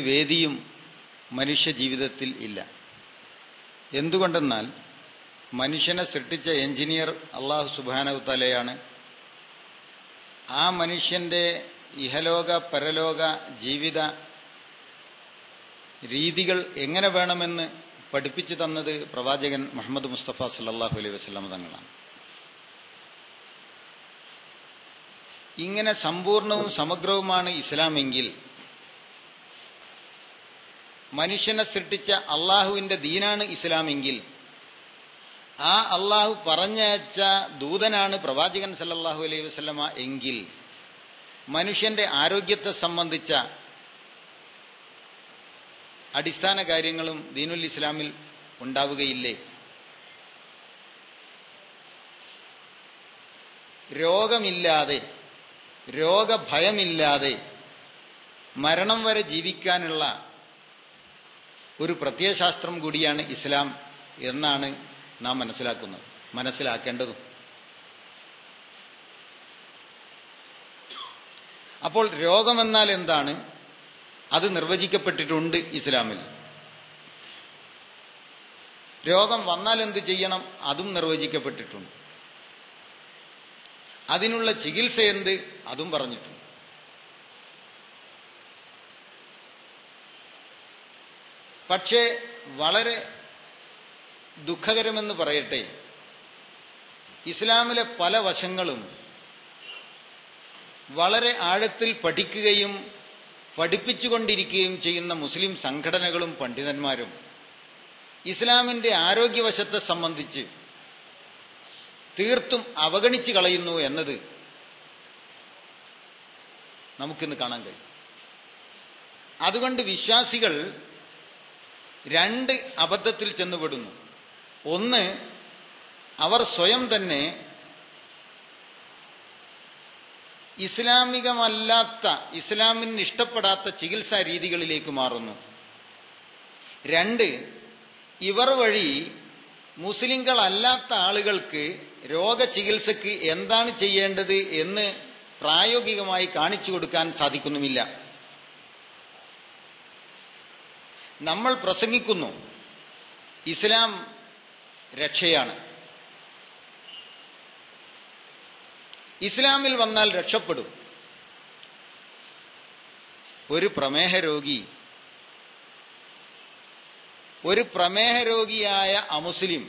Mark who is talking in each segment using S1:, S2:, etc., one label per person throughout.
S1: വേദിയും മനുഷ്യ ജീവിതത്തിൽ ഇല്ല. എന്തുകൊണ്ടെന്നാൽ മനുഷ്യനെ സൃഷ്ടിച്ച എഞ്ചിനീയർ അല്ലാഹു സുബ്ഹാനഹു തആലയാണ്. ആ മനുഷ്യന്റെ ഇഹലോക പരലോക ജീവിത രീതികൾ എങ്ങനെ വേണമെന്ന് പഠിപ്പിച്ചു തന്നത് പ്രവാചകൻ മുഹമ്മദ് മുസ്തഫ സല്ലല്ലാഹു അലൈഹി വസല്ലം തങ്ങളാണ്. ഇങ്ങനെ സമ്പൂർണവും സമഗ്രവുമാണ് ഇസ്ലാമെങ്കിൽ മനുഷ്യനെ സൃഷ്ടിച്ച അള്ളാഹുവിന്റെ ദീനാണ് ഇസ്ലാമെങ്കിൽ ആ അള്ളാഹു പറഞ്ഞയച്ച ദൂതനാണ് പ്രവാചകൻ സല്ലല്ലാഹു അലൈഹി വസല്ലമ എങ്കിൽ മനുഷ്യന്റെ ആരോഗ്യത്തെ സംബന്ധിച്ച അടിസ്ഥാന കാര്യങ്ങളും ദീനുൽ ഇസ്ലാമിൽ ഉണ്ടാവുകയില്ലേ? രോഗമില്ലാതെ, രോഗഭയമില്ലാതെ മരണം വരെ ജീവിക്കാനുള്ള ഒരു പ്രത്യയശാസ്ത്രം കൂടിയാണ് ഇസ്ലാം എന്നാണ് നാം മനസ്സിലാക്കേണ്ടതും. അപ്പോൾ രോഗമെന്നാൽ എന്താണ്? അത് നിർവചിക്കപ്പെട്ടിട്ടുണ്ട് ഇസ്ലാമിൽ. രോഗം വന്നാൽ എന്ത് ചെയ്യണം? അതും നിർവചിക്കപ്പെട്ടിട്ടുണ്ട്. അതിനുള്ള ചികിത്സ എന്ത്? അതും പറഞ്ഞിട്ടുണ്ട്. പക്ഷേ വളരെ ദുഃഖകരമെന്ന് പറയട്ടെ, ഇസ്ലാമിലെ പല വശങ്ങളും വളരെ ആഴത്തിൽ പഠിക്കുകയും പഠിപ്പിച്ചുകൊണ്ടിരിക്കുകയും ചെയ്യുന്ന മുസ്ലിം സംഘടനകളും പണ്ഡിതന്മാരും ഇസ്ലാമിന്റെ ആരോഗ്യവശത്തെ സംബന്ധിച്ച് തീർത്തും അവഗണിച്ചു കളയുന്നു എന്നത് നമുക്കിന്ന് കാണാൻ കഴിയും. അതുകൊണ്ട് വിശ്വാസികൾ രണ്ട് അബദ്ധത്തിൽ ചെന്നുപെടുന്നു. ഒന്ന്, അവർ സ്വയം തന്നെ ഇസ്ലാമികമല്ലാത്ത, ഇസ്ലാമിന് ഇഷ്ടപ്പെടാത്ത ചികിത്സാ രീതികളിലേക്ക് മാറുന്നു. രണ്ട്, ഇവർ വഴി മുസ്ലിങ്ങളല്ലാത്ത ആളുകൾക്ക് രോഗചികിത്സക്ക് എന്താണ് ചെയ്യേണ്ടത് എന്ന് പ്രായോഗികമായി കാണിച്ചു കൊടുക്കാൻ സാധിക്കുന്നുമില്ല. നമ്മൾ പ്രസംഗിക്കുന്നു ഇസ്ലാം രക്ഷയാണ്, ഇസ്ലാമിൽ വന്നാൽ രക്ഷപ്പെടും. ഒരു പ്രമേഹ രോഗിയായ അമുസ്ലിം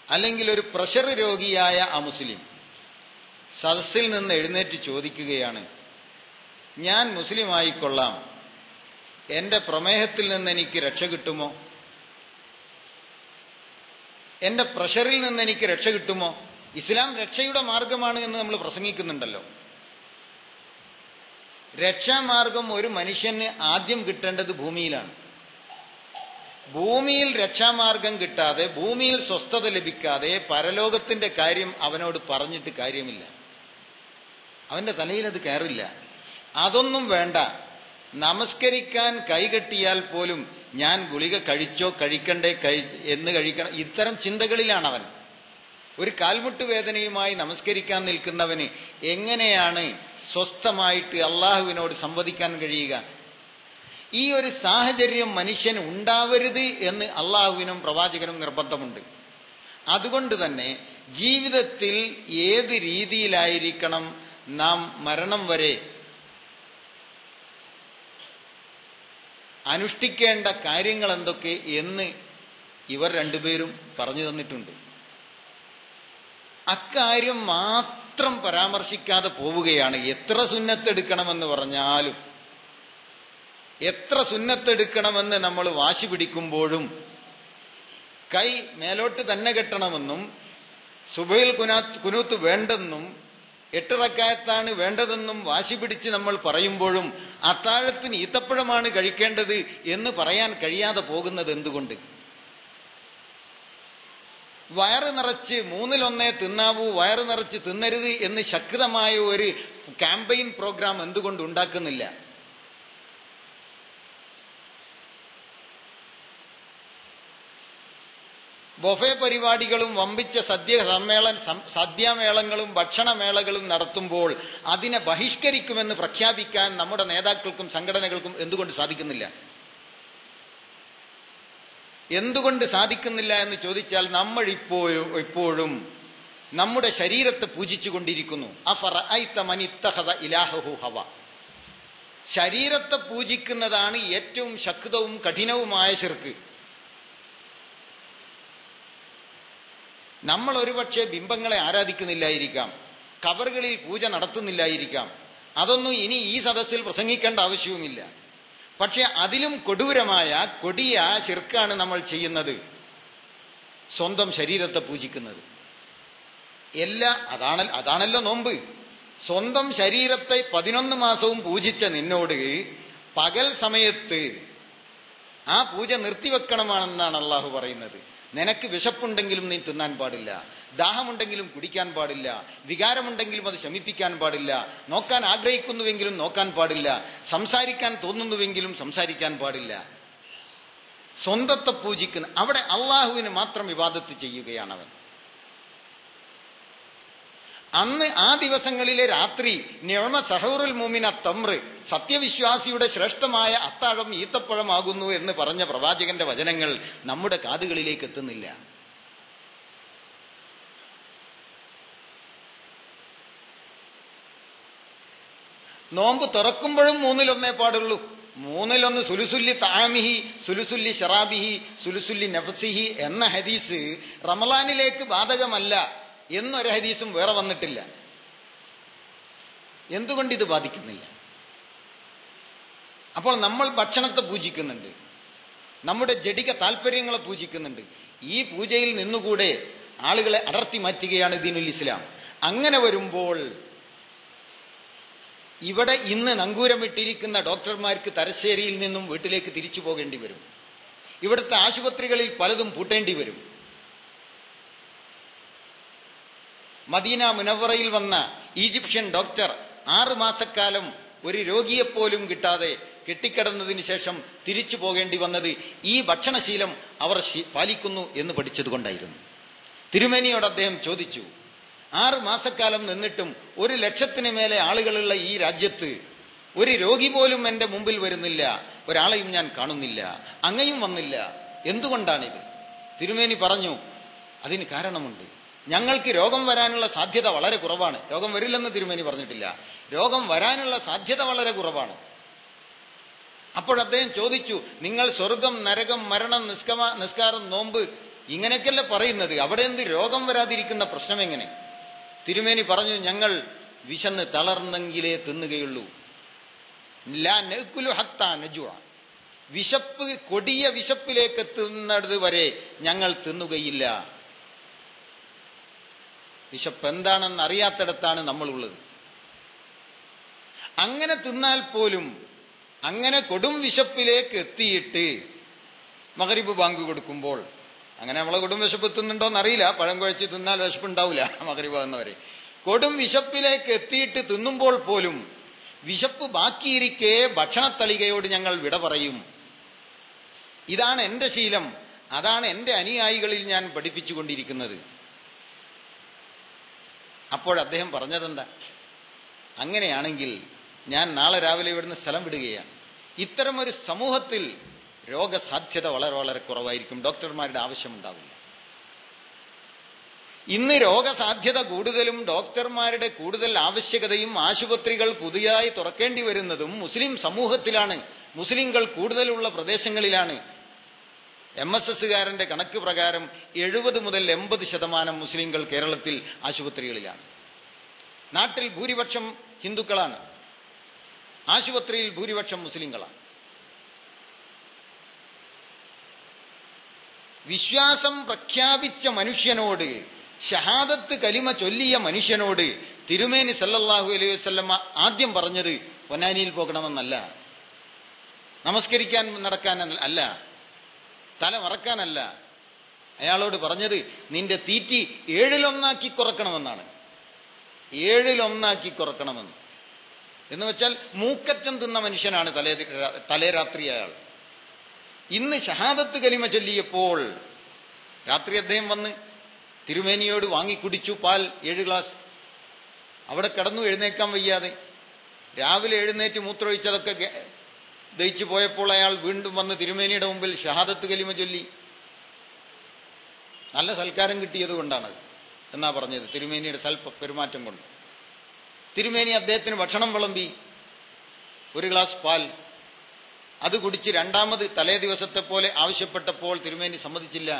S1: അല്ലെങ്കിൽ ഒരു പ്രഷർ രോഗിയായ അമുസ്ലിം സദസ്സിൽ നിന്ന് എഴുന്നേറ്റ് ചോദിക്കുകയാണ്, ഞാൻ മുസ്ലിം ആയിക്കൊള്ളാം, എന്റെ പ്രമേഹത്തിൽ നിന്ന് എനിക്ക് രക്ഷ കിട്ടുമോ? എന്റെ പ്രഷറിൽ നിന്ന് എനിക്ക് രക്ഷ കിട്ടുമോ? ഇസ്ലാം രക്ഷയുടെ മാർഗമാണ് എന്ന് നമ്മൾ പ്രസംഗിക്കുന്നുണ്ടല്ലോ. രക്ഷാമാർഗം ഒരു മനുഷ്യന് ആദ്യം കിട്ടേണ്ടത് ഭൂമിയിലാണ്. ഭൂമിയിൽ രക്ഷാമാർഗം കിട്ടാതെ, ഭൂമിയിൽ സ്വസ്ഥത ലഭിക്കാതെ പരലോകത്തിന്റെ കാര്യം അവനോട് പറഞ്ഞിട്ട് കാര്യമില്ല. അവന്റെ തലയിൽ അത് കയറില്ല. അതൊന്നും വേണ്ട. നമസ്കരിക്കാൻ കൈകെട്ടിയാൽ പോലും ഞാൻ ഗുളിക കഴിച്ചോ കഴിക്കണ്ടേ എന്ന് കഴിക്കണം, ഇത്തരം ചിന്തകളിലാണ് അവൻ. ഒരു കാൽമുട്ട് വേദനയുമായി നമസ്കരിക്കാൻ നിൽക്കുന്നവന് എങ്ങനെയാണ് സ്വസ്ഥമായിട്ട് അള്ളാഹുവിനോട് സംവദിക്കാൻ കഴിയുക? ഈ ഒരു സാഹചര്യം മനുഷ്യന് ഉണ്ടാവരുത് എന്ന് അള്ളാഹുവിനും പ്രവാചകനും നിർബന്ധമുണ്ട്. അതുകൊണ്ട് തന്നെ ജീവിതത്തിൽ ഏത് രീതിയിലായിരിക്കണം നാം മരണം വരെ അനുഷ്ഠിക്കേണ്ട കാര്യങ്ങൾ എന്തൊക്കെ എന്ന് ഇവർ രണ്ടുപേരും പറഞ്ഞു തന്നിട്ടുണ്ട്. അക്കാര്യം മാത്രം പരാമർശിക്കാതെ പോവുകയാണ്. എത്ര സുന്നത്തെടുക്കണമെന്ന് പറഞ്ഞാലും, എത്ര സുന്നത്തെടുക്കണമെന്ന് നമ്മൾ വാശി പിടിക്കുമ്പോഴും കൈ മേലോട്ട് തന്നെ കെട്ടണമെന്നും സുബഹിൽ കുനൂത്ത് വേണ്ടെന്നും 8 റക്അത്താണ് വേണ്ടതെന്നും വാശി പിടിച്ച് നമ്മൾ പറയുമ്പോഴും അത്താഴത്തിന് ഈത്തപ്പഴമാണ് കഴിക്കേണ്ടത് എന്ന് പറയാൻ കഴിയാതെ പോകുന്നത് എന്തുകൊണ്ട്? വയറ് നിറച്ച് 1/3 തിന്നാവൂ, വയറ് നിറച്ച് തിന്നരുത് എന്ന് ശക്തമായ ഒരു ക്യാമ്പയിൻ പ്രോഗ്രാം എന്തുകൊണ്ട് ഉണ്ടാക്കുന്നില്ല? ബൊഫെ പരിപാടികളും വമ്പിച്ച സദ്യാമേളങ്ങളും ഭക്ഷണമേളകളും നടത്തുമ്പോൾ അതിനെ ബഹിഷ്കരിക്കുമെന്ന് പ്രഖ്യാപിക്കാൻ നമ്മുടെ നേതാക്കൾക്കും സംഘടനകൾക്കും എന്തുകൊണ്ട് സാധിക്കുന്നില്ല? എന്തുകൊണ്ട് സാധിക്കുന്നില്ല എന്ന് ചോദിച്ചാൽ, നമ്മൾ ഇപ്പോഴും നമ്മുടെ ശരീരത്തെ പൂജിച്ചുകൊണ്ടിരിക്കുന്നു. അഫറഅയ്ത മൻ ഇത്തഖദ ഇലാഹഹു ഹവ. ശരീരത്തെ പൂജിക്കുന്നതാണ് ഏറ്റവും ശക്തവും കഠിനവുമായ ശിർക്ക്. നമ്മൾ ഒരുപക്ഷെ ബിംബങ്ങളെ ആരാധിക്കുന്നില്ലായിരിക്കാം, കബറുകളിൽ പൂജ നടത്തുന്നില്ലായിരിക്കാം. അതൊന്നും ഇനി ഈ സദസ്സിൽ പ്രസംഗിക്കേണ്ട ആവശ്യവുമില്ല. പക്ഷെ അതിലും കൊടൂരമായ കൊടിയ ശിർക്കാണ് നമ്മൾ ചെയ്യുന്നത്, സ്വന്തം ശരീരത്തെ പൂജിക്കുന്നത്. അതാണല്ലോ നോമ്പ്. സ്വന്തം ശരീരത്തെ 11 മാസവും പൂജിച്ച നിന്നോട് പകൽ സമയത്ത് ആ പൂജ നിർത്തിവെക്കണമെന്നാണ് അള്ളാഹു പറയുന്നത്. നിനക്ക് വിശപ്പുണ്ടെങ്കിലും നീ തിന്നാൻ പാടില്ല, ദാഹമുണ്ടെങ്കിലും കുടിക്കാൻ പാടില്ല, വികാരമുണ്ടെങ്കിലും അത് ശമിപ്പിക്കാൻ പാടില്ല, നോക്കാൻ ആഗ്രഹിക്കുന്നുവെങ്കിലും നോക്കാൻ പാടില്ല, സംസാരിക്കാൻ തോന്നുന്നുവെങ്കിലും സംസാരിക്കാൻ പാടില്ല. സ്വന്തത്തെ പൂജിക്കുന്ന, അവിടെ അള്ളാഹുവിന് മാത്രം ഇബാദത്ത് ചെയ്യുകയാണവൻ. അന്ന് ആ ദിവസങ്ങളിലെ രാത്രി നിഅമ സഹൂറുൽ മുഅ്മിന തംറ്, സത്യവിശ്വാസിയുടെ ശ്രേഷ്ഠമായ അത്താഴം ഈത്തപ്പഴമാകുന്നു എന്ന് പറഞ്ഞ പ്രവാചകന്റെ വചനങ്ങൾ നമ്മുടെ കാതുകളിലേക്ക് എത്തുന്നില്ല. നോമ്പ് തുറക്കുമ്പോഴും 1/3 പാടുള്ളൂ. 1/3 സുലുസുല്ലി തആമിഹി സുലുസുല്ലി ശറാബിഹി സുലുസുല്ലി നഫ്സിഹി എന്ന ഹദീസ് റമളാനിലേക്ക് ബാധകമല്ല എന്നൊരു ഹദീസും വേറെ വന്നിട്ടില്ല. എന്തുകൊണ്ട് ഇത് ബാധിക്കുന്നില്ല? അപ്പോൾ നമ്മൾ ഭക്ഷണത്തെ പൂജിക്കുന്നുണ്ട്, നമ്മുടെ ജഡിക താല്പര്യങ്ങളെ പൂജിക്കുന്നുണ്ട്. ഈ പൂജയിൽ നിന്നുകൂടെ ആളുകളെ അടർത്തി മാറ്റുകയാണ് ദീനുൽ ഇസ്ലാം. അങ്ങനെ വരുമ്പോൾ ഇവിടെ ഇന്ന് നങ്കൂരമിട്ടിരിക്കുന്ന ഡോക്ടർമാർക്ക് തലശ്ശേരിയിൽ നിന്നും വീട്ടിലേക്ക് തിരിച്ചു പോകേണ്ടി വരും. ഇവിടുത്തെ ആശുപത്രികളിൽ പലതും പൂട്ടേണ്ടി വരും. മദീന മുനവ്വറയിൽ വന്ന ഈജിപ്ഷ്യൻ ഡോക്ടർ 6 മാസക്കാലം ഒരു രോഗിയെപ്പോലും കിട്ടാതെ കെട്ടിക്കിടന്നതിന് ശേഷം തിരിച്ചു പോകേണ്ടി വന്നത് ഈ ഭക്ഷണശീലം അവർ പാലിക്കുന്നു എന്ന് പഠിച്ചതുകൊണ്ടായിരുന്നു. തിരുമേനിയോട് അദ്ദേഹം ചോദിച്ചു, 6 മാസക്കാലം നിന്നിട്ടും 1,00,000-ന് മേലെ ആളുകളുള്ള ഈ രാജ്യത്ത് ഒരു രോഗി പോലും എന്റെ മുമ്പിൽ വരുന്നില്ല, ഒരാളെയും ഞാൻ കാണുന്നില്ല, അങ്ങയും വന്നില്ല, എന്തുകൊണ്ടാണിത്? തിരുമേനി പറഞ്ഞു, അതിന് കാരണമുണ്ട്. ഞങ്ങൾക്ക് രോഗം വരാനുള്ള സാധ്യത വളരെ കുറവാണ്. രോഗം വരില്ലെന്ന് തിരുമേനി പറഞ്ഞിട്ടില്ല, രോഗം വരാനുള്ള സാധ്യത വളരെ കുറവാണ്. അപ്പോൾ അദ്ദേഹം ചോദിച്ചു, നിങ്ങൾ സ്വർഗം, നരകം, മരണം, നിസ്കാരം, നോമ്പ് ഇങ്ങനെയൊക്കെയല്ലേ പറയുന്നത്, അവിടെ എന്ത് രോഗം വരാതിരിക്കുന്ന പ്രശ്നം എങ്ങനെ? തിരുമേനി പറഞ്ഞു, ഞങ്ങൾ വിശന്ന് തളർന്നെങ്കിലേ തിന്നുകയുള്ളൂ. ലാ നഅ്കുലു ഹത്താ നജുഅ. വിശപ്പ്, കൊടിയ വിശപ്പിലേക്ക് എത്തുന്നത് വരെ ഞങ്ങൾ തിന്നുകയില്ല. വിശപ്പ് എന്താണെന്ന് അറിയാത്തിടത്താണ് നമ്മളുള്ളത്. അങ്ങനെ തിന്നാൽ പോലും, അങ്ങനെ കൊടും വിശപ്പിലേക്ക് എത്തിയിട്ട് മഗ്രിബ് ബാങ്ക് കൊടുക്കുമ്പോൾ, അങ്ങനെ നമ്മളെ കൊടും വിശപ്പ് എത്തുന്നുണ്ടോന്ന് അറിയില്ല, പഴം കുഴച്ച് തിന്നാൽ വിശപ്പുണ്ടാവില്ല മഗ്രിബ് ആകുന്നവരെ. കൊടും വിശപ്പിലേക്ക് എത്തിയിട്ട് തിന്നുമ്പോൾ പോലും വിശപ്പ് ബാക്കിയിരിക്കെ ഭക്ഷണത്തളികയോട് ഞങ്ങൾ വിട പറയും. ഇതാണ് എന്റെ ശീലം, അതാണ് എന്റെ അനുയായികളിൽ ഞാൻ പഠിപ്പിച്ചുകൊണ്ടിരിക്കുന്നത്. അപ്പോൾ അദ്ദേഹം പറഞ്ഞതെന്താ? അങ്ങനെയാണെങ്കിൽ ഞാൻ നാളെ രാവിലെ ഇവിടുന്ന് സ്ഥലം വിടുകയാണ്. ഇത്തരമൊരു സമൂഹത്തിൽ രോഗസാധ്യത വളരെ വളരെ കുറവായിരിക്കും, ഡോക്ടർമാരുടെ ആവശ്യമുണ്ടാവില്ല. ഇന്ന് രോഗസാധ്യത കൂടുതലും ഡോക്ടർമാരുടെ കൂടുതൽ ആവശ്യകതയും ആശുപത്രികൾ പുതിയതായി തുറക്കേണ്ടി വരുന്നതും മുസ്ലിം സമൂഹത്തിലാണ്, മുസ്ലിങ്ങൾ കൂടുതലുള്ള പ്രദേശങ്ങളിലാണ്. MSSകാരന്റെ കണക്ക് പ്രകാരം 70 മുതൽ 80% മുസ്ലിങ്ങൾ കേരളത്തിൽ ആശുപത്രികളിലാണ്. നാട്ടിൽ ഭൂരിപക്ഷം ഹിന്ദുക്കളാണ്, ആശുപത്രിയിൽ ഭൂരിപക്ഷം മുസ്ലിങ്ങളാണ്. വിശ്വാസം പ്രഖ്യാപിച്ച മനുഷ്യനോട്, ഷഹാദത്ത് കലിമ ചൊല്ലിയ മനുഷ്യനോട് തിരുമേനി സല്ലല്ലാഹു അലൈഹി വസല്ലമ ആദ്യം പറഞ്ഞത് പൊന്നാനിയിൽ പോകണമെന്നല്ല, നമസ്കരിക്കാൻ നടക്കാൻ അല്ല, തല മറക്കാനല്ല. അയാളോട് പറഞ്ഞത് നിന്റെ തീറ്റി 7-1 കുറക്കണമെന്നാണ്. 7-1 കുറക്കണമെന്ന് എന്ന് വെച്ചാൽ മൂക്കറ്റം തിന്ന മനുഷ്യനാണ് തലേ രാത്രി അയാൾ. ഇന്ന് ഷഹാദത്ത് കലിമ ചൊല്ലിയപ്പോൾ രാത്രി അദ്ദേഹം വന്ന് തിരുമേനിയോട് വാങ്ങിക്കുടിച്ചു പാൽ 7 ഗ്ലാസ്. അവിടെ കിടന്നു എഴുന്നേക്കാൻ വയ്യാതെ. രാവിലെ എഴുന്നേറ്റ് മൂത്രമൊഴിച്ചതൊക്കെ ദഹിച്ചു പോയപ്പോൾ അയാൾ വീണ്ടും വന്ന് തിരുമേനിയുടെ മുമ്പിൽ ഷഹാദത്ത് കലിമ ചൊല്ലി. നല്ല സൽക്കാരം കിട്ടിയത് കൊണ്ടാണ് എന്നാ പറഞ്ഞത്, തിരുമേനിയുടെ പെരുമാറ്റം കൊണ്ട്. തിരുമേനി അദ്ദേഹത്തിന് ഭക്ഷണം വിളമ്പി, 1 ഗ്ലാസ് പാൽ. അത് കുടിച്ച് രണ്ടാമത് തലേ ദിവസത്തെ പോലെ ആവശ്യപ്പെട്ടപ്പോൾ തിരുമേനി സമ്മതിച്ചില്ല.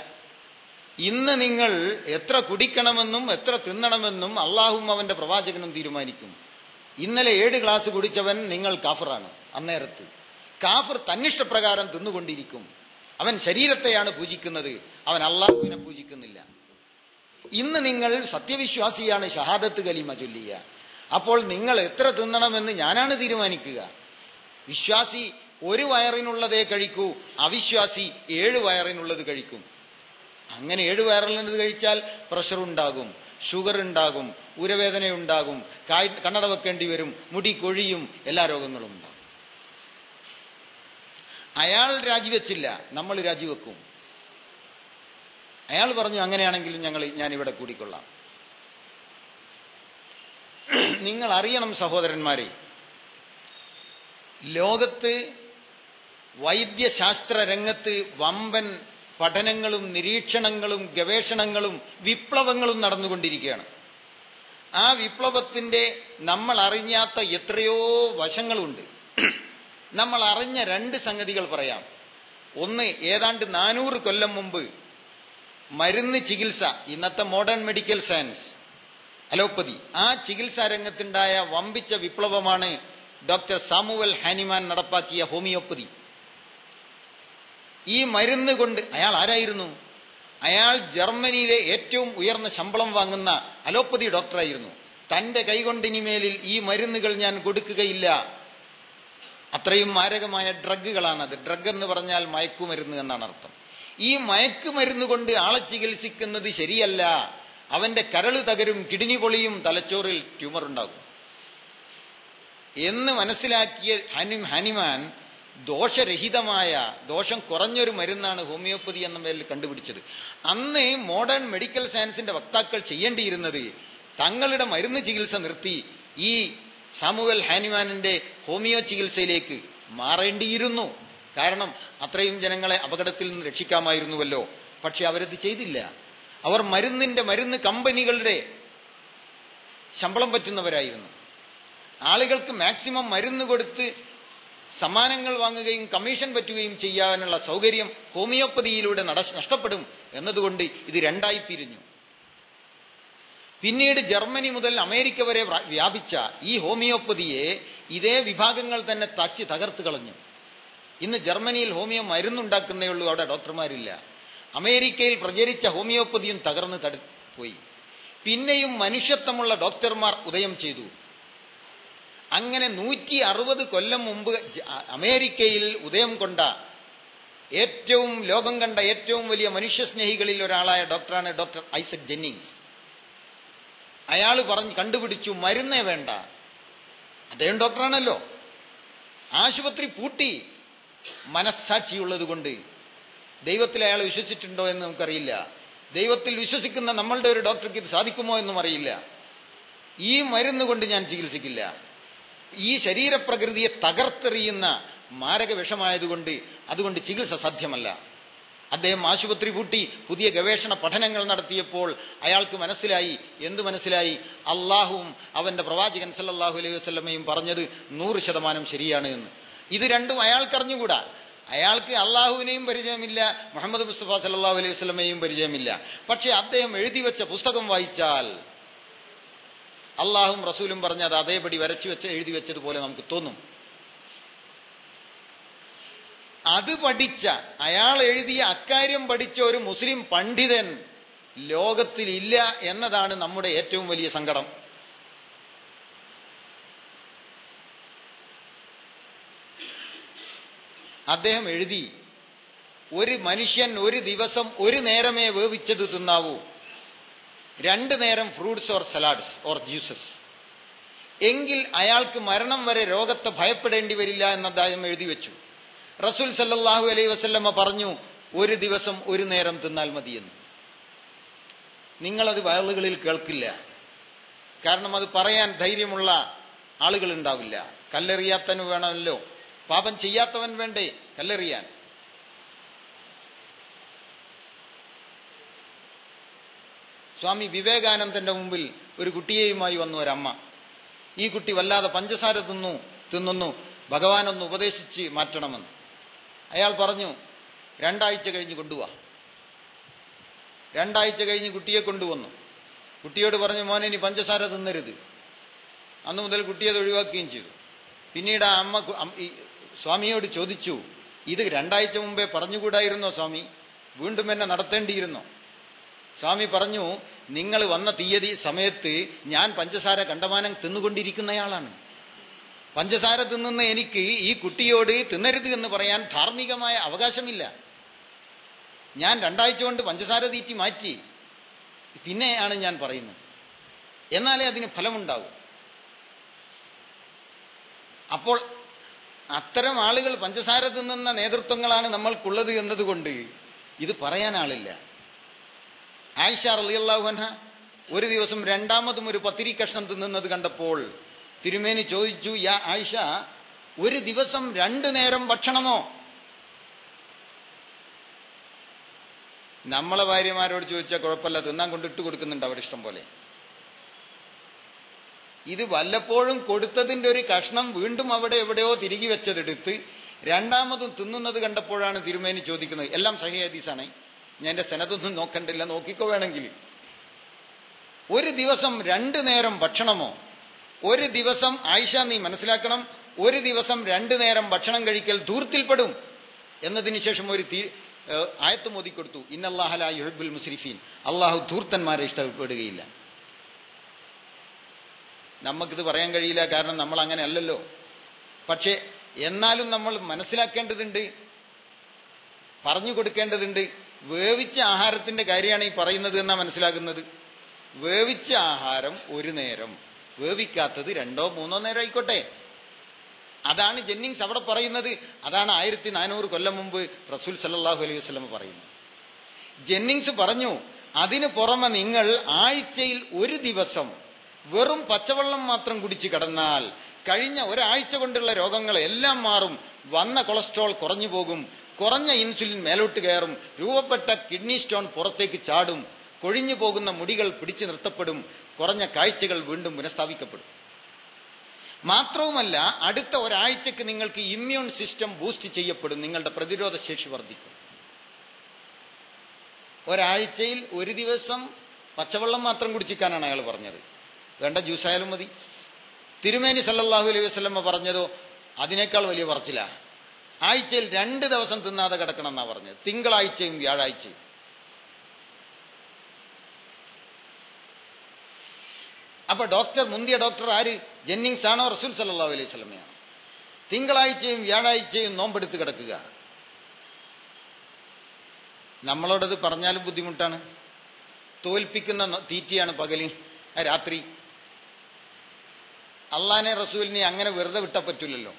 S1: ഇന്ന് നിങ്ങൾ എത്ര കുടിക്കണമെന്നും എത്ര തിന്നണമെന്നും അള്ളാഹും അവന്റെ പ്രവാചകനും തീരുമാനിക്കും. ഇന്നലെ 7 ഗ്ലാസ് കുടിച്ചവൻ നിങ്ങൾ കാഫിറാണ്. അന്നേരത്ത് കാഫിർ തന്നിഷ്ടപ്രകാരം തിന്നുകൊണ്ടിരിക്കും. അവൻ ശരീരത്തെയാണ് പൂജിക്കുന്നത്, അവൻ അള്ളാഹുവിനെ പൂജിക്കുന്നില്ല. ഇന്ന് നിങ്ങൾ സത്യവിശ്വാസിയാണ്, ഷഹാദത്ത് കലിമ ചൊല്ലിയ. അപ്പോൾ നിങ്ങൾ എത്ര തിന്നണമെന്ന് ഞാനാണ് തീരുമാനിക്കുക. വിശ്വാസി 1 വയറിനുള്ളതേ കഴിക്കൂ, അവിശ്വാസി 7 വയറിനുള്ളത് കഴിക്കും. അങ്ങനെ 7 വയറിനുള്ളത് കഴിച്ചാൽ പ്രഷർ ഉണ്ടാകും, ഷുഗർ ഉണ്ടാകും, ഉരവേദനയുണ്ടാകും, കണ്ണട വെക്കേണ്ടി വരും, മുടി കൊഴിയും, എല്ലാ രോഗങ്ങളും ഉണ്ടാകും. അയാൾ രാജിവെച്ചില്ല, നമ്മൾ രാജിവെക്കും. അയാൾ പറഞ്ഞു അങ്ങനെയാണെങ്കിലും ഞാനിവിടെ കൂടിക്കൊള്ളാം. നിങ്ങൾ അറിയണം സഹോദരന്മാരെ, ലോകത്ത് വൈദ്യശാസ്ത്ര രംഗത്ത് വമ്പൻ പഠനങ്ങളും നിരീക്ഷണങ്ങളും ഗവേഷണങ്ങളും വിപ്ലവങ്ങളും നടന്നുകൊണ്ടിരിക്കുകയാണ്. ആ വിപ്ലവത്തിന്റെ നമ്മൾ അറിഞ്ഞാത്ത എത്രയോ വശങ്ങളുണ്ട്. നമ്മൾ അറിഞ്ഞ 2 സംഗതികൾ പറയാം. ഒന്ന്, ഏതാണ്ട് 400 കൊല്ലം മുമ്പ് മരുന്ന് ചികിത്സ, ഇന്നത്തെ മോഡേൺ മെഡിക്കൽ സയൻസ്, അലോപ്പതി, ആ ചികിത്സാ രംഗത്തുണ്ടായ വമ്പിച്ച വിപ്ലവമാണ് ഡോക്ടർ സാമുവൽ ഹാനിമാൻ നടപ്പാക്കിയ ഹോമിയോപ്പതി. ഈ മരുന്ന് കൊണ്ട് അയാൾ ആരായിരുന്നു? അയാൾ ജർമ്മനിയിലെ ഏറ്റവും ഉയർന്ന ശമ്പളം വാങ്ങുന്ന അലോപ്പതി ഡോക്ടറായിരുന്നു. തന്റെ കൈകൊണ്ട് ഇനിമേലിൽ ഈ മരുന്നുകൾ ഞാൻ കൊടുക്കുകയില്ല, അത്രയും മാരകമായ ഡ്രഗുകളാണത്. ഡ്രഗ് എന്ന് പറഞ്ഞാൽ മയക്കുമരുന്ന് എന്നാണ് അർത്ഥം. ഈ മയക്കുമരുന്ന് കൊണ്ട് ആളെ ചികിത്സിക്കുന്നത് ശരിയല്ല, അവന്റെ കരള് തകരും, കിഡ്നി പൊളിയും, തലച്ചോറിൽ ട്യൂമർ ഉണ്ടാകും എന്ന് മനസ്സിലാക്കിയ ഹാനിമാൻ ദോഷരഹിതമായ, ദോഷം കുറഞ്ഞൊരു മരുന്നാണ് ഹോമിയോപ്പതി എന്ന പേരിൽ കണ്ടുപിടിച്ചത്. അന്ന് മോഡേൺ മെഡിക്കൽ സയൻസിന്റെ വക്താക്കൾ ചെയ്യേണ്ടിയിരുന്നത് തങ്ങളുടെ മരുന്ന് ചികിത്സ നിർത്തി ഈ സാമുവൽ ഹാനിമാനിന്റെ ഹോമിയോ ചികിത്സയിലേക്ക് മാറേണ്ടിയിരുന്നു. കാരണം അത്രയും ജനങ്ങളെ അപകടത്തിൽ നിന്ന് രക്ഷിക്കാമായിരുന്നുവല്ലോ. പക്ഷെ അവരത് ചെയ്തില്ല. അവർ മരുന്ന് കമ്പനികളുടെ ശമ്പളം പറ്റുന്നവരായിരുന്നു. ആളുകൾക്ക് മാക്സിമം മരുന്ന് കൊടുത്ത് സമ്മാനങ്ങൾ വാങ്ങുകയും കമ്മീഷൻ പറ്റുകയും ചെയ്യാനുള്ള സൗകര്യം ഹോമിയോപ്പതിയിലൂടെ നഷ്ടപ്പെടും എന്നതുകൊണ്ട് ഇത് 2ആയി പിരിഞ്ഞു. പിന്നീട് ജർമ്മനി മുതൽ അമേരിക്ക വരെ വ്യാപിച്ച ഈ ഹോമിയോപ്പതിയെ ഇതേ വിഭാഗങ്ങൾ തന്നെ തകർത്ത് കളഞ്ഞു. ഇന്ന് ജർമ്മനിയിൽ ഹോമിയോ മരുന്നുണ്ടാക്കുന്നേ ഉള്ളൂ, അവിടെ ഡോക്ടർമാരില്ല. അമേരിക്കയിൽ പ്രചരിച്ച ഹോമിയോപ്പതിയും തകർന്ന് പോയി. പിന്നെയും മനുഷ്യത്വമുള്ള ഡോക്ടർമാർ ഉദയം ചെയ്തു. അങ്ങനെ 160 കൊല്ലം മുമ്പ് അമേരിക്കയിൽ ഉദയം കൊണ്ട ലോകം കണ്ട ഏറ്റവും വലിയ മനുഷ്യസ്നേഹികളിൽ ഒരാളായ ഡോക്ടറാണ് ഡോക്ടർ ഐസക് ജെന്നിങ്സ്. അയാൾ കണ്ടുപിടിച്ചു മരുന്നേ വേണ്ട. അദ്ദേഹം ഡോക്ടറാണല്ലോ. ആശുപത്രി പൂട്ടി, മനസ്സാക്ഷിയുള്ളത് കൊണ്ട്. ദൈവത്തിൽ അയാൾ വിശ്വസിച്ചിട്ടുണ്ടോ എന്ന് നമുക്കറിയില്ല. ദൈവത്തിൽ വിശ്വസിക്കുന്ന നമ്മളുടെ ഒരു ഡോക്ടർക്ക് ഇത് സാധിക്കുമോ എന്നും അറിയില്ല. ഈ മരുന്ന് കൊണ്ട് ഞാൻ ചികിത്സിക്കില്ല. ഈ ശരീരപ്രകൃതിയെ തകർത്തെറിയുന്ന മാരക വിഷമായതുകൊണ്ട് അതുകൊണ്ട് ചികിത്സ സാധ്യമല്ല. അദ്ദേഹം ആശുപത്രി പൂട്ടി പുതിയ ഗവേഷണ പഠനങ്ങൾ നടത്തിയപ്പോൾ അയാൾക്ക് മനസ്സിലായി. എന്ത് മനസ്സിലായി? അള്ളാഹുവും അവന്റെ പ്രവാചകൻ സല്ലല്ലാഹു അലൈഹി വസല്ലമയും പറഞ്ഞത് 100% ശരിയാണ് എന്ന്. ഇത് രണ്ടും അയാൾക്കറിഞ്ഞുകൂടാ. അയാൾക്ക് അള്ളാഹുവിനെയും പരിചയമില്ല, മുഹമ്മദ് മുസ്തഫ സല്ലല്ലാഹു അലൈഹി വസല്ലമയെയും പരിചയമില്ല. പക്ഷെ അദ്ദേഹം എഴുതി വെച്ച പുസ്തകം വായിച്ചാൽ അള്ളാഹും റസൂലും പറഞ്ഞ അത് അതേപടി എഴുതി വെച്ചതുപോലെ നമുക്ക് തോന്നും. അത് പഠിച്ച, അയാൾ എഴുതിയ അക്കാര്യം പഠിച്ച ഒരു മുസ്ലിം പണ്ഡിതൻ ലോകത്തിലില്ല എന്നതാണ് നമ്മുടെ ഏറ്റവും വലിയ സങ്കടം. അദ്ദേഹം എഴുതി, ഒരു മനുഷ്യൻ ഒരു ദിവസം ഒരു നേരമേ വേവിച്ചത് തിന്നാവൂ, 2 നേരം fruits or salads or juices, എങ്കിൽ അയാൾക്ക് മരണം വരെ രോഗത്തെ ഭയപ്പെടേണ്ടി വരില്ല എന്ന് അദ്ദേഹം എഴുതി വെച്ചു. റസൂൽ സല്ലല്ലാഹു അലൈഹി വസല്ലമ പറഞ്ഞു, ഒരു ദിവസം ഒരു നേരം തിന്നാൽ മതിയെന്ന്. നിങ്ങളത് വയലുകളിൽ കേൾക്കില്ല. കാരണം അത് പറയാൻ ധൈര്യമുള്ള ആളുകൾ ഉണ്ടാവില്ല. കല്ലെറിയാത്തവന് വേണമല്ലോ, പാപം ചെയ്യാത്തവൻ വേണ്ടേ കല്ലെറിയാൻ. സ്വാമി വിവേകാനന്ദന്റെ മുമ്പിൽ ഒരു കുട്ടിയെയുമായി വന്നു ഒരമ്മ. ഈ കുട്ടി വല്ലാതെ പഞ്ചസാര തിന്നുന്നു, ഭഗവാനൊന്ന് ഉപദേശിച്ച് മാറ്റണമെന്ന്. അയാൾ പറഞ്ഞു 2 ആഴ്ച കഴിഞ്ഞ് കൊണ്ടുപോവാ. 2 ആഴ്ച കഴിഞ്ഞ് കുട്ടിയെ കൊണ്ടുവന്നു. കുട്ടിയോട് പറഞ്ഞു, മോനെ ഇനി പഞ്ചസാര തിന്നരുത്. അന്നു മുതൽ കുട്ടിയെ ഒഴിവാക്കുകയും ചെയ്തു. പിന്നീട് ആ അമ്മ സ്വാമിയോട് ചോദിച്ചു, ഇത് 2 ആഴ്ച മുമ്പേ പറഞ്ഞുകൂടായിരുന്നോ സ്വാമി? വീണ്ടും എന്നെ നടത്തേണ്ടിയിരുന്നോ? സ്വാമി പറഞ്ഞു, നിങ്ങൾ വന്ന തീയതി സമയത്ത് ഞാൻ പഞ്ചസാര കണ്ടമാനം തിന്നുകൊണ്ടിരിക്കുന്നയാളാണ്. പഞ്ചസാര തിന്നുന്ന എനിക്ക് ഈ കുട്ടിയോട് തിന്നരുത് എന്ന് പറയാൻ ധാർമ്മികമായ അവകാശമില്ല. ഞാൻ 2 ആഴ്ച കൊണ്ട് പഞ്ചസാര തീറ്റി മാറ്റി, പിന്നെയാണ് ഞാൻ പറയുന്നത്. എന്നാലേ അതിന് ഫലമുണ്ടാകും. അപ്പോൾ അത്തരം ആളുകൾ, പഞ്ചസാര തിന്നുന്ന നേതൃത്വങ്ങളാണ് നമ്മൾക്കുള്ളത് എന്നതുകൊണ്ട് ഇത് പറയാൻ ആളില്ല. ആയിഷ റളിയല്ലാഹു അൻഹ ഒരു ദിവസം രണ്ടാമതും ഒരു പത്തിരി കഷ്ണം തിന്നുന്നത് കണ്ടപ്പോൾ തിരുമേനി ചോദിച്ചു, യാ ആയിഷ, ഒരു ദിവസം 2 നേരം ഭക്ഷണമോ? നമ്മളെ ഭാര്യമാരോട് ചോദിച്ചാൽ കുഴപ്പമില്ല, തിന്നാൻ കൊണ്ടിട്ട് കൊടുക്കുന്നുണ്ട് അവിടെ ഇഷ്ടം പോലെ. ഇത് വല്ലപ്പോഴും കൊടുത്തതിന്റെ ഒരു കഷ്ണം വീണ്ടും അവിടെ എവിടെയോ തിരികെ വെച്ചതെടുത്ത് രണ്ടാമതും തിന്നുന്നത് കണ്ടപ്പോഴാണ് തിരുമേനി ചോദിക്കുന്നത്. എല്ലാം സഹീഹ് ഹദീസാണ്, ഞാൻ എന്റെ സനദൊന്നും നോക്കണ്ടില്ല, നോക്കിക്കോ വേണമെങ്കിൽ. ഒരു ദിവസം 2 നേരം ഭക്ഷണമോ? ഒരു ദിവസം, ആയിഷ നീ മനസ്സിലാക്കണം, ഒരു ദിവസം 2 നേരം ഭക്ഷണം കഴിക്കൽ ധൂർത്തിൽപ്പെടും എന്നതിന് ശേഷം ഒരു ആയത്ത് മോദിക്കൊടുത്തു, ഇന്നല്ലാഹ ലാ യുഹിബ്ബുൽ മുസ്രിഫീൻ, അള്ളാഹു ധൂർത്തന്മാരെ ഇഷ്ടപ്പെടുകയില്ല. നമുക്കിത് പറയാൻ കഴിയില്ല, കാരണം നമ്മൾ അങ്ങനെ അല്ലല്ലോ. പക്ഷെ എന്നാലും നമ്മൾ മനസ്സിലാക്കേണ്ടതുണ്ട്, പറഞ്ഞു കൊടുക്കേണ്ടതുണ്ട്. വേവിച്ച ആഹാരത്തിന്റെ കാര്യമാണ് ഈ പറയുന്നത് എന്നാ മനസ്സിലാക്കുന്നത്. വേവിച്ച ആഹാരം 1 നേരം, വേവിക്കാത്തത് 2 or 3 നേരം ആയിക്കോട്ടെ. അതാണ് ജെന്നിങ്സ് അവിടെ പറയുന്നത്. അതാണ് 1400 കൊല്ലം മുമ്പ് റസൂൽ സല്ലല്ലാഹു അലൈഹി വസല്ലം പറയുന്നത്. ജെന്നിങ്സ് പറഞ്ഞു, അതിനു പുറമെ നിങ്ങൾ ആഴ്ചയിൽ 1 ദിവസം വെറും പച്ചവെള്ളം മാത്രം കുടിച്ച് കിടന്നാൽ കഴിഞ്ഞ ഒരാഴ്ച കൊണ്ടുള്ള രോഗങ്ങൾ എല്ലാം മാറും. വന്ന കൊളസ്ട്രോൾ കുറഞ്ഞു പോകും, കുറഞ്ഞ ഇൻസുലിൻ മേലോട്ട് കയറും, രൂപപ്പെട്ട കിഡ്നി സ്റ്റോൺ പുറത്തേക്ക് ചാടും, കൊഴിഞ്ഞു പോകുന്ന മുടികൾ പിടിച്ചു നിർത്തപ്പെടും, കുറഞ്ഞ കാഴ്ചകൾ വീണ്ടും പുനഃസ്ഥാപിക്കപ്പെടും. മാത്രവുമല്ല, അടുത്ത ഒരാഴ്ചക്ക് നിങ്ങൾക്ക് ഇമ്മ്യൂൺ സിസ്റ്റം ബൂസ്റ്റ് ചെയ്യപ്പെടും, നിങ്ങളുടെ പ്രതിരോധ ശേഷി വർദ്ധിക്കും. ഒരാഴ്ചയിൽ 1 ദിവസം പച്ചവെള്ളം മാത്രം കുടിച്ചിരിക്കാനാണ് അയാൾ പറഞ്ഞത്. വേണ്ട ജ്യൂസായാലും മതി. തിരുമേനി സല്ലല്ലാഹു അലൈഹി വസല്ലമ പറഞ്ഞതോ അതിനേക്കാൾ വലിയ പറച്ചില. ആഴ്ചയിൽ 2 ദിവസം തിന്നാതെ കിടക്കണം എന്നാ പറഞ്ഞത്, തിങ്കളാഴ്ചയും വ്യാഴാഴ്ചയും. അപ്പൊ മുന്തിയ ഡോക്ടർ ആര്? ജെന്നിങ്സ് ആണോ റസൂൽ സല്ലല്ലാഹു അലൈഹി വസല്ലമയാണോ? തിങ്കളാഴ്ചയും വ്യാഴാഴ്ചയും നോമ്പെടുത്ത് കിടക്കുക. നമ്മളോടത് പറഞ്ഞാലും ബുദ്ധിമുട്ടാണ്. തോൽപ്പിക്കുന്ന തീറ്റിയാണ് പകല്, രാത്രി. അള്ളാനെ റസൂലിനെ അങ്ങനെ വെറുതെ വിട്ടാൽ പറ്റില്ലല്ലോ.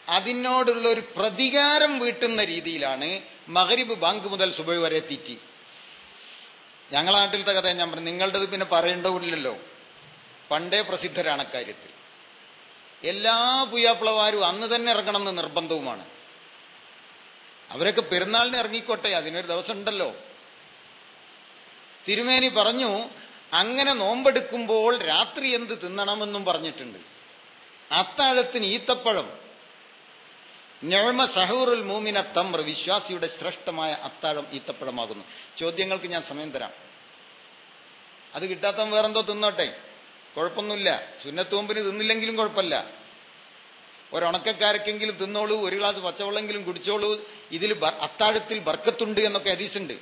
S1: അതിനോടുള്ള ഒരു പ്രതികാരം വീട്ടുന്ന രീതിയിലാണ് മഗ്രിബ് ബാങ്ക് മുതൽ സുബഹ് വരെ തീറ്റി. ഞങ്ങളെ നാട്ടിലത്തെ കഥ ഞാൻ പറഞ്ഞു, നിങ്ങളുടേത് പിന്നെ പറയേണ്ടതില്ലല്ലോ. പണ്ടേ പ്രസിദ്ധരാണ് അക്കാര്യത്തിൽ. എല്ലാ പുയ്യാപ്പിളമാരും അന്ന് തന്നെ ഇറങ്ങണമെന്ന് നിർബന്ധവുമാണ്. അവരൊക്കെ പെരുന്നാളിന് ഇറങ്ങിക്കോട്ടെ, അതിനൊരു ദിവസം ഉണ്ടല്ലോ. തിരുമേനി പറഞ്ഞു, അങ്ങനെ നോമ്പെടുക്കുമ്പോൾ രാത്രി എന്ത് തിന്നണമെന്നും പറഞ്ഞിട്ടുണ്ട്. അത്താഴത്തിന് ഈത്തപ്പഴം, നിഅമ സഹൂറുൽ മൂമിന തംർ, വിശ്വാസിയുടെ ശ്രേഷ്ഠമായ അത്താഴം ഈത്തപ്പഴമാകുന്നു. ചോദ്യങ്ങൾക്ക് ഞാൻ സമയം തരാം. അത് കിട്ടാത്തവൻ വേറെന്തോ തിന്നോട്ടെ, കുഴപ്പമൊന്നുമില്ല. സുന്നത്ത് നോമ്പിന് തിന്നില്ലെങ്കിലും കുഴപ്പമില്ല. ഒരണക്കക്കാരക്കെങ്കിലും തിന്നോളൂ, 1 ഗ്ലാസ് പച്ചവെള്ളമെങ്കിലും കുടിച്ചോളൂ, ഇതിൽ അത്താഴത്തിൽ ബർക്കത്തുണ്ട് എന്നൊക്കെ ഹദീസുണ്ട്.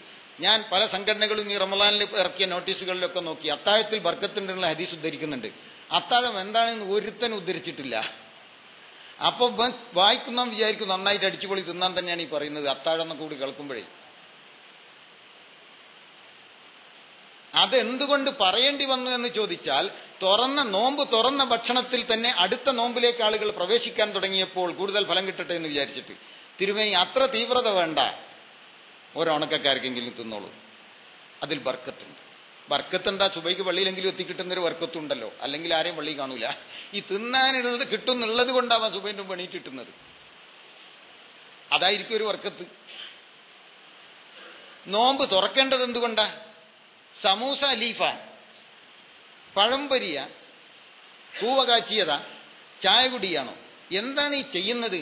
S1: ഞാൻ പല സംഘടനകളും ഈ റമളാനിൽ ഇറക്കിയ നോട്ടീസുകളിലൊക്കെ നോക്കി, അത്താഴത്തിൽ ബർക്കത്തുണ്ടെന്നുള്ള ഹദീസ് ഉദ്ധരിക്കുന്നുണ്ട്. അത്താഴം എന്താണെന്ന് ഒരുത്തനും ഉദ്ധരിച്ചിട്ടില്ല. അപ്പൊ വായിക്കുന്ന വിചാരിക്കും നന്നായിട്ട് അടിച്ചുപൊളി തിന്നാൻ തന്നെയാണ് ഈ പറയുന്നത്, അത്താഴം എന്നൊക്കെ കൂടി കേൾക്കുമ്പോഴേ. അതെന്തുകൊണ്ട് പറയേണ്ടി വന്നു എന്ന് ചോദിച്ചാൽ, തുറന്ന ഭക്ഷണത്തിൽ തന്നെ അടുത്ത നോമ്പിലേക്ക് ആളുകൾ പ്രവേശിക്കാൻ തുടങ്ങിയപ്പോൾ കൂടുതൽ ഫലം കിട്ടട്ടെ എന്ന് വിചാരിച്ചിട്ട് തിരുമേനി അത്ര തീവ്രത വേണ്ട, ഒരണക്കക്കാർക്കെങ്കിലും തിന്നോളൂ, അതിൽ ബർക്കത്തുണ്ട്. ബർക്കത്ത് എന്താ? സുബൈക്ക് പള്ളിയിലെങ്കിലും എത്തിക്കിട്ടുന്നൊരു ബർക്കത്തും ഉണ്ടല്ലോ, അല്ലെങ്കിൽ ആരെയും പള്ളി കാണൂല. ഈ തിന്നാനുള്ളത് കിട്ടുന്നുള്ളത് കൊണ്ടാവാം സുബൈൻ്റെ മുമ്പ് എണീറ്റ് കിട്ടുന്നത്. അതായിരിക്കും ഒരു ബർക്കത്ത്. നോമ്പ് തുറക്കേണ്ടത് എന്തുകൊണ്ടാ? സമൂസ ലീഫാൻ, പഴംപൊരിയ, പൂവ കാച്ചിയതാ, ചായ കുടിയാണോ? എന്താണ് ഈ ചെയ്യുന്നത്?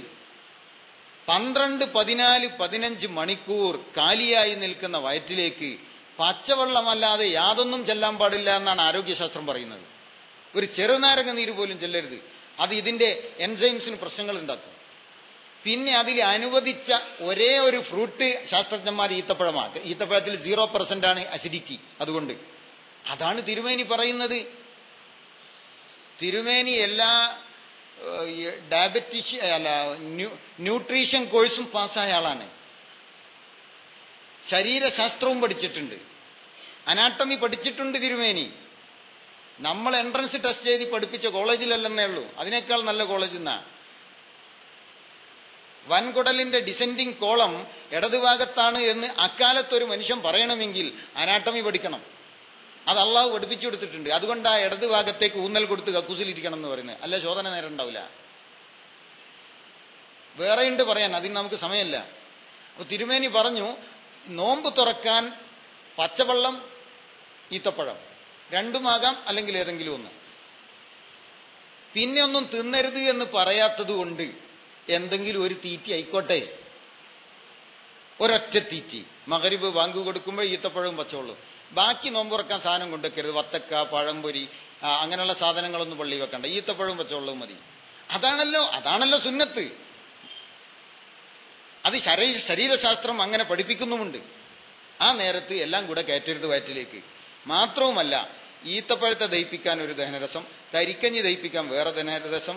S1: 12, 14, 15 മണിക്കൂർ കാലിയായി നിൽക്കുന്ന വയറ്റിലേക്ക് പച്ചവെള്ളമല്ലാതെ യാതൊന്നും ചെല്ലാൻ പാടില്ല എന്നാണ് ആരോഗ്യശാസ്ത്രം പറയുന്നത്. ഒരു ചെറുനാരങ്ങ നീര് പോലും ചെല്ലരുത്. അത് ഇതിന്റെ എൻസൈംസിന് പ്രശ്നങ്ങൾ ഉണ്ടാക്കും. പിന്നെ അതിൽ അനുവദിച്ച ഒരേ ഒരു ഫ്രൂട്ട് ശാസ്ത്രജ്ഞന്മാർ ഈത്തപ്പഴമാണ്. ഈത്തപ്പഴത്തിൽ 0% ആണ് അസിഡിറ്റി. അതുകൊണ്ട് അതാണ് തിരുമേനി പറയുന്നത്. തിരുമേനി എല്ലാ ന്യൂട്രീഷൻ കോഴ്സും പാസ്സായ ആളാണ്. ശരീരശാസ്ത്രവും പഠിച്ചിട്ടുണ്ട്, അനാട്ടമി പഠിച്ചിട്ടുണ്ട് തിരുമേനി. നമ്മൾ എൻട്രൻസ് ടെസ്റ്റ് ചെയ്ത് പഠിപ്പിച്ച കോളേജിലല്ലെന്നേ ഉള്ളൂ, അതിനേക്കാൾ നല്ല കോളേജിൽ നിന്നാ. വൻകുടലിന്റെ ഡിസെൻഡിങ് കോളം ഇടതുഭാഗത്താണ് എന്ന് അക്കാലത്തൊരു മനുഷ്യൻ പറയണമെങ്കിൽ അനാട്ടമി പഠിക്കണം. അത് അള്ളാഹു പഠിപ്പിച്ചു കൊടുത്തിട്ടുണ്ട്. അതുകൊണ്ട് ആ ഇടതുഭാഗത്തേക്ക് ഊന്നൽ കൊടുത്ത് കക്കൂസിലിരിക്കണം എന്ന് പറയുന്നത്. അല്ല ശോധന നേരം ഉണ്ടാവില്ല. വേറെയുണ്ട് പറയാൻ, അതിന് നമുക്ക് സമയമല്ല. അപ്പൊ തിരുമേനി പറഞ്ഞു, നോമ്പ് തുറക്കാൻ പച്ചവെള്ളം, ഈത്തപ്പഴം രണ്ടുമാകാം, അല്ലെങ്കിൽ ഏതെങ്കിലും ഒന്ന്. പിന്നെ ഒന്നും തിന്നരുത് എന്ന് പറയാത്തത് കൊണ്ട് എന്തെങ്കിലും ഒരു തീറ്റി ആയിക്കോട്ടെ, ഒരൊറ്റ തീറ്റി. മഗ്‌രിബ് ബാങ്ക് കൊടുക്കുമ്പോൾ ഈത്തപ്പഴവും പച്ചവെള്ളവും. ബാക്കി നോമ്പ് തുറക്കാൻ സാധനം കൊണ്ടുവെക്കരുത്. വത്തക്ക, പഴംപൊരി, അങ്ങനെയുള്ള സാധനങ്ങളൊന്നും പള്ളി വെക്കണ്ട. ഈത്തപ്പഴവും പച്ചവെള്ളവും മതി. അതാണല്ലോ സുന്നത്ത്. അത് ശരീരശാസ്ത്രം അങ്ങനെ പഠിപ്പിക്കുന്നുമുണ്ട്. ആ നേരത്ത് എല്ലാം കൂടെ കയറ്റരുത് വയറ്റിലേക്ക്. മാത്രവുമല്ല, ഈത്തപ്പഴത്തെ ദഹിപ്പിക്കാൻ ഒരു ദഹനരസം, തരിക്കഞ്ഞി ദഹിപ്പിക്കാൻ വേറെ ദഹനരസം,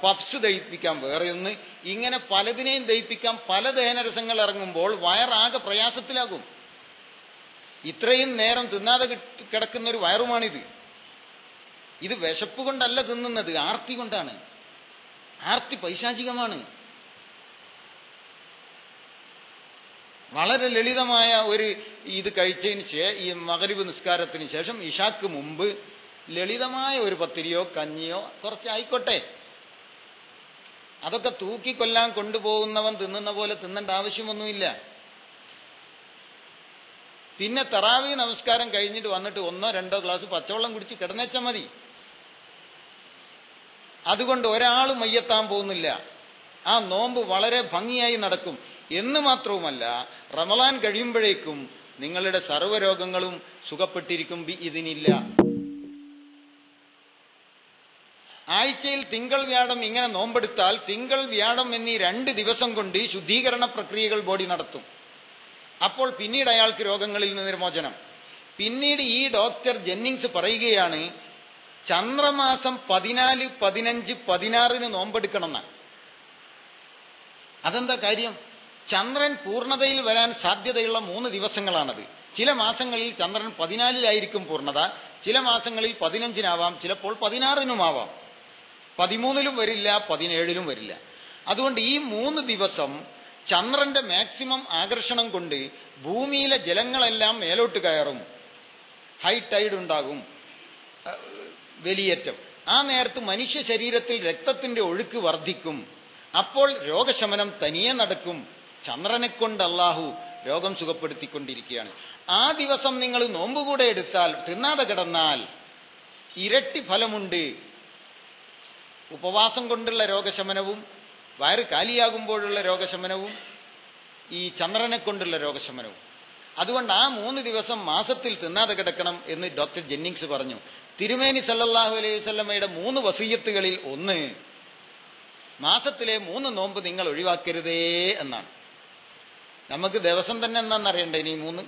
S1: പപ്സ് ദഹിപ്പിക്കാൻ വേറെ ഒന്ന്, ഇങ്ങനെ പലതിനെയും ദഹിപ്പിക്കാൻ പല ദഹനരസങ്ങൾ ഇറങ്ങുമ്പോൾ വയറാകെ പ്രയാസത്തിലാകും. ഇത്രയും നേരം തിന്നാതെ കിടക്കുന്ന ഒരു വയറുമാണിത്. ഇത് വിശപ്പ് കൊണ്ടല്ല തിന്നുന്നത്, ആർത്തി കൊണ്ടാണ്. ആർത്തി പൈശാചികമാണ്. വളരെ ലളിതമായ ഒരു ഇത് കഴിച്ചതിന് ശേഷം, ഈ മഗ്‌രിബ് നിസ്കാരത്തിന് ശേഷം ഇശാക്ക് മുമ്പ് ലളിതമായ ഒരു പത്തിരിയോ കഞ്ഞിയോ കുറച്ചായിക്കോട്ടെ. അതൊക്കെ തൂക്കിക്കൊല്ലാൻ കൊണ്ടുപോകുന്നവൻ തിന്നുന്ന പോലെ തിന്നേണ്ട ആവശ്യമൊന്നുമില്ല. പിന്നെ തറാവി നമസ്കാരം കഴിഞ്ഞിട്ട് വന്നിട്ട് 1-2 ഗ്ലാസ് പച്ചവെള്ളം കുടിച്ച് കിടന്നേച്ചാൽ മതി. അതുകൊണ്ട് ഒരാളും മയ്യത്താൻ പോകുന്നില്ല. ആ നോമ്പ് വളരെ ഭംഗിയായി നടക്കും. എന്ന് മാത്രവുമല്ല, റമളാൻ കഴിയുമ്പോഴേക്കും നിങ്ങളുടെ സർവ്വരോഗങ്ങളും സുഖപ്പെട്ടിരിക്കും ഇതിനില്ല. ആഴ്ചയിൽ തിങ്കൾ വ്യാഴം ഇങ്ങനെ നോമ്പെടുത്താൽ തിങ്കൾ വ്യാഴം എന്നീ 2 ദിവസം കൊണ്ട് ശുദ്ധീകരണ പ്രക്രിയകൾ ബോഡി നടത്തും. അപ്പോൾ പിന്നീട് അയാൾക്ക് രോഗങ്ങളിൽ നിന്ന് നിർമോചനം. പിന്നീട് ഈ ഡോക്ടർ ജെന്നിങ്സ് പറയുകയാണ്, ചന്ദ്രമാസം 14, 15, 16 നോമ്പെടുക്കണം എന്നാണ്. അതെന്താ കാര്യം? ചന്ദ്രൻ പൂർണ്ണതയിൽ വരാൻ സാധ്യതയുള്ള 3 ദിവസങ്ങളാണത്. ചില മാസങ്ങളിൽ ചന്ദ്രൻ 14 പൂർണ്ണത, ചില മാസങ്ങളിൽ 15 ചിലപ്പോൾ 16 13 വരില്ല, 17 വരില്ല. അതുകൊണ്ട് ഈ 3 ദിവസം ചന്ദ്രന്റെ മാക്സിമം ആകർഷണം കൊണ്ട് ഭൂമിയിലെ ജലങ്ങളെല്ലാം മേലോട്ട് കയറും, ഹൈ ടൈഡ് ഉണ്ടാകും, വലിയേറ്റം. ആ നേരത്ത് മനുഷ്യ ശരീരത്തിൽ രക്തത്തിന്റെ ഒഴുക്ക് വർദ്ധിക്കും. അപ്പോൾ രോഗശമനം തനിയെ നടക്കും. ചന്ദ്രനെ കൊണ്ട് അല്ലാഹു രോഗം സുഖപ്പെടുത്തിക്കൊണ്ടിരിക്കുകയാണ്. ആ ദിവസം നിങ്ങൾ നോമ്പുകൂടെ എടുത്താൽ, തിന്നാതെ കിടന്നാൽ ഇരട്ടി ഫലമുണ്ട്. ഉപവാസം കൊണ്ടുള്ള രോഗശമനവും വയറ് കാലിയാകുമ്പോഴുള്ള രോഗശമനവും ഈ ചന്ദ്രനെ കൊണ്ടുള്ള രോഗശമനവും. അതുകൊണ്ട് ആ 3 ദിവസം മാസത്തിൽ തിന്നാതെ കിടക്കണം എന്ന് ഡോക്ടർ ജെന്നിങ്സ് പറഞ്ഞു. തിരുമേനി സല്ലല്ലാഹു അലൈഹി വസല്ലമയുടെ 3 വസിയ്യത്തുകളിൽ ഒന്ന്, മാസത്തിലെ 3 നോമ്പ് നിങ്ങൾ ഒഴിവാക്കരുതേ എന്നാണ്. നമുക്ക് ദിവസം തന്നെ എന്താണെന്നറിയണ്ടേ ഇനി 3?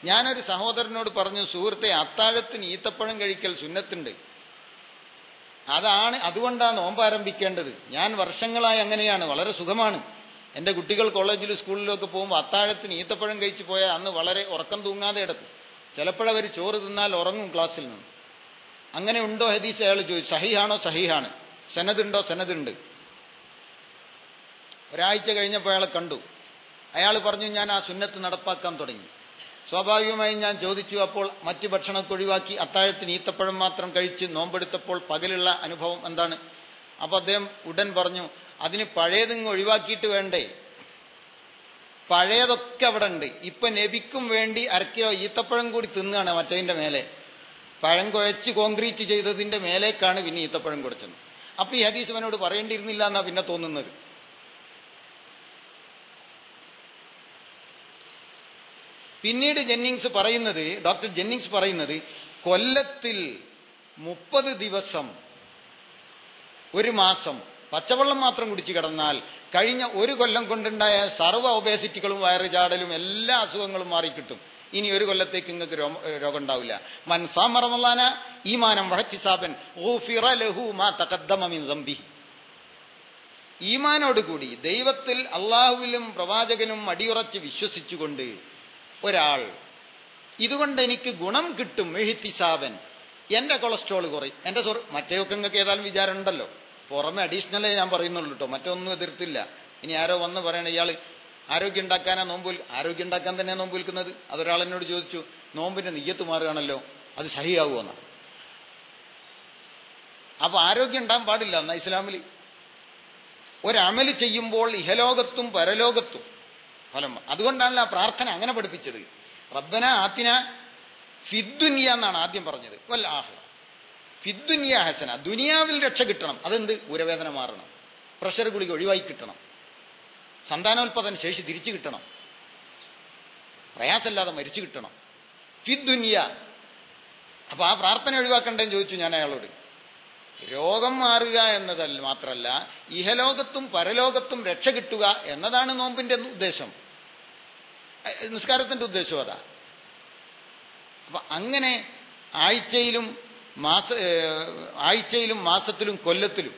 S1: ഞാനൊരു സഹോദരനോട് പറഞ്ഞു, സുഹൃത്തെ, അത്താഴത്തിന് ഈത്തപ്പഴം കഴിക്കൽ സുന്നത്തുണ്ട്, അതുകൊണ്ടാണ് നോമ്പ് ആരംഭിക്കേണ്ടത്. ഞാൻ വർഷങ്ങളായി അങ്ങനെയാണ്, വളരെ സുഖമാണ്. എൻ്റെ കുട്ടികൾ കോളേജിലും സ്കൂളിലും ഒക്കെ പോകുമ്പോൾ അത്താഴത്തിന് ഈത്തപ്പഴം കഴിച്ചു പോയാൽ അന്ന് വളരെ ഉറക്കം തൂങ്ങാതെ കിടക്കും. ചിലപ്പോഴവർ ചോറ് തിന്നാൽ ഉറങ്ങും ക്ലാസ്സിൽ നിന്ന്. അങ്ങനെ ഉണ്ടോ ഹദീസ്? അയാൾ ചോദിച്ചു. സഹീഹാണോ? സഹീഹാണ്. സനദുണ്ടോ? സനദുണ്ട്. ഒരാഴ്ച കഴിഞ്ഞപ്പോൾ അയാളെ കണ്ടു. അയാൾ പറഞ്ഞു, ഞാൻ ആ സുന്നത്ത് നടപ്പാക്കാൻ തുടങ്ങി. സ്വാഭാവികമായും ഞാൻ ചോദിച്ചു, അപ്പോൾ മറ്റ് ഭക്ഷണമൊക്കെ ഒഴിവാക്കി അത്താഴത്തിന് ഈത്തപ്പഴം മാത്രം കഴിച്ച് നോമ്പെടുത്തപ്പോൾ പകലുള്ള അനുഭവം എന്താണ്? അപ്പൊ അദ്ദേഹം ഉടൻ പറഞ്ഞു, അതിന് പഴയതിങ്ങ് ഒഴിവാക്കിയിട്ട് വേണ്ടേ, പഴയതൊക്കെ അവിടെ ഉണ്ട്. ഇപ്പൊ നബിക്കും വേണ്ടി 1 കിലോ ഈത്തപ്പഴം കൂടി തിന്നുകയാണ് മറ്റതിന്റെ മേലെ. പഴം കുഴച്ച് കോൺക്രീറ്റ് ചെയ്തതിന്റെ മേലേക്കാണ് പിന്നെ ഈത്തപ്പഴം കൊടുത്തത്. അപ്പൊ ഈ ഹദീസ് അവനോട് പറയേണ്ടിയിരുന്നില്ല എന്നാ പിന്നെ തോന്നുന്നത്. പിന്നീട് ഡോക്ടർ ജെന്നിങ്സ് പറയുന്നത് കൊല്ലത്തിൽ 30 ദിവസം 1 മാസം പച്ചവെള്ളം മാത്രം കുടിച്ച് കിടന്നാൽ കഴിഞ്ഞ 1 കൊല്ലം കൊണ്ടുണ്ടായ സർവ്വ ഒബേസിറ്റികളും വയറ് ചാടലും എല്ലാ അസുഖങ്ങളും മാറിക്കിട്ടും. ഇനി 1 കൊല്ലത്തേക്ക് നിങ്ങൾക്ക് രോഗം ഉണ്ടാവില്ല. മൻ സാമ റമളാന ഈമാനം വഹ്തിസാബൻ ഗുഫിറ ലഹു മാ തഖദ്ദമ മിൻ ദംബിഹി. ഈമാനോടുകൂടി ദൈവത്തിൽ അള്ളാഹുവിലും പ്രവാചകനും അടിയുറച്ച് വിശ്വസിച്ചുകൊണ്ട് ഒരാൾ ഇതുകൊണ്ട് എനിക്ക് ഗുണം കിട്ടും, എഹ്തിസാബൻ, എന്റെ കൊളസ്ട്രോൾ കുറയും, എന്റെ മറ്റേയൊക്കെ നിങ്ങൾക്ക് ഏതായാലും വിചാരം ഉണ്ടല്ലോ, പുറമെ അഡീഷണലേ ഞാൻ പറയുന്നുള്ളൂ കേട്ടോ, മറ്റൊന്നും എതിർത്തില്ല. ഇനി ആരോ വന്ന് പറയണ ഇയാൾ ആരോഗ്യം ഉണ്ടാക്കാനാ ആരോഗ്യം ഉണ്ടാക്കാൻ തന്നെ നോമ്പ് വിൽക്കുന്നത്. അതൊരാൾ എന്നോട് ചോദിച്ചു, നോമ്പിന്റെ നിയ്യത്ത് മാറുകയാണല്ലോ, അത് സഹിയാവുമെന്നാ. അപ്പൊ ആരോഗ്യം ഉണ്ടാകാൻ പാടില്ല എന്നാ ഇസ്ലാമിൽ. ഒരമല് ചെയ്യുമ്പോൾ ഇഹലോകത്തും പരലോകത്തും ഫലം. അതുകൊണ്ടാണല്ലോ ആ പ്രാർത്ഥന അങ്ങനെ പഠിപ്പിച്ചത്. റബ്ബന ആതിന ഫിദ്ദുനിയ എന്നാണ് ആദ്യം പറഞ്ഞത്, വൽ ആഖിറ ഫിദ്ദുനിയ ഹസന. ദുനിയാവിൽ രക്ഷ കിട്ടണം. അതെന്ത്? ഉരവേദന മാറണം, പ്രഷർ ഗുളിക ഒഴിവായി കിട്ടണം, സന്താനോൽപാദന ശേഷി തിരിച്ചു കിട്ടണം, പ്രയാസമില്ലാതെ മരിച്ചു കിട്ടണം, ഫിദ്ദുനിയ. അപ്പൊ ആ പ്രാർത്ഥന ഒഴിവാക്കണ്ടേന്ന് ചോദിച്ചു ഞാൻ അയാളോട്. രോഗം മാറുക എന്നതല്ല മാത്രമല്ല, ഇഹലോകത്തും പരലോകത്തും രക്ഷ കിട്ടുക എന്നതാണ് നോമ്പിന്റെ ഉദ്ദേശം, നിസ്കാരത്തിന്റെ ഉദ്ദേശം അതാ. അപ്പൊ അങ്ങനെ ആഴ്ചയിലും മാസത്തിലും കൊല്ലത്തിലും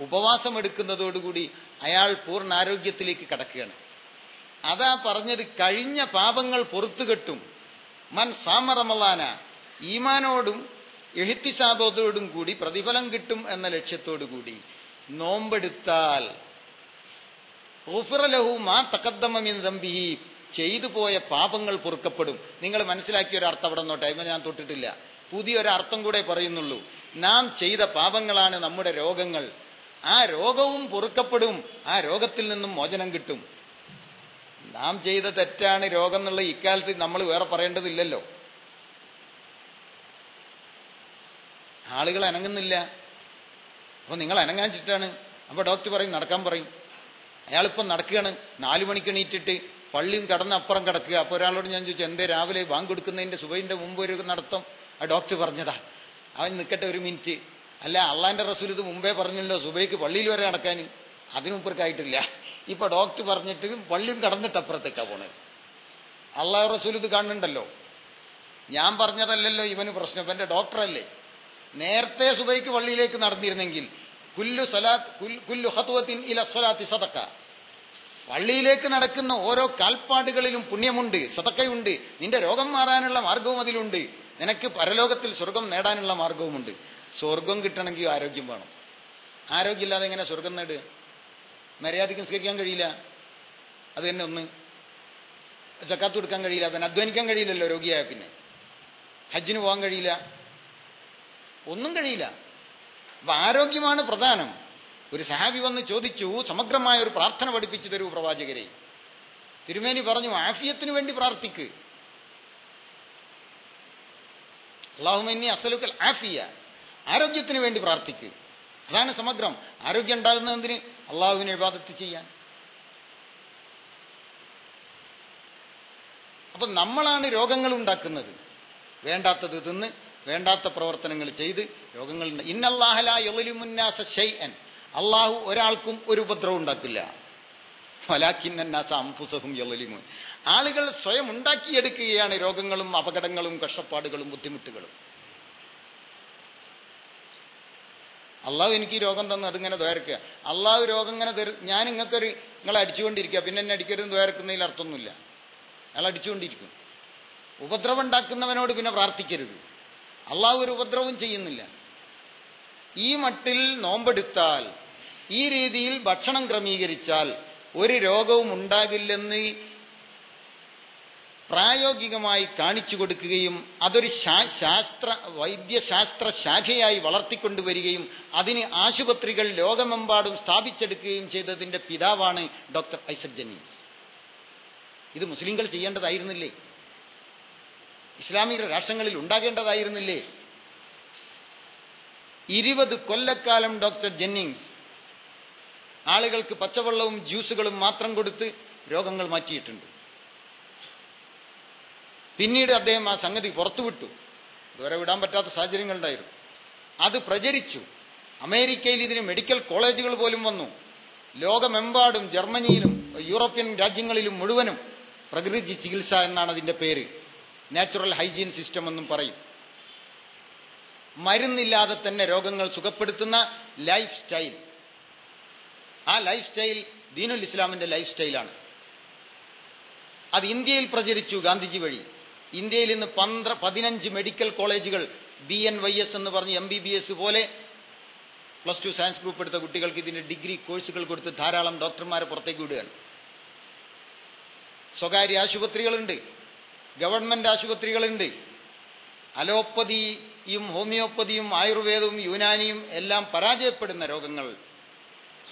S1: ഉപവാസം എടുക്കുന്നതോടുകൂടി അയാൾ പൂർണ്ണാരോഗ്യത്തിലേക്ക് കടക്കുകയാണ്. അതാ പറഞ്ഞത്, കഴിഞ്ഞ പാപങ്ങൾ പൊറത്തു കെട്ടും. മൻ സാമ റമളാന, ഈമാനോടും എഹ്തിസാബോധോടും കൂടി പ്രതിഫലം കിട്ടും എന്ന ലക്ഷ്യത്തോടു കൂടി നോമ്പെടുത്താൽ ഗുഫിറ ലഹു മാ തഖദ്ദമ മിൻ ദംബിഹി, ചെയ്തു പോയ പാപങ്ങൾ പൊറുക്കപ്പെടും. നിങ്ങൾ മനസ്സിലാക്കിയ ഒരു അർത്ഥം അവിടെ നോട്ടെ, അതിന് ഞാൻ തൊട്ടിട്ടില്ല. പുതിയൊരർത്ഥം കൂടെ പറയുന്നുള്ളൂ. നാം ചെയ്ത പാപങ്ങളാണ് നമ്മുടെ രോഗങ്ങൾ. ആ രോഗവും പൊറുക്കപ്പെടും, ആ രോഗത്തിൽ നിന്നും മോചനം കിട്ടും. നാം ചെയ്ത തെറ്റാണ് രോഗം എന്നുള്ള ഇക്കാലത്ത് നമ്മൾ വേറെ പറയേണ്ടതില്ലല്ലോ. ആളുകൾ അനങ്ങുന്നില്ല. അപ്പൊ നിങ്ങൾ അനങ്ങാൻ ചിട്ടാണ്. അപ്പൊ ഡോക്ടർ പറയും നടക്കാൻ പറയും. അയാളിപ്പം നടക്കുകയാണ്, 4 മണിക്ക് എണീറ്റിട്ട് പള്ളിയും കടന്ന് അപ്പുറം കിടക്കുക. അപ്പൊ ഒരാളോട് ഞാൻ ചോദിച്ചു, എന്തേ രാവിലെ ബാങ്ക് കൊടുക്കുന്നതിന്റെ സുബഹിന്റെ മുമ്പ് ഒരു നടത്തം? ആ ഡോക്ടർ പറഞ്ഞതാ. അവൻ നിൽക്കട്ടെ 1 മിനിറ്റ്. അല്ല, അള്ളാന്റെ റസൂൽ ഇത് മുമ്പേ പറഞ്ഞല്ലോ സുബഹിക്ക് പള്ളിയിൽ വരെ നടക്കാൻ. അതിനുമുപ്പർക്കായിട്ടില്ല. ഇപ്പൊ ഡോക്ടർ പറഞ്ഞിട്ട് പള്ളിയും കടന്നിട്ട് അപ്പുറത്തേക്കാ പോണത്. അള്ളാഹു റസൂൽ ഇത് കാണുന്നുണ്ടല്ലോ. ഞാൻ പറഞ്ഞതല്ലല്ലോ ഇവന് പ്രശ്നം, ഇവന്റെ ഡോക്ടറല്ലേ. നേരത്തെ സുബഹിക്ക് പള്ളിയിലേക്ക് നടന്നിരുന്നെങ്കിൽ കുല്ലു ഖത്വത്തിൻ ഇല സ്വലാത്തി സദഖ, പള്ളിയിലേക്ക് നടക്കുന്ന ഓരോ കാൽപ്പാടുകളിലും പുണ്യമുണ്ട്, സദഖയുണ്ട്. നിന്റെ രോഗം മാറാനുള്ള മാർഗവും അതിലുണ്ട്. നിനക്ക് പരലോകത്തിൽ സ്വർഗം നേടാനുള്ള മാർഗവുമുണ്ട്. സ്വർഗം കിട്ടണമെങ്കിൽ ആരോഗ്യം വേണം. ആരോഗ്യമില്ലാതെ എങ്ങനെ സ്വർഗം നേടുക? മര്യാദയ്ക്ക് നിസ്കരിക്കാൻ കഴിയില്ല, അത് തന്നെ ഒന്ന്. സക്കാത്ത് കൊടുക്കാൻ കഴിയില്ല, പിന്നെ അധ്വാനിക്കാൻ കഴിയില്ലല്ലോ രോഗിയായ. പിന്നെ ഹജ്ജിന് പോകാൻ കഴിയില്ല, ഒന്നും കഴിയില്ല. അപ്പൊ ആരോഗ്യമാണ് പ്രധാനം. ഒരു സഹാബി വന്ന് ചോദിച്ചു, സമഗ്രമായ ഒരു പ്രാർത്ഥന പഠിപ്പിച്ചു തരൂ പ്രവാചകരെ. തിരുമേനി പറഞ്ഞു, ആഫിയത്തിന് വേണ്ടി പ്രാർത്ഥിക്ക്. അല്ലാഹുമ്മ ഇന്നി അസ്അലുക്കൽ ആഫിയ, ആരോഗ്യത്തിന് വേണ്ടി പ്രാർത്ഥിക്ക്. അതാണ് സമഗ്രം. ആരോഗ്യം ഉണ്ടാകുന്നതിന് അള്ളാഹുവിനെ ഇബാദത്ത് ചെയ്യാൻ. അപ്പൊ നമ്മളാണ് രോഗങ്ങൾ ഉണ്ടാക്കുന്നത്. വേണ്ടാത്തത് തിന്ന് വേണ്ടാത്ത പ്രവർത്തനങ്ങൾ ചെയ്ത് രോഗങ്ങൾ. ഇന്നല്ലാഹ ലാ യളിമു നാസ ശൈഅൻ, അള്ളാഹു ഒരാൾക്കും ഒരു ഉപദ്രവം ഉണ്ടാക്കില്ല. വലാകിന്ന നാസ അൻഫുസഹും യളിമൂൻ, ആളുകൾ സ്വയം ഉണ്ടാക്കിയെടുക്കുകയാണ് രോഗങ്ങളും അപകടങ്ങളും കഷ്ടപ്പാടുകളും ബുദ്ധിമുട്ടുകളും. അള്ളാഹു എനിക്ക് ഈ രോഗം തന്നു, അതിങ്ങനെ ദ്വാരക്കുക. അള്ളാഹു രോഗം ഇങ്ങനെ ഞാൻ നിങ്ങളെ അടിച്ചുകൊണ്ടിരിക്കുക, പിന്നെ എന്നെ അടിക്കരുതെന്ന് ദ്വാരക്കുന്നതിൽ അർത്ഥമൊന്നുമില്ല. അയാൾ അടിച്ചുകൊണ്ടിരിക്കും. ഉപദ്രവം ഉണ്ടാക്കുന്നവനോട് പിന്നെ പ്രാർത്ഥിക്കരുത്. അള്ളാഹു ഒരു ഉപദ്രവം ചെയ്യുന്നില്ല. ഈ മട്ടിൽ നോമ്പെടുത്താൽ, ഈ രീതിയിൽ ഭക്ഷണം ക്രമീകരിച്ചാൽ ഒരു രോഗവും ഉണ്ടാകില്ലെന്ന് പ്രായോഗികമായി കാണിച്ചു കൊടുക്കുകയും അതൊരു വൈദ്യശാസ്ത്ര ശാഖയായി വളർത്തിക്കൊണ്ടുവരികയും അതിന് ആശുപത്രികൾ ലോകമെമ്പാടും സ്ഥാപിച്ചെടുക്കുകയും ചെയ്തതിന്റെ പിതാവാണ് ഡോക്ടർ ഐസക് ജെന്നിങ്സ്. ഇത് മുസ്ലിങ്ങൾ ചെയ്യേണ്ടതായിരുന്നില്ലേ? ഇസ്ലാമിക രാഷ്ട്രങ്ങളിൽ ഉണ്ടാകേണ്ടതായിരുന്നില്ലേ? 20 കൊല്ലക്കാലം ഡോക്ടർ ജെന്നിങ്സ് ആളുകൾക്ക് പച്ചവെള്ളവും ജ്യൂസുകളും മാത്രം കൊടുത്ത് രോഗങ്ങൾ മാറ്റിയിട്ടുണ്ട്. പിന്നീട് അദ്ദേഹം ആ സംഗതി പുറത്തുവിട്ടു. ഇതുവരെ വിടാൻ പറ്റാത്ത സാഹചര്യങ്ങളുണ്ടായിരുന്നു. അത് പ്രചരിച്ചു. അമേരിക്കയിൽ ഇതിന് മെഡിക്കൽ കോളേജുകൾ പോലും വന്നു. ലോകമെമ്പാടും ജർമ്മനിയിലും യൂറോപ്യൻ രാജ്യങ്ങളിലും മുഴുവനും പ്രകൃതി ചികിത്സ എന്നാണ് അതിന്റെ പേര്. നാച്ചുറൽ ഹൈജീൻ സിസ്റ്റം എന്നും പറയും. മരുന്നില്ലാതെ തന്നെ രോഗങ്ങൾ സുഖപ്പെടുത്തുന്ന ലൈഫ് സ്റ്റൈൽ. ആ ലൈഫ് സ്റ്റൈൽ ദീനുൽ ഇസ്ലാമിന്റെ ലൈഫ് സ്റ്റൈലാണ്. അത് ഇന്ത്യയിൽ പ്രചരിച്ചു ഗാന്ധിജി വഴി. ഇന്ത്യയിൽ ഇന്ന് 15 മെഡിക്കൽ കോളേജുകൾ BNYS എന്ന് പറഞ്ഞ് MBBS പോലെ +2 സയൻസ് ഗ്രൂപ്പ് എടുത്ത കുട്ടികൾക്ക് ഇതിന്റെ ഡിഗ്രി കോഴ്സുകൾ കൊടുത്ത് ധാരാളം ഡോക്ടർമാരെ പുറത്തേക്ക് വിടുകയാണ്. സ്വകാര്യ ആശുപത്രികളുണ്ട്, ഗവൺമെന്റ് ആശുപത്രികളുണ്ട്. അലോപ്പതിയും ഹോമിയോപ്പതിയും ആയുർവേദവും യുനാനിയും എല്ലാം പരാജയപ്പെടുന്ന രോഗങ്ങൾ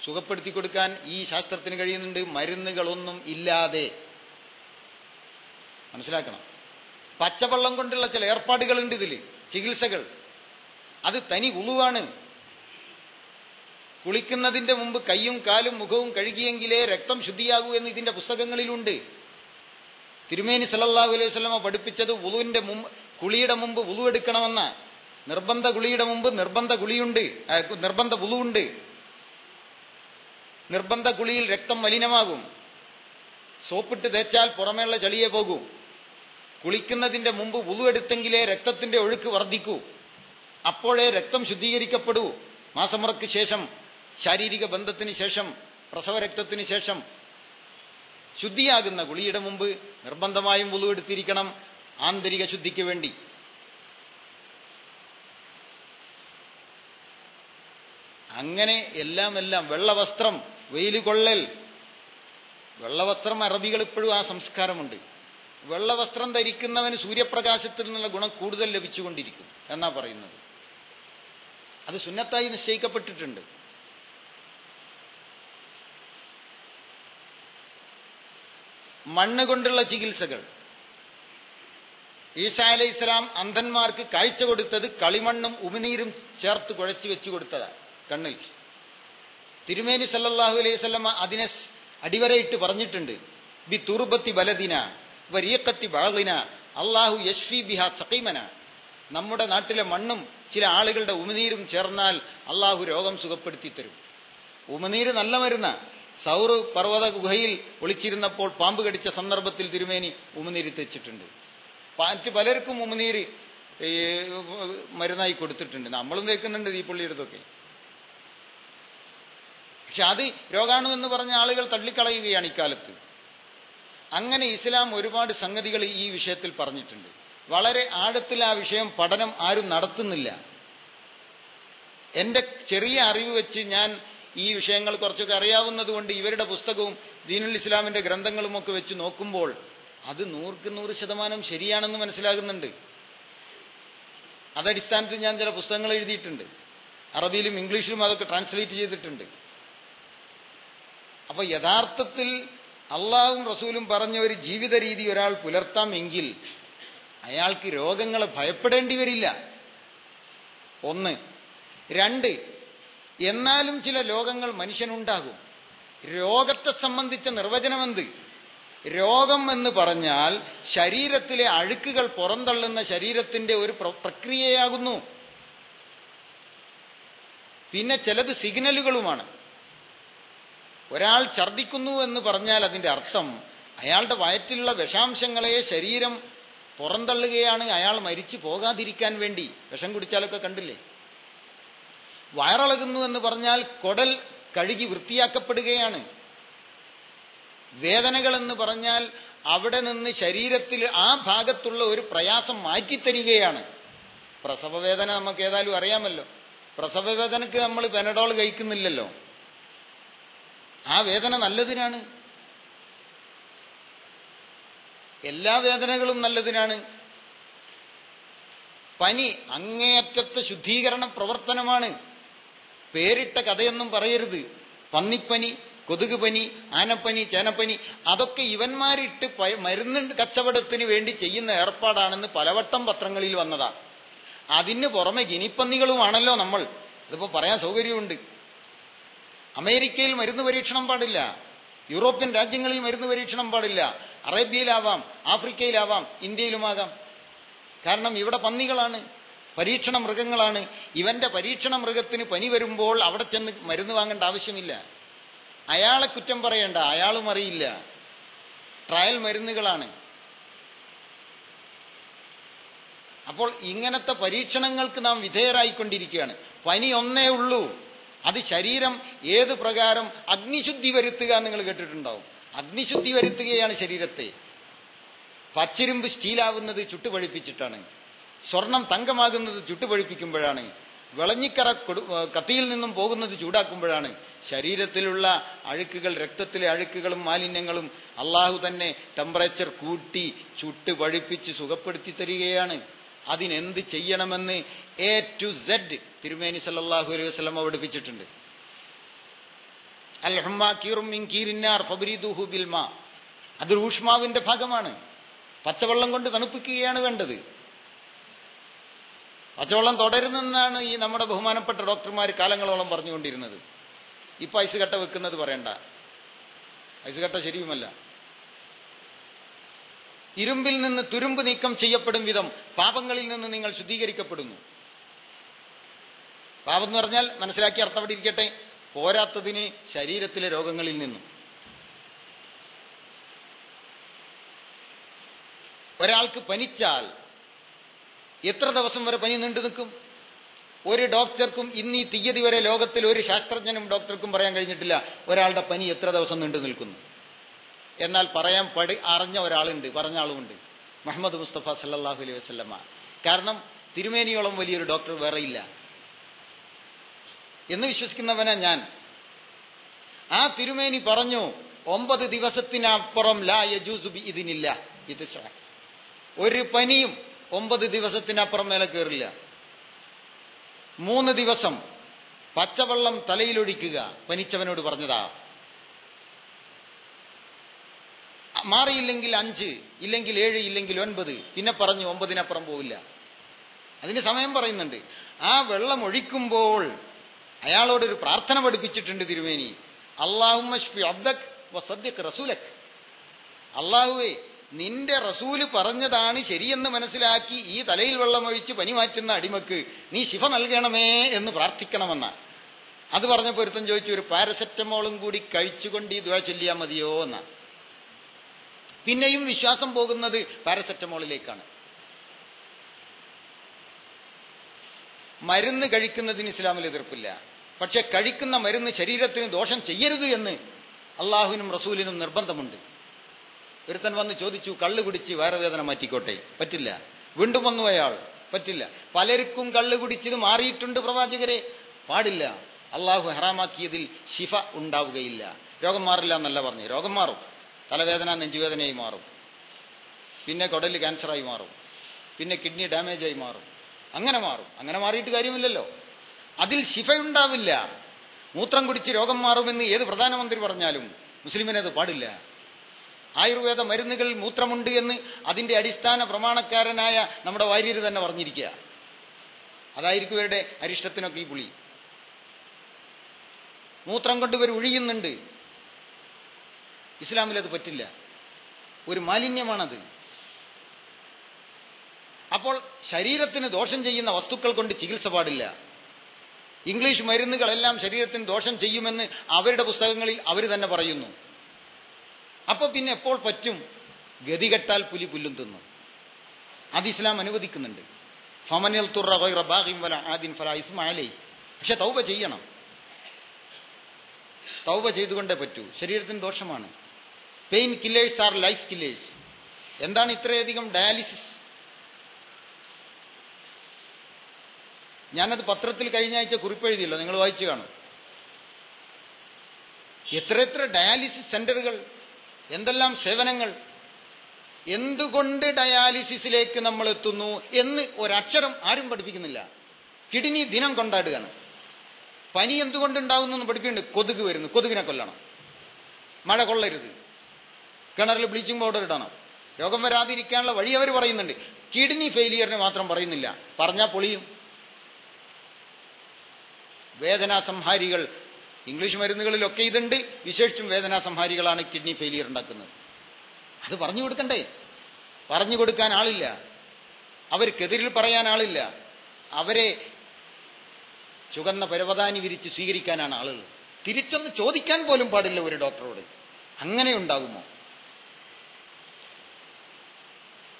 S1: സുഖപ്പെടുത്തി കൊടുക്കാൻ ഈ ശാസ്ത്രത്തിന് കഴിയുന്നുണ്ട്, മരുന്നുകളൊന്നും ഇല്ലാതെ. മനസ്സിലാക്കണം. പച്ചവെള്ളം കൊണ്ടുള്ള ചില ഏർപ്പാടുകളുണ്ട് ഇതിൽ, ചികിത്സകൾ. അത് തനി ഉളുവാണ്. കുളിക്കുന്നതിന്റെ മുമ്പ് കയ്യും കാലും മുഖവും കഴുകിയെങ്കിലേ രക്തം ശുദ്ധിയാകൂ എന്ന് ഇതിന്റെ പുസ്തകങ്ങളിലുണ്ട്. തിരുമേനി സല്ലല്ലാഹു അലൈഹി വസല്ലമ പഠിപ്പിച്ചത് വുളുവിന്റെ മുമ്പ്, കുളിയുടെ മുമ്പ് വുളു എടുക്കണമെന്ന. നിർബന്ധ കുളിയുടെ മുമ്പ് നിർബന്ധ വുളുവുണ്ട്. നിർബന്ധ കുളിയിൽ രക്തം മലിനമാകും. സോപ്പിട്ട് തേച്ചാൽ പുറമേയുള്ള ചളിയെ പോകൂ. കുളിക്കുന്നതിന്റെ മുമ്പ് വുളു എടുത്തെങ്കിലേ രക്തത്തിന്റെ ഒഴുക്ക് വർദ്ധിക്കൂ. അപ്പോഴേ രക്തം ശുദ്ധീകരിക്കപ്പെടൂ. മാസമുറക്ക് ശേഷം, ശാരീരിക ബന്ധത്തിന് ശേഷം, പ്രസവരക്തത്തിന് ശേഷം ശുദ്ധിയാകുന്ന കുളിയുടെ മുമ്പ് നിർബന്ധമായും വുളു എടുത്തിരിക്കണം, ആന്തരിക ശുദ്ധിക്ക് വേണ്ടി. അങ്ങനെ എല്ലാം വെള്ളവസ്ത്രം, വെയിൽ കൊള്ളൽ. വെള്ളവസ്ത്രം, അറബികൾ ഇപ്പോഴും ആ സംസ്കാരമുണ്ട്. വെള്ളവസ്ത്രം ധരിക്കുന്നവന് സൂര്യപ്രകാശത്തിൽ നിന്നുള്ള ഗുണം കൂടുതൽ ലഭിച്ചുകൊണ്ടിരിക്കും എന്നാ പറയുന്നത്. അത് സുന്നത്തായി നിശ്ചയിക്കപ്പെട്ടിട്ടുണ്ട്. മണ്ണ് കൊണ്ടുള്ള ചികിത്സകൾ. ഈസാ അലൈഹിസ്സലാം അന്ധന്മാർക്ക് കാഴ്ച കൊടുത്തത് കളിമണ്ണും ഉമിനീരും ചേർത്ത് കുഴച്ചു വെച്ചു കൊടുത്തതാണ് കണ്ണിൽ. തിരുമേനി സല്ലല്ലാഹു അലൈഹി വസല്ലമ അതിനെ അടിവരയിട്ട് പറഞ്ഞിട്ടുണ്ട്. ബി തുർബത്തി ബലദിന വരീഖത്തി ബഅദിന അല്ലാഹു യശ്ഫി ബിഹാ സഖീമന. നമ്മുടെ നാട്ടിലെ മണ്ണും ചില ആളുകളുടെ ഉമിനീരും ചേർന്നാൽ അള്ളാഹു രോഗം സുഖപ്പെടുത്തി തരും. ഉമിനീര് നല്ല മരുന്ന. സൗർ പർവ്വത ഗുഹയിൽ ഒളിച്ചിരുന്നപ്പോൾ പാമ്പ് കടിച്ച സന്ദർഭത്തിൽ തിരുമേനി ഉമിനീര് തെച്ചിട്ടുണ്ട്. മറ്റ് പലർക്കും ഉമിനീര് മരുന്നായി കൊടുത്തിട്ടുണ്ട്. നമ്മളും തേക്കുന്നുണ്ട് തീപ്പുള്ളിയെടുത്തൊക്കെ. പക്ഷെ അത് രോഗാണു എന്ന് പറഞ്ഞ ആളുകൾ തള്ളിക്കളയുകയാണ് ഇക്കാലത്ത്. അങ്ങനെ ഇസ്ലാം ഒരുപാട് സംഗതികൾ ഈ വിഷയത്തിൽ പറഞ്ഞിട്ടുണ്ട്. വളരെ ആഴത്തിൽ ആ വിഷയം പഠനം ആരും നടത്തുന്നില്ല. എന്റെ ചെറിയ അറിവ് വെച്ച് ഞാൻ ഈ വിഷയങ്ങൾ കുറച്ചൊക്കെ അറിയാവുന്നത് കൊണ്ട് ഇവരുടെ പുസ്തകവും ദീനുൽ ഇസ്ലാമിന്റെ ഗ്രന്ഥങ്ങളും ഒക്കെ വെച്ച് നോക്കുമ്പോൾ അത് 100% ശരിയാണെന്ന് മനസ്സിലാകുന്നുണ്ട്. അതടിസ്ഥാനത്തിൽ ഞാൻ ചില പുസ്തകങ്ങൾ എഴുതിയിട്ടുണ്ട്. അറബിയിലും ഇംഗ്ലീഷിലും അതൊക്കെ ട്രാൻസ്ലേറ്റ് ചെയ്തിട്ടുണ്ട്. അപ്പൊ യഥാർത്ഥത്തിൽ അള്ളാഹും റസൂലും പറഞ്ഞ ഒരു ജീവിത രീതി ഒരാൾ പുലർത്താമെങ്കിൽ അയാൾക്ക് രോഗങ്ങളെ ഭയപ്പെടേണ്ടി വരില്ല. 1. 2, എന്നാലും ചില രോഗങ്ങൾ മനുഷ്യനുണ്ടാകും. രോഗത്തെ സംബന്ധിച്ച നിർവചനം എന്ത്? രോഗം എന്ന് പറഞ്ഞാൽ ശരീരത്തിലെ അഴുക്കുകൾ പുറന്തള്ളുന്ന ശരീരത്തിന്റെ ഒരു പ്രക്രിയയാകുന്നു. പിന്നെ ചിലത് സിഗ്നലുകളുമാണ്. ഒരാൾ ഛർദിക്കുന്നു എന്ന് പറഞ്ഞാൽ അതിന്റെ അർത്ഥം അയാളുടെ വയറ്റിലുള്ള വിഷാംശങ്ങളെ ശരീരം പുറന്തള്ളുകയാണ്, അയാൾ മരിച്ചു പോകാതിരിക്കാൻ വേണ്ടി. വിഷം കുടിച്ചാലൊക്കെ കണ്ടില്ലേ? വയറിളകുന്നു എന്ന് പറഞ്ഞാൽ കുടൽ കഴുകി വൃത്തിയാക്കപ്പെടുകയാണ്. വേദനകൾ എന്ന് പറഞ്ഞാൽ അവിടെ നിന്ന് ശരീരത്തിൽ ആ ഭാഗത്തുള്ള ഒരു പ്രയാസം മാറ്റിത്തരികയാണ്. പ്രസവവേദന നമുക്ക് ഏതായാലും അറിയാമല്ലോ. പ്രസവവേദനക്ക് നമ്മൾ പെനഡോൾ കഴിക്കുന്നില്ലല്ലോ. ആ വേദന നല്ലതിനാണ്. എല്ലാ വേദനകളും നല്ലതിനാണ്. പനി അങ്ങേയറ്റത്തെ ശുദ്ധീകരണ പ്രവർത്തനമാണ്. പേരിട്ട കഥയൊന്നും പറയരുത്. പന്നിപ്പനി, കൊതുക് പനി, ആനപ്പനി, ചേനപ്പനി അതൊക്കെ ഇവന്മാരിട്ട് മരുന്ന് കച്ചവടത്തിന് വേണ്ടി ചെയ്യുന്ന ഏർപ്പാടാണെന്ന് പലവട്ടം പത്രങ്ങളിൽ വന്നതാ. അതിന് പുറമെ ഗിനിപ്പന്നികളുമാണല്ലോ നമ്മൾ. അതിപ്പോ പറയാൻ സൗകര്യമുണ്ട്. അമേരിക്കയിൽ മരുന്ന് പരീക്ഷണം പാടില്ല, യൂറോപ്യൻ രാജ്യങ്ങളിൽ മരുന്ന് പരീക്ഷണം പാടില്ല. അറേബ്യയിലാവാം, ആഫ്രിക്കയിലാവാം, ഇന്ത്യയിലുമാകാം. കാരണം ഇവിടെ പന്നികളാണ്, പരീക്ഷണ മൃഗങ്ങളാണ്. ഇവന്റെ പരീക്ഷണ മൃഗത്തിന് പനി വരുമ്പോൾ അവിടെ ചെന്ന് മരുന്ന് വാങ്ങേണ്ട ആവശ്യമില്ല. അയാളെ കുറ്റം പറയണ്ട, അയാളും അറിയില്ല. ട്രയൽ മരുന്നുകളാണ്. അപ്പോൾ ഇങ്ങനത്തെ പരീക്ഷണങ്ങൾക്ക് നാം വിധേയരായിക്കൊണ്ടിരിക്കുകയാണ്. പനി ഒന്നേ ഉള്ളൂ, അത് ശരീരം ഏത് പ്രകാരം അഗ്നിശുദ്ധി വരുത്തുക നിങ്ങൾ കേട്ടിട്ടുണ്ടാവും. അഗ്നിശുദ്ധി വരുത്തുകയാണ് ശരീരത്തെ. പച്ചിരുമ്പ് സ്റ്റീലാവുന്നത് ചുട്ടുപഴുപ്പിച്ചിട്ടാണ്. സ്വർണം തങ്കമാകുന്നത് ചുട്ടുപഴുപ്പിക്കുമ്പോഴാണ്. വിളഞ്ഞിക്കറ കത്തിയിൽ നിന്നും പോകുന്നത് ചൂടാക്കുമ്പോഴാണ്. ശരീരത്തിലുള്ള അഴുക്കുകൾ, രക്തത്തിലെ അഴുക്കുകളും മാലിന്യങ്ങളും അള്ളാഹു തന്നെ ടെമ്പറേച്ചർ കൂട്ടി ചുട്ട് പഴുപ്പിച്ച് സുഖപ്പെടുത്തി തരികയാണ്. അതിനെന്ത് ചെയ്യണമെന്ന് A to Z തിരുമേനി സല്ലല്ലാഹു അലൈഹി വസല്ലം പഠിപ്പിച്ചിട്ടുണ്ട്. അൽ ഹുമ്മ കീറും മിൻ കീരിന്നാർ ഫബ്രിദുഹു ബിൽ മാ. അത് ഊഷ്മാവിന്റെ ഭാഗമാണ്. പച്ചവെള്ളം കൊണ്ട് തണുപ്പിക്കുകയാണ് വേണ്ടത്. പച്ചവെള്ളം തുടരുന്നെന്നാണ് ഈ നമ്മുടെ ബഹുമാനപ്പെട്ട ഡോക്ടർമാർ കാലങ്ങളോളം പറഞ്ഞുകൊണ്ടിരുന്നത്. ഇപ്പൊ ഐസ് കട്ട വെക്കുന്നത് പറയണ്ട, ഐസ് കട്ട ശരിയുമല്ല. ഇരുമ്പിൽ നിന്ന് തുരുമ്പ് നീക്കം ചെയ്യപ്പെടും വിധം പാപങ്ങളിൽ നിന്ന് നിങ്ങൾ ശുദ്ധീകരിക്കപ്പെടുന്നു. പാപം എന്ന് പറഞ്ഞാൽ മനസ്സിലാക്കി അർത്ഥം അവിടെ ഇരിക്കട്ടെ, പോരാത്തതിന് ശരീരത്തിലെ രോഗങ്ങളിൽ നിന്നും. ഒരാൾക്ക് പനിച്ചാൽ എത്ര ദിവസം വരെ പനി നീണ്ടു നിൽക്കും? ഒരു ഡോക്ടർക്കും ഇന്ന് ഈ തീയതി വരെ ലോകത്തിൽ ഒരു ശാസ്ത്രജ്ഞനും ഡോക്ടർക്കും പറയാൻ കഴിഞ്ഞിട്ടില്ല ഒരാളുടെ പനി എത്ര ദിവസം നീണ്ടു നിൽക്കുന്നു. എന്നാൽ പറയാൻ അറിഞ്ഞ ഒരാളുണ്ട്, പറഞ്ഞ ആളുമുണ്ട്, മുഹമ്മദ് മുസ്തഫ സല്ലല്ലാഹു അലൈഹി വസല്ലമ. കാരണം തിരുമേനിയോളം വലിയൊരു ഡോക്ടർ വേറെയില്ല എന്ന് വിശ്വസിക്കുന്നവനാ ഞാൻ. ആ തിരുമേനി പറഞ്ഞു, 9 ദിവസത്തിനപ്പുറം ലാ യജൂസു ബിഇദ്നില്ല ബിത്സ്അ. ഒരു പനിയും 9 ദിവസത്തിനപ്പുറം മേലെ കയറില്ല. 3 ദിവസം പച്ചവെള്ളം തലയിലൊഴിക്കുക പനിച്ചവനോട് പറഞ്ഞതാ. മാറിയില്ലെങ്കിൽ 5, ഇല്ലെങ്കിൽ 7, ഇല്ലെങ്കിൽ 9. പിന്നെ പറഞ്ഞു 9-നപ്പുറം പോവില്ല. അതിന് സമയം പറയുന്നുണ്ട്. ആ വെള്ളം ഒഴിക്കുമ്പോൾ അയാളോടൊരു പ്രാർത്ഥന പഠിപ്പിച്ചിട്ടുണ്ട് തിരുമേനി. അല്ലാഹുമ്മ ശ്ഫി അബ്ദക് വസദ്ദിഖ് റസൂലക്. അല്ലാഹുവേ, നിന്റെ റസൂല് പറഞ്ഞതാണ് ശരിയെന്ന് മനസ്സിലാക്കി ഈ തലയിൽ വെള്ളമൊഴിച്ച് പനി മാറ്റുന്ന അടിമക്ക് നീ ശിഫ നൽകണമേ എന്ന് പ്രാർത്ഥിക്കണമെന്ന. അത് പറഞ്ഞപ്പോൾ ഒരുത്തൻ ചോദിച്ചു, ഒരു പാരസെറ്റമോളും കൂടി കഴിച്ചുകൊണ്ട് ഈ ദുആ ചൊല്ലിയാൽ മതിയോ എന്ന. പിന്നെയും വിശ്വാസം പോകുന്നത് പാരസെറ്റമോളിലേക്കാണ്. മരുന്ന് കഴിക്കുന്നതിന് ഇസ്ലാമിൽ എതിർപ്പില്ല. പക്ഷെ കഴിക്കുന്ന മരുന്ന് ശരീരത്തിന് ദോഷം ചെയ്യരുത് എന്ന് അള്ളാഹുവിനും റസൂലിനും നിർബന്ധമുണ്ട്. ഒരുത്തൻ വന്ന് ചോദിച്ചു, കള്ള് കുടിച്ച് വയറുവേദന മാറ്റിക്കോട്ടെ. പറ്റില്ല. വീണ്ടും വന്നു അയാൾ, പറ്റില്ല. പലർക്കും കള്ള് കുടിച്ചത് മാറിയിട്ടുണ്ട് പ്രവാചകരെ. പാടില്ല. അള്ളാഹു ഹറാമാക്കിയതിൽ ശിഫ ഉണ്ടാവുകയില്ല. രോഗം മാറില്ല എന്നല്ല പറഞ്ഞു. രോഗം മാറും. തലവേദന നെഞ്ചുവേദനയായി മാറും, പിന്നെ കുടല് ക്യാൻസറായി മാറും, പിന്നെ കിഡ്നി ഡാമേജായി മാറും. അങ്ങനെ മാറും. അങ്ങനെ മാറിയിട്ട് കാര്യമില്ലല്ലോ. അതിൽ ശിഫയുണ്ടാവില്ല. മൂത്രം കുടിച്ച് രോഗം മാറുമെന്ന് ഏത് പ്രധാനമന്ത്രി പറഞ്ഞാലും മുസ്ലിമിനത് പാടില്ല. ആയുർവേദ മരുന്നുകളിൽ മൂത്രമുണ്ട് എന്ന് അതിന്റെ അടിസ്ഥാന പ്രമാണക്കാരനായ നമ്മുടെ വാര്യര് തന്നെ പറഞ്ഞിരിക്കുക. അതായിരിക്കും ഇവരുടെ അരിഷ്ടത്തിനൊക്കെ ഈ പുളി. മൂത്രം കൊണ്ട് ഇവർ ഒഴിയുന്നുണ്ട്. ഇസ്ലാമിൽ അത് പറ്റില്ല. ഒരു മാലിന്യമാണത്. അപ്പോൾ ശരീരത്തിന് ദോഷം ചെയ്യുന്ന വസ്തുക്കൾ കൊണ്ട് ചികിത്സ പാടില്ല. ഇംഗ്ലീഷ് മരുന്നുകളെല്ലാം ശരീരത്തിന് ദോഷം ചെയ്യുമെന്ന് അവരുടെ പുസ്തകങ്ങളിൽ അവർ തന്നെ പറയുന്നു. അപ്പൊ പിന്നെ എപ്പോൾ പറ്റും? ഗതികെട്ടാൽ പുലി പുല്ലും തിന്നു. അത് ഇസ്ലാം അനുവദിക്കുന്നുണ്ട്. ഫമനിൽ തുറ ഗൈറ ബാഗിൻ വല ആദിൻ ഫലാ ഇസ്മ അലൈഹി. പക്ഷെ തൗബ ചെയ്യണം. തൗബ ചെയ്തുകൊണ്ടേ പറ്റൂ. ശരീരത്തിന് ദോഷമാണ്. Painkillers are life killers. എന്താണ് ഇത്രയധികം ഡയാലിസിസ്? ഞാനത് പത്രത്തിൽ കഴിഞ്ഞ ആഴ്ച കുറിപ്പെഴുതിയല്ലോ, നിങ്ങൾ വായിച്ചു കാണും. എത്ര ഡയാലിസിസ് സെന്ററുകൾ, എന്തെല്ലാം സേവനങ്ങൾ. എന്തുകൊണ്ട് ഡയാലിസിസിലേക്ക് നമ്മൾ എത്തുന്നു എന്ന് ഒരക്ഷരം ആരും പഠിപ്പിക്കുന്നില്ല. കിഡ്നി ദിനം കൊണ്ടാടുകയാണ്. പനി എന്തുകൊണ്ടുണ്ടാകുന്നു എന്ന് പഠിപ്പിക്കുന്നുണ്ട്. കൊതുക് വരുന്നു, കൊതുകിനെ കൊല്ലണം, മഴ കൊള്ളരുത്, കിണറിൽ ബ്ലീച്ചിങ് പൗഡർ ഇടണം, രോഗം വരാതിരിക്കാനുള്ള വഴി അവർ പറയുന്നുണ്ട്. കിഡ്നി ഫെയിലിയറിന് മാത്രം പറയുന്നില്ല, പറഞ്ഞാൽ പൊളിയും. വേദനാസംഹാരികൾ ഇംഗ്ലീഷ് മരുന്നുകളിലൊക്കെ ഇതുണ്ട്. വിശേഷിച്ചും വേദനാസംഹാരികളാണ് കിഡ്നി ഫെയിലിയർ ഉണ്ടാക്കുന്നത്. അത് പറഞ്ഞു കൊടുക്കണ്ടേ? പറഞ്ഞു കൊടുക്കാൻ ആളില്ല, അവർക്കെതിരിൽ പറയാൻ ആളില്ല, അവരെ ചുവന്ന പരവതാനി വിരിച്ച് സ്വീകരിക്കാനാണ് ആളുകൾ. തിരിച്ചൊന്ന് ചോദിക്കാൻ പോലും പാടില്ല ഒരു ഡോക്ടറോട്. അങ്ങനെ ഉണ്ടാകുമോ?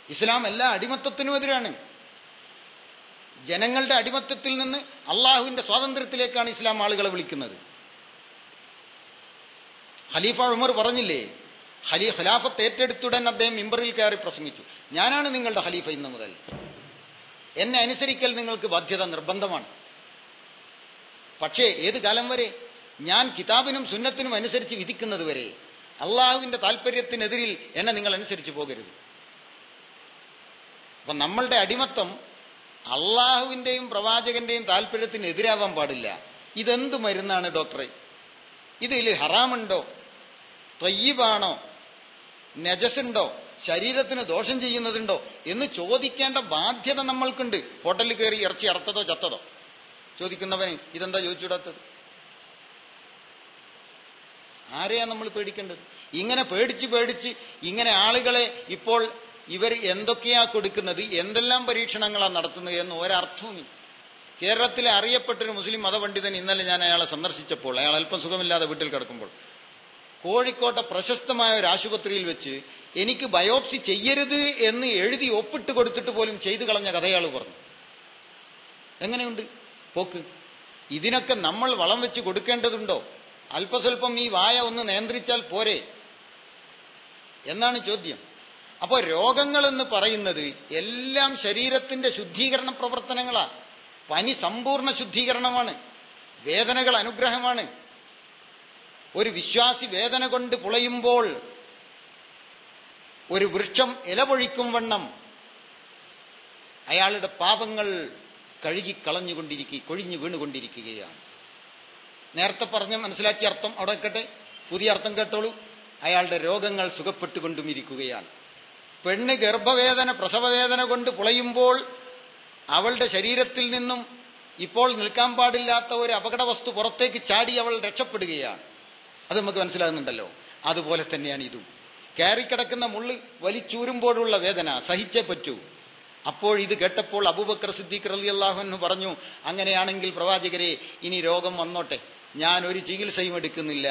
S1: ഇസ്ലാം എല്ലാ അടിമത്തത്തിനും എതിരാണ്. ജനങ്ങളുടെ അടിമത്തത്തിൽ നിന്ന് അള്ളാഹുവിന്റെ സ്വാതന്ത്ര്യത്തിലേക്കാണ് ഇസ്ലാം ആളുകളെ വിളിക്കുന്നത്. ഖലീഫ ഉമർ പറഞ്ഞില്ലേ, ഖിലാഫത്ത് ഏറ്റെടുത്തുടൻ അദ്ദേഹം മിമ്പറിൽ കയറി പ്രസംഗിച്ചു, ഞാനാണ് നിങ്ങളുടെ ഖലീഫ ഇന്ന് മുതൽ, എന്നെ അനുസരിക്കൽ നിങ്ങൾക്ക് ബാധ്യത നിർബന്ധമാണ്. പക്ഷേ ഏത് കാലം വരെ? ഞാൻ കിതാബിനും സുന്നത്തിനും അനുസരിച്ച് വിധിക്കുന്നത് വരെ. അള്ളാഹുവിന്റെ താല്പര്യത്തിനെതിരിൽ എന്നെ നിങ്ങൾ അനുസരിച്ച് പോകരുത്. അപ്പൊ നമ്മളുടെ അടിമത്തം അള്ളാഹുവിന്റെയും പ്രവാചകന്റെയും താല്പര്യത്തിന് എതിരാവാൻ പാടില്ല. ഇതെന്ത് മരുന്നാണ് ഡോക്ടറെ? ഇതിൽ ഹറാമുണ്ടോ, തയ്യിബാണോ, നജസുണ്ടോ, ശരീരത്തിന് ദോഷം ചെയ്യുന്നതുണ്ടോ എന്ന് ചോദിക്കേണ്ട ബാധ്യത നമ്മൾക്കുണ്ട്. ഹോട്ടലിൽ കയറി ഇറച്ചി അറുത്തതോ ചത്തതോ ചോദിക്കുന്നവന് ഇതെന്താ ചോദിച്ചുവിടാത്തത്? ആരെയാ നമ്മൾ പേടിക്കേണ്ടത്? ഇങ്ങനെ പേടിച്ച് ഇങ്ങനെ ആളുകളെ ഇപ്പോൾ ഇവർ എന്തൊക്കെയാ കൊടുക്കുന്നത്, എന്തെല്ലാം പരീക്ഷണങ്ങളാണ് നടത്തുന്നത് എന്ന് ഒരർത്ഥവുമില്ല. കേരളത്തിലെ അറിയപ്പെട്ടൊരു മുസ്ലിം മതപണ്ഡിതൻ, ഇന്നലെ ഞാൻ അയാളെ സന്ദർശിച്ചപ്പോൾ, അയാൾ അല്പം സുഖമില്ലാതെ വീട്ടിൽ കിടക്കുമ്പോൾ, കോഴിക്കോട്ടെ പ്രശസ്തമായ ഒരു ആശുപത്രിയിൽ വെച്ച് എനിക്ക് ബയോപ്സി ചെയ്യരുത് എന്ന് എഴുതി ഒപ്പിട്ട് കൊടുത്തിട്ട് പോലും ചെയ്തു കളഞ്ഞ കഥയാൾ പറഞ്ഞു. എങ്ങനെയുണ്ട് പോക്ക്? ഇതിനൊക്കെ നമ്മൾ വളം വെച്ച് കൊടുക്കേണ്ടതുണ്ടോ? അല്പസ്വല്പം ഈ വായ ഒന്ന് നിയന്ത്രിച്ചാൽ പോരെ എന്നാണ് ചോദ്യം. അപ്പോൾ രോഗങ്ങൾ എന്ന് പറയുന്നത് എല്ലാം ശരീരത്തിന്റെ ശുദ്ധീകരണ പ്രവർത്തനങ്ങളാ. പനി സമ്പൂർണ്ണ ശുദ്ധീകരണമാണ്, വേദനകൾ അനുഗ്രഹമാണ്. ഒരു വിശ്വാസി വേദന കൊണ്ട് പുളയുമ്പോൾ ഒരു വൃക്ഷം ഇലപൊഴിക്കും വണ്ണം അയാളുടെ പാപങ്ങൾ കൊഴിഞ്ഞു വീണുകൊണ്ടിരിക്കുകയാണ്. നേരത്തെ പറഞ്ഞ മനസ്സിലാക്കിയ അർത്ഥം അവിടെ കേട്ടെ, പുതിയ അർത്ഥം കേട്ടോളൂ. അയാളുടെ രോഗങ്ങൾ സുഖപ്പെട്ടുകൊണ്ടും ഇരിക്കുകയാണ്. പെണ്ണ് ഗർഭവേദന പ്രസവവേദന കൊണ്ട് പുളയുമ്പോൾ അവളുടെ ശരീരത്തിൽ നിന്നും ഇപ്പോൾ നിൽക്കാൻ പാടില്ലാത്ത ഒരു അപകട വസ്തു പുറത്തേക്ക് ചാടി അവൾ രക്ഷപ്പെടുകയാണ്. അത് നമുക്ക് മനസ്സിലാകുന്നുണ്ടല്ലോ. അതുപോലെ തന്നെയാണ് ഇതും. കയറിക്കിടക്കുന്ന മുള്ള് വലിച്ചൂരുമ്പോഴുള്ള വേദന സഹിച്ചേ പറ്റൂ. അപ്പോൾ ഇത് കേട്ടപ്പോൾ അബൂബക്കർ സിദ്ദീഖ് റളിയല്ലാഹു അൻഹു പറഞ്ഞു, അങ്ങനെയാണെങ്കിൽ പ്രവാചകരെ, ഇനി രോഗം വന്നോട്ടെ, ഞാൻ ഒരു ചികിത്സയും എടുക്കുന്നില്ല.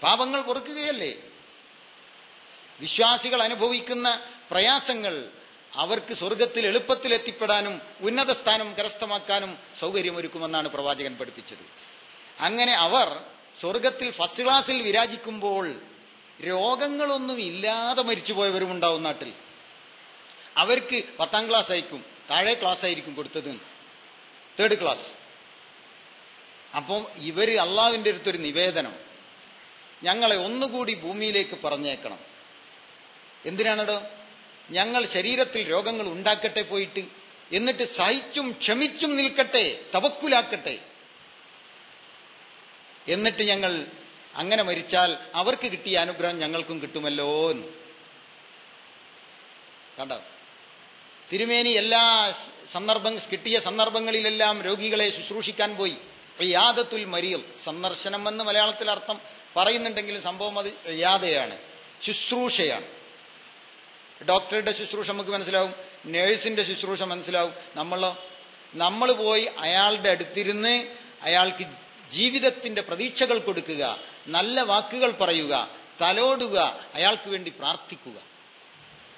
S1: പാപങ്ങൾ പൊറുക്കുകയല്ലേ. വിശ്വാസികൾ അനുഭവിക്കുന്ന പ്രയാസങ്ങൾ അവർക്ക് സ്വർഗത്തിൽ എളുപ്പത്തിൽ എത്തിപ്പെടാനും ഉന്നത സ്ഥാനം കരസ്ഥമാക്കാനും സൗകര്യമൊരുക്കുമെന്നാണ് പ്രവാചകൻ പഠിപ്പിച്ചത്. അങ്ങനെ അവർ സ്വർഗത്തിൽ ഫസ്റ്റ് ക്ലാസ്സിൽ വിരാജിക്കുമ്പോൾ രോഗങ്ങളൊന്നും ഇല്ലാതെ മരിച്ചുപോയവരും ഉണ്ടാവും നാട്ടിൽ. അവർക്ക് 10ാം ക്ലാസ് ആയിരിക്കും, താഴെ ക്ലാസ് ആയിരിക്കും കൊടുത്തത്, 3rd ക്ലാസ്. അപ്പം ഇവര് അള്ളാഹുവിന്റെ അടുത്തൊരു നിവേദനം, ഞങ്ങളെ ഒന്നുകൂടി ഭൂമിയിലേക്ക് പറഞ്ഞേക്കണം. എന്തിനാണോ? ഞങ്ങൾ ശരീരത്തിൽ രോഗങ്ങൾ ഉണ്ടാക്കട്ടെ പോയിട്ട്, എന്നിട്ട് സഹിച്ചും ക്ഷമിച്ചും നിൽക്കട്ടെ, തവക്കുലാക്കട്ടെ, എന്നിട്ട് ഞങ്ങൾ അങ്ങനെ മരിച്ചാൽ അവർക്ക് കിട്ടിയ അനുഗ്രഹം ഞങ്ങൾക്കും കിട്ടുമല്ലോ എന്ന്. കണ്ടോ? തിരുമേനി എല്ലാ കിട്ടിയ സന്ദർഭങ്ങളിലെല്ലാം രോഗികളെ ശുശ്രൂഷിക്കാൻ പോയി. ഇയാദത്തുൽ മരീൽ, സന്ദർശനം എന്ന് മലയാളത്തിൽ അർത്ഥം പറയുന്നുണ്ടെങ്കിലും സംഭവം അത് ഇയാദയാണ്, ശുശ്രൂഷയാണ്. ഡോക്ടറുടെ ശുശ്രൂഷ നമുക്ക് മനസ്സിലാവും, നേഴ്സിന്റെ ശുശ്രൂഷ മനസ്സിലാവും. നമ്മൾ പോയി അയാളുടെ അടുത്തിരുന്ന് അയാൾക്ക് ജീവിതത്തിന്റെ പ്രതീക്ഷകൾ കൊടുക്കുക, നല്ല വാക്കുകൾ പറയുക, തലോടുക, അയാൾക്ക് വേണ്ടി പ്രാർത്ഥിക്കുക.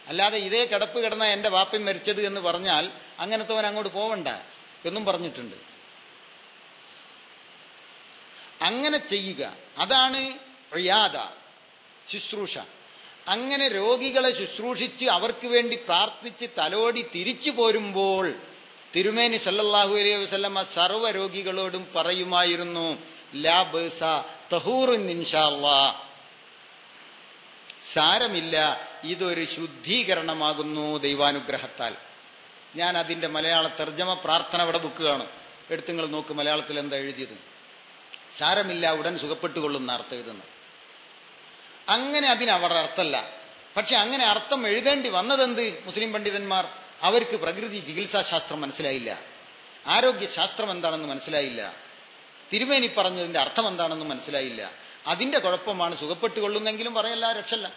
S1: അല്ലാതെ ഇതേ കിടപ്പ് കിടന്ന എന്റെ വാപ്പയും മരിച്ചത് എന്ന് പറഞ്ഞാൽ അങ്ങനത്തവൻ അങ്ങോട്ട് പോവണ്ട എന്നും പറഞ്ഞിട്ടുണ്ട്. അങ്ങനെ ചെയ്യുക, അതാണ് ഇയാദ, ശുശ്രൂഷ. അങ്ങനെ രോഗികളെ ശുശ്രൂഷിച്ച് അവർക്ക് വേണ്ടി പ്രാർത്ഥിച്ച് തലോടി തിരിച്ചു പോരുമ്പോൾ തിരുമേനി സല്ലല്ലാഹു അലൈഹി വസല്ലമ സർവ്വ രോഗികളോടും പറയുമായിരുന്നു, ലാ ബഅസ തഹൂറുൻ ഇൻഷാ അല്ലാഹ്. സാരമില്ല, ഇതൊരു ശുദ്ധീകരണമാകുന്നു ദൈവാനുഗ്രഹത്താൽ. ഞാൻ അതിന്റെ മലയാള തർജ്ജമ പ്രാർത്ഥന ഇവിടെ ബുക്ക് കാണും, എടുത്ത് നിങ്ങൾ നോക്ക് മലയാളത്തിൽ എന്താ എഴുതിയത്. സാരമില്ല, ഉടൻ സുഖപ്പെട്ടുകൊള്ളുന്ന അർത്ഥം എഴുതുന്നത്. അങ്ങനെ അതിനവർ അർത്ഥമല്ല. പക്ഷെ അങ്ങനെ അർത്ഥം എഴുതേണ്ടി വന്നതെന്ത്? മുസ്ലിം പണ്ഡിതന്മാർ, അവർക്ക് പ്രകൃതി ചികിത്സാശാസ്ത്രം മനസ്സിലായില്ല, ആരോഗ്യശാസ്ത്രം എന്താണെന്ന് മനസ്സിലായില്ല, തിരുമേനി പറഞ്ഞതിന്റെ അർത്ഥം എന്താണെന്ന് മനസ്സിലായില്ല. അതിന്റെ കുഴപ്പമാണ്. സുഖപ്പെട്ടുകൊള്ളുന്നെങ്കിലും പറയല്ല, രക്ഷല്ല.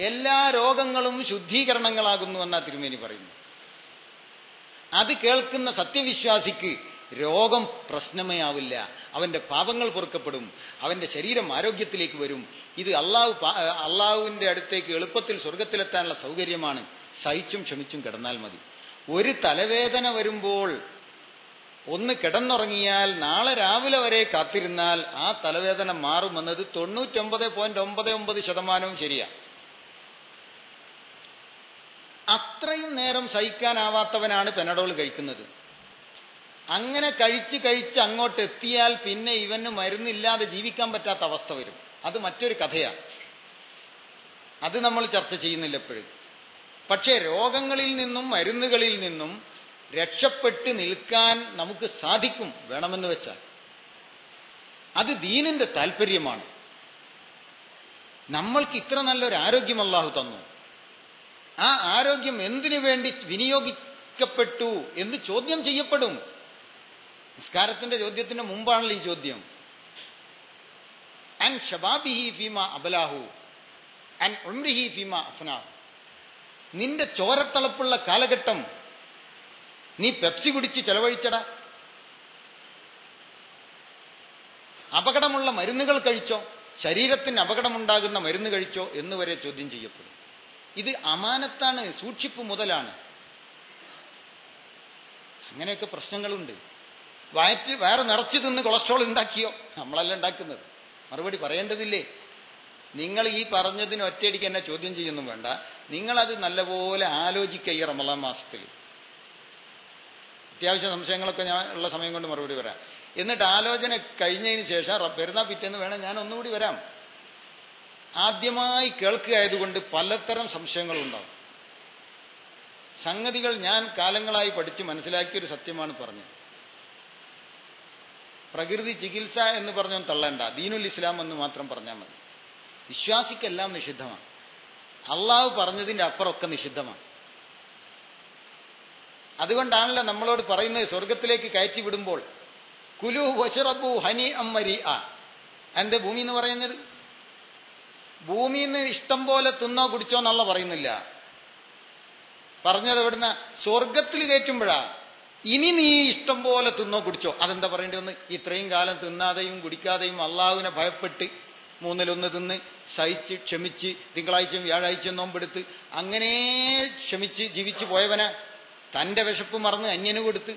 S1: എല്ലാ രോഗങ്ങളും ശുദ്ധീകരണങ്ങളാകുന്നു എന്നാ തിരുമേനി പറയുന്നു. അത് കേൾക്കുന്ന സത്യവിശ്വാസിക്ക് രോഗം പ്രശ്നമേ ആവില്ല. അവന്റെ പാപങ്ങൾ പൊറുക്കപ്പെടും, അവന്റെ ശരീരം ആരോഗ്യത്തിലേക്ക് വരും. ഇത് അള്ളാഹുവിന്റെ അടുത്തേക്ക് എളുപ്പത്തിൽ സ്വർഗത്തിലെത്താനുള്ള സൗകര്യമാണ്. സഹിച്ചും ക്ഷമിച്ചും കിടന്നാൽ മതി. ഒരു തലവേദന വരുമ്പോൾ ഒന്ന് കിടന്നുറങ്ങിയാൽ നാളെ രാവിലെ വരെ കാത്തിരുന്നാൽ ആ തലവേദന മാറുമെന്നത് 99.99% ശരിയാണ്. അത്രയും നേരം സഹിക്കാനാവാത്തവനാണ് പെനഡോൾ കഴിക്കുന്നത്. അങ്ങനെ കഴിച്ച് അങ്ങോട്ട് എത്തിയാൽ പിന്നെ ഇവന് മരുന്നില്ലാതെ ജീവിക്കാൻ പറ്റാത്ത അവസ്ഥ വരും. അത് മറ്റൊരു കഥയാണ്, അത് നമ്മൾ ചർച്ച ചെയ്യുന്നില്ല എപ്പോഴും. പക്ഷേ രോഗങ്ങളിൽ നിന്നും മരുന്നുകളിൽ നിന്നും രക്ഷപ്പെട്ട് നിൽക്കാൻ നമുക്ക് സാധിക്കും, വേണമെന്ന് വെച്ചാൽ. അത് ദീനിന്റെ താല്പര്യമാണ്. നമ്മൾക്ക് ഇത്ര നല്ലൊരു ആരോഗ്യം അല്ലാഹു തന്നു. ആ ആരോഗ്യം എന്തിനു വേണ്ടി വിനിയോഗിക്കപ്പെട്ടു എന്ന് ചോദ്യം ചെയ്യപ്പെടും. നിസ്കാരത്തിന്റെ ചോദ്യത്തിന് മുമ്പാണല്ലോ ഈ ചോദ്യം. അൻ ശബാബിഹി ഫീമാ അബലാഹു അൻ ഉംരിഹി ഫീമാ അഫ്നാഹു. നിന്റെ ചോരത്തളപ്പുള്ള കാലഘട്ടം നീ പെപ്സി കുടിച്ച് ചെലവഴിച്ചട, അപകടമുള്ള മരുന്നുകൾ കഴിച്ചോ, ശരീരത്തിന് അപകടമുണ്ടാകുന്ന മരുന്ന് കഴിച്ചോ എന്നുവരെ ചോദ്യം ചെയ്യപ്പെടും. ഇത് അമാനത്താണ്, സൂക്ഷിപ്പ് മുതലാണ്. അങ്ങനെയൊക്കെ പ്രശ്നങ്ങളുണ്ട്. വയറ് നിറച്ചു തിന്ന് കൊളസ്ട്രോൾ ഉണ്ടാക്കിയോ? നമ്മളല്ല ഉണ്ടാക്കുന്നത്. മറുപടി പറയേണ്ടതില്ലേ? നിങ്ങൾ ഈ പറഞ്ഞതിന് ഒറ്റയടിക്ക് എന്നെ ചോദ്യം ചെയ്യുന്നു വേണ്ട. നിങ്ങളത് നല്ലപോലെ ആലോചിക്കുക. ഈ റമളാൻ മാസത്തിൽ അത്യാവശ്യ സംശയങ്ങളൊക്കെ ഞാൻ ഉള്ള സമയം കൊണ്ട് മറുപടി വരാം. എന്നിട്ട് ആലോചന കഴിഞ്ഞതിന് ശേഷം പെരുന്നാൾ പിറ്റേന്ന് വേണം ഞാൻ ഒന്നുകൂടി വരാം. ആദ്യമായി കേൾക്കുകയായതുകൊണ്ട് പലതരം സംശയങ്ങളുണ്ടാവും. സംഗതികൾ ഞാൻ കാലങ്ങളായി പഠിച്ച് മനസ്സിലാക്കിയൊരു സത്യമാണ് പറഞ്ഞത്. പ്രകൃതി ചികിത്സ എന്ന് പറഞ്ഞൊന്നും തള്ളണ്ട, ദീനുൽ ഇസ്ലാം എന്ന് മാത്രം പറഞ്ഞാൽ മതി. വിശ്വാസിക്കെല്ലാം നിഷിദ്ധമാണ്. അള്ളാഹു പറഞ്ഞതിന്റെ അപ്പുറമൊക്കെ നിഷിദ്ധമാണ്. അതുകൊണ്ടാണല്ലോ നമ്മളോട് പറയുന്നത്, സ്വർഗത്തിലേക്ക് കയറ്റി വിടുമ്പോൾ കുലു വശറബു ഹനി അമ്മരി ആ. എന്താ ഭൂമി എന്ന് പറയുന്നത്? ഭൂമിന്ന് ഇഷ്ടം പോലെ തിന്നോ കുടിച്ചോ എന്നുള്ള പറയുന്നില്ല. പറഞ്ഞത് എവിടുന്ന? സ്വർഗത്തിൽ കയറ്റുമ്പോഴാ. ഇനി നീ ഇഷ്ടം പോലെ തിന്നോ കുടിച്ചോ. അതെന്താ പറയേണ്ടി വന്ന്? ഇത്രയും കാലം തിന്നാതെയും കുടിക്കാതെയും അള്ളാഹുവിനെ ഭയപ്പെട്ട് 1/3 തിന്ന് സഹിച്ച് ക്ഷമിച്ച് തിങ്കളാഴ്ചയും വ്യാഴാഴ്ചയും നോമ്പെടുത്ത് അങ്ങനെ ക്ഷമിച്ച് ജീവിച്ചു പോയവനാ. തന്റെ വിശപ്പ് മറന്ന് അന്യന് കൊടുത്ത്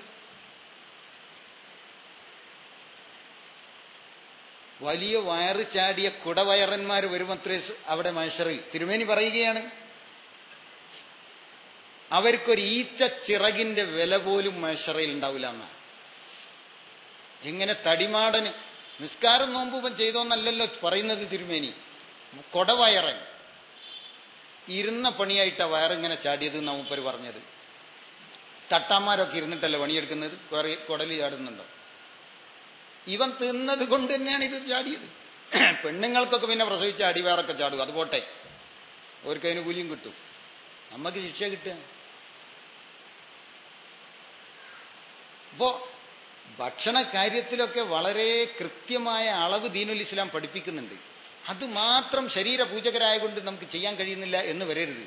S1: വലിയ വയറ് ചാടിയ കുടവയറന്മാർ വരുമത്രേ അവിടെ മഹ്ശറിൽ. തിരുമേനി പറയുകയാണ്, അവർക്കൊരു ഈച്ച ചിറകിന്റെ വില പോലും മഹ്ശറിൽ ഉണ്ടാവില്ല എന്നാ. എങ്ങനെ തടിമാടന് നിസ്കാരം നോമ്പും ചെയ്തോന്നല്ലല്ലോ പറയുന്നത് തിരുമേനി. കൊടവയറൻ ഇരുന്ന പണിയായിട്ടാ വയറിങ്ങനെ ചാടിയത് എന്നാ മൂപ്പര് പറഞ്ഞത്. തട്ടാന്മാരൊക്കെ ഇരുന്നിട്ടല്ലേ പണിയെടുക്കുന്നത്, കുടല് ചാടുന്നുണ്ടോ? ഇവൻ തിന്നത് കൊണ്ട് തന്നെയാണ് ഇത് ചാടിയത്. പെണ്ണുങ്ങൾക്കൊക്കെ പിന്നെ പ്രസവിച്ച അടിവയറൊക്കെ ചാടുക, അത് പോട്ടെ, അവർക്ക് അതിന് കൂലിയും കിട്ടും, നമുക്ക് ശിക്ഷ കിട്ടുക. അപ്പോ ഭക്ഷണ കാര്യത്തിലൊക്കെ വളരെ കൃത്യമായ അളവ് ദീനുൽ ഇസ്ലാം പഠിപ്പിക്കുന്നുണ്ട്. അത് മാത്രം ശരീരപൂജകരായ കൊണ്ട് നമുക്ക് ചെയ്യാൻ കഴിയുന്നില്ല എന്ന് വരരുത്.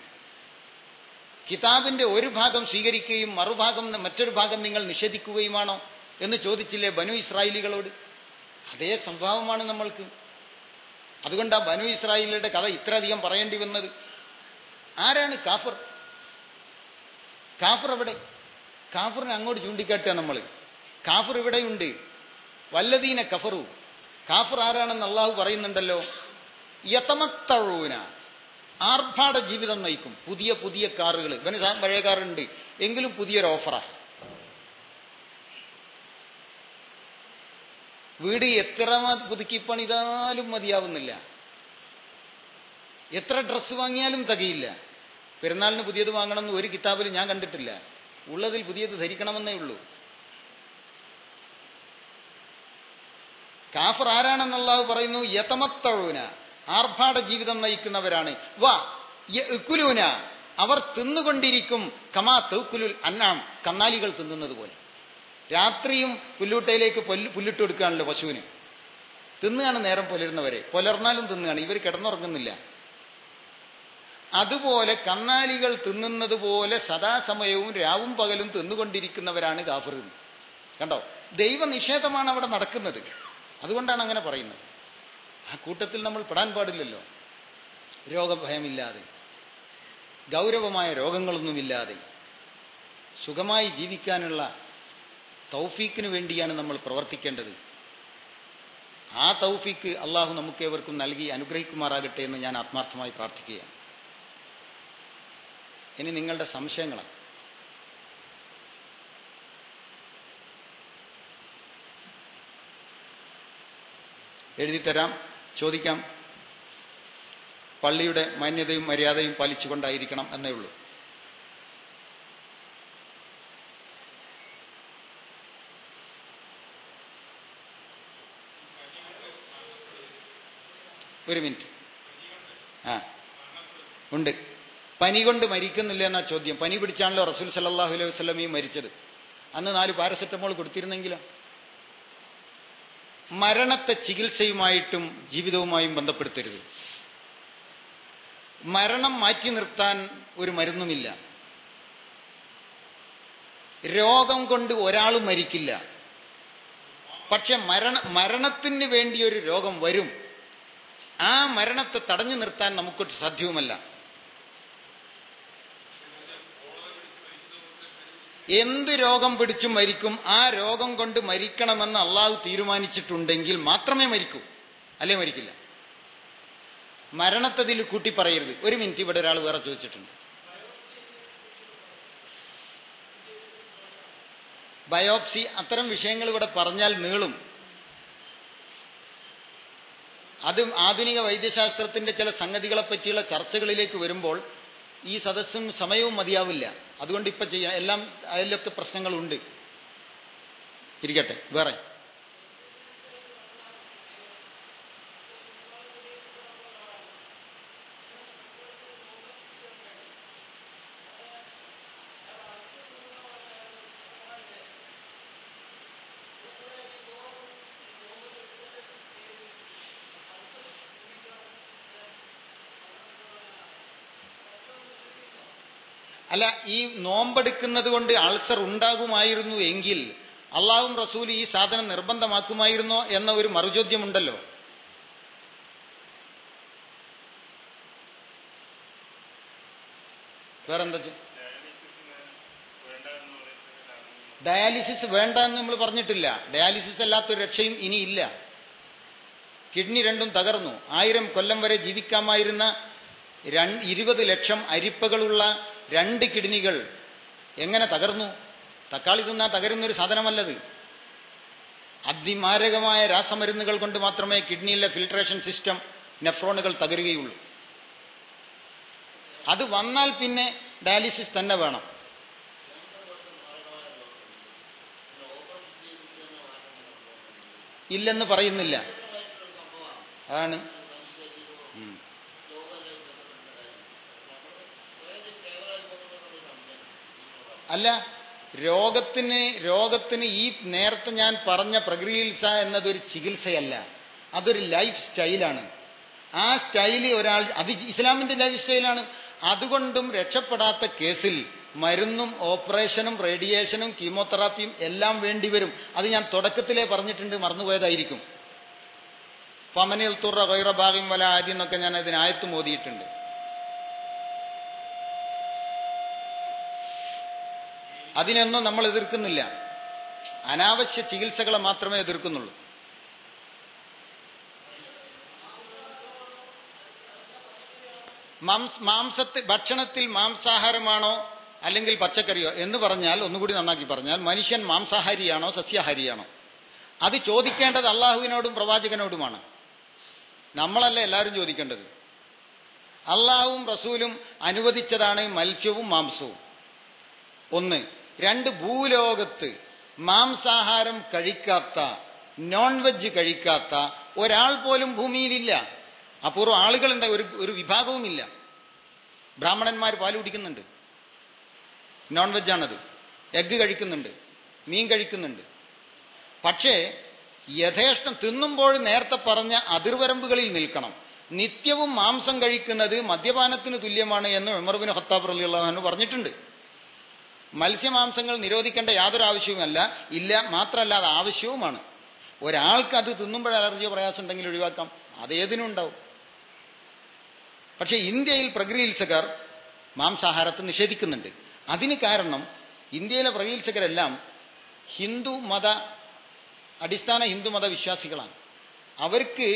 S1: കിതാബിന്റെ ഒരു ഭാഗം സ്വീകരിക്കുകയും മറുഭാഗം മറ്റൊരു ഭാഗം നിങ്ങൾ നിഷേധിക്കുകയുമാണോ എന്ന് ചോദിച്ചില്ലേ ബനു ഇസ്രായേലികളോട്? അതേ സ്വഭാവമാണ് നമ്മൾക്ക്. അതുകൊണ്ടാ ബനു ഇസ്രായേലിയുടെ കഥ ഇത്രയധികം പറയേണ്ടി വന്നത്. ആരാണ് കാഫിർ? കാഫിർ എവിടെ? കാഫിറിനെ അങ്ങോട്ട് ചൂണ്ടിക്കാട്ടുക നമ്മൾ. കാഫിർ ഇവിടെയുണ്ട്. വല്ലദീന കഫറു. കാഫിർ ആരാണെന്ന് അള്ളാഹു പറയുന്നുണ്ടല്ലോ. യതമത്തഊന, ആർഭാട ജീവിതം നയിക്കും. പുതിയ പുതിയ കാറുകൾ. ഇവന് പഴയ കാറുണ്ട് എങ്കിലും പുതിയൊരു ഓഫറാ. വീട് എത്ര പുതുക്കി പണിതാലും മതിയാവുന്നില്ല. എത്ര ഡ്രസ്സ് വാങ്ങിയാലും തികയില്ല. പെരുന്നാളിന് പുതിയത് വാങ്ങണമെന്ന് ഒരു കിതാബിൽ ഞാൻ കണ്ടിട്ടില്ല. ഉള്ളതിൽ പുതിയത് ധരിക്കണമെന്നേ ഉള്ളൂ. കാഫർ ആരാണെന്ന് അല്ലാഹു പറയുന്നു, യതമത്തഊന, ആർഭാട ജീവിതം നയിക്കുന്നവരാണ്. വാ യഅ്കുലൂന, അവർ തിന്നുകൊണ്ടിരിക്കും. കമാ തഅ്കുലുൽ അൻആം, കന്നാലികൾ തിന്നുന്നത് പോലെ. രാത്രിയും പുല്ലൂട്ടയിലേക്ക് പുല്ലിട്ട് കൊടുക്കുകയാണല്ലോ പശുവിന്. തിന്നുകയാണ് നേരം പുലരുന്നവരെ. പുലർന്നാലും തിന്നുകയാണ്. ഇവർ കിടന്നുറങ്ങുന്നില്ല. അതുപോലെ കന്നാലികൾ തിന്നുന്നത് പോലെ സദാസമയവും രാവും പകലും തിന്നുകൊണ്ടിരിക്കുന്നവരാണ് കാഫിർ. കണ്ടോ, ദൈവനിഷേധമാണ് അവിടെ നടക്കുന്നത്. അതുകൊണ്ടാണ് അങ്ങനെ പറയുന്നത്. ആ കൂട്ടത്തിൽ നമ്മൾ പെടാൻ പാടില്ലല്ലോ. രോഗഭയമില്ലാതെ, ഗൗരവമായ രോഗങ്ങളൊന്നുമില്ലാതെ സുഖമായി ജീവിക്കാനുള്ള തൗഫീക്കിന് വേണ്ടിയാണ് നമ്മൾ പ്രവർത്തിക്കേണ്ടത്. ആ തൗഫീക്ക് അള്ളാഹു നമുക്കേവർക്കും നൽകി അനുഗ്രഹിക്കുമാറാകട്ടെ എന്ന് ഞാൻ ആത്മാർത്ഥമായി പ്രാർത്ഥിക്കുകയാണ്. ഇനി നിങ്ങളുടെ സംശയങ്ങളാണ്. എഴുതിത്തരാം, ചോദിക്കാം. പള്ളിയുടെ മാന്യതയും മര്യാദയും പാലിച്ചുകൊണ്ടായിരിക്കണം എന്നേ ഉള്ളൂ. ഒരു മിനിറ്റ്. ഉണ്ട്. പനി കൊണ്ട് മരിക്കുന്നില്ല എന്നാ ചോദ്യം. പനി പിടിച്ചാണല്ലോ റസൂൽ സല്ലല്ലാഹു അലൈഹി വസല്ലമയും മരിച്ചത്. അന്ന് 4 പാരസെറ്റമോൾ കൊടുത്തിരുന്നെങ്കിലോ? മരണത്തെ ചികിത്സയുമായിട്ടും ജീവിതവുമായും ബന്ധപ്പെടുത്തരുത്. മരണം മാറ്റി നിർത്താൻ ഒരു മരുന്നുമില്ല. രോഗം കൊണ്ട് ഒരാളും മരിക്കില്ല. പക്ഷെ മരണത്തിന് വേണ്ടി ഒരു രോഗം വരും. ആ മരണത്തെ തടഞ്ഞു നിർത്താൻ നമുക്ക് സാധ്യവുമല്ല. എന്ത് രോഗം പിടിച്ചും മരിക്കും. ആ രോഗം കൊണ്ട് മരിക്കണമെന്ന് അള്ളാഹു തീരുമാനിച്ചിട്ടുണ്ടെങ്കിൽ മാത്രമേ മരിക്കൂ, അല്ലേ മരിക്കില്ല. മരണത്തെ ഇതിൽ കൂട്ടി പറയരുത്. ഒരു മിനിറ്റ്, ഇവിടെ ഒരാൾ വേറെ ചോദിച്ചിട്ടുണ്ട്. ബയോപ്സി, അത്തരം വിഷയങ്ങൾ ഇവിടെ പറഞ്ഞാൽ നീളും. അത് ആധുനിക വൈദ്യശാസ്ത്രത്തിന്റെ ചില സംഗതികളെ പറ്റിയുള്ള ചർച്ചകളിലേക്ക് വരുമ്പോൾ ഈ സദസ്സും സമയവും മതിയാവില്ല. അതുകൊണ്ട് ഇപ്പൊ ചെയ്യാം. എല്ലാം അതിലൊക്കെ പ്രശ്നങ്ങളുണ്ട്. ഇരിക്കട്ടെ. വേറെ അല്ല, ഈ നോമ്പെടുക്കുന്നത് കൊണ്ട് അൾസർ ഉണ്ടാകുമായിരുന്നു എങ്കിൽ അള്ളാഹും റസൂൽ ഈ സാധനം നിർബന്ധമാക്കുമായിരുന്നോ എന്ന ഒരു മറുചോദ്യമുണ്ടല്ലോ. വേറെന്താ? ഡയാലിസിസ് വേണ്ട എന്ന് നമ്മൾ പറഞ്ഞിട്ടില്ല. ഡയാലിസിസ് അല്ലാത്തൊരു രക്ഷയും ഇനിയില്ല. കിഡ്നി രണ്ടും തകർന്നു. 1000 കൊല്ലം വരെ ജീവിക്കാമായിരുന്ന 20 ലക്ഷം അരിപ്പകളുള്ള 2 കിഡ്നികൾ എങ്ങനെ തകർന്നു? തക്കാളി തിന്നാൽ തകരുന്നൊരു സാധനമല്ലത്. അതിമാരകമായ രാസമരുന്നുകൾ കൊണ്ട് മാത്രമേ കിഡ്നിയിലെ ഫിൽട്രേഷൻ സിസ്റ്റം, നെഫ്രോണുകൾ തകരുകയുള്ളൂ. അത് വന്നാൽ പിന്നെ ഡയാലിസിസ് തന്നെ വേണം. ഇല്ലെന്ന് പറയുന്നില്ല. അതാണ്. അല്ല, രോഗത്തിന് ഈ നേരത്തെ ഞാൻ പറഞ്ഞ പ്രക്രിയയിൽസ എന്നതൊരു ചികിത്സയല്ല, അതൊരു ലൈഫ് സ്റ്റൈലാണ്. ആ സ്റ്റൈല് ഒരാൾ, അത് ഇസ്ലാമിന്റെ ലൈഫ് സ്റ്റൈലാണ്. അതുകൊണ്ടും രക്ഷപ്പെടാത്ത കേസിൽ മരുന്നും ഓപ്പറേഷനും റേഡിയേഷനും കീമോതെറാപ്പിയും എല്ലാം വേണ്ടിവരും. അത് ഞാൻ തുടക്കത്തിലേ പറഞ്ഞിട്ടുണ്ട്, മറന്നുപോയതായിരിക്കും. ഫമനിൽ തുറ ഗൈറ ബാഗിൻ വല ആദി എന്നൊക്കെ ഞാൻ അതിന് ആയത്ത് മോദിയിട്ടുണ്ട്. അതിനൊന്നും നമ്മൾ എതിർക്കുന്നില്ല. അനാവശ്യ ചികിത്സകളെ മാത്രമേ എതിർക്കുന്നുള്ളൂ. ഭക്ഷണത്തിൽ മാംസാഹാരമാണോ അല്ലെങ്കിൽ പച്ചക്കറിയോ എന്ന് പറഞ്ഞാൽ, ഒന്നുകൂടി നന്നാക്കി പറഞ്ഞാൽ, മനുഷ്യൻ മാംസാഹാരിയാണോ സസ്യാഹാരിയാണോ? അത് ചോദിക്കേണ്ടത് അള്ളാഹുവിനോടും പ്രവാചകനോടുമാണ്. നമ്മളല്ല എല്ലാവരും ചോദിക്കേണ്ടത്. അള്ളാഹുവും റസൂലും അനുവദിച്ചതാണ് മത്സ്യവും മാംസവും. 1. 2, ഭൂലോകത്ത് മാംസാഹാരം കഴിക്കാത്ത, നോൺ വെജ് കഴിക്കാത്ത ഒരാൾ പോലും ഭൂമിയിലില്ല. അപൂർവ ആളുകളുണ്ട്, ഒരു വിഭാഗവുമില്ല. ബ്രാഹ്മണന്മാർ പാല് കുടിക്കുന്നുണ്ട്, നോൺ വെജാണത്. എഗ്ഗ് കഴിക്കുന്നുണ്ട്, മീൻ കഴിക്കുന്നുണ്ട്. പക്ഷേ യഥേഷ്ടം തിന്നുമ്പോൾ നേരത്തെ പറഞ്ഞ അതിർവരമ്പുകളിൽ നിൽക്കണം. നിത്യവും മാംസം കഴിക്കുന്നത് മദ്യപാനത്തിന് തുല്യമാണ് എന്ന് ഉമർ ബിൻ ഖത്താബ് റളിയല്ലാഹു അൻഹു പറഞ്ഞിട്ടുണ്ട്. മത്സ്യമാംസങ്ങൾ നിരോധിക്കേണ്ട യാതൊരു ആവശ്യവുമല്ല, ഇല്ല, മാത്രമല്ല അത് ആവശ്യവുമാണ്. ഒരാൾക്ക് അത് തിന്നുമ്പോൾ അലർജിയോ പ്രയാസം ഉണ്ടെങ്കിൽ ഒഴിവാക്കാം, അതേതിനും ഉണ്ടാവും. പക്ഷെ ഇന്ത്യയിൽ പ്രകൃതിയിൽസകർ മാംസാഹാരത്തെ നിഷേധിക്കുന്നുണ്ട്. അതിന് കാരണം ഇന്ത്യയിലെ പ്രകൃതിയിൽസകരെല്ലാം അടിസ്ഥാന ഹിന്ദുമത വിശ്വാസികളാണ്. അവർക്ക്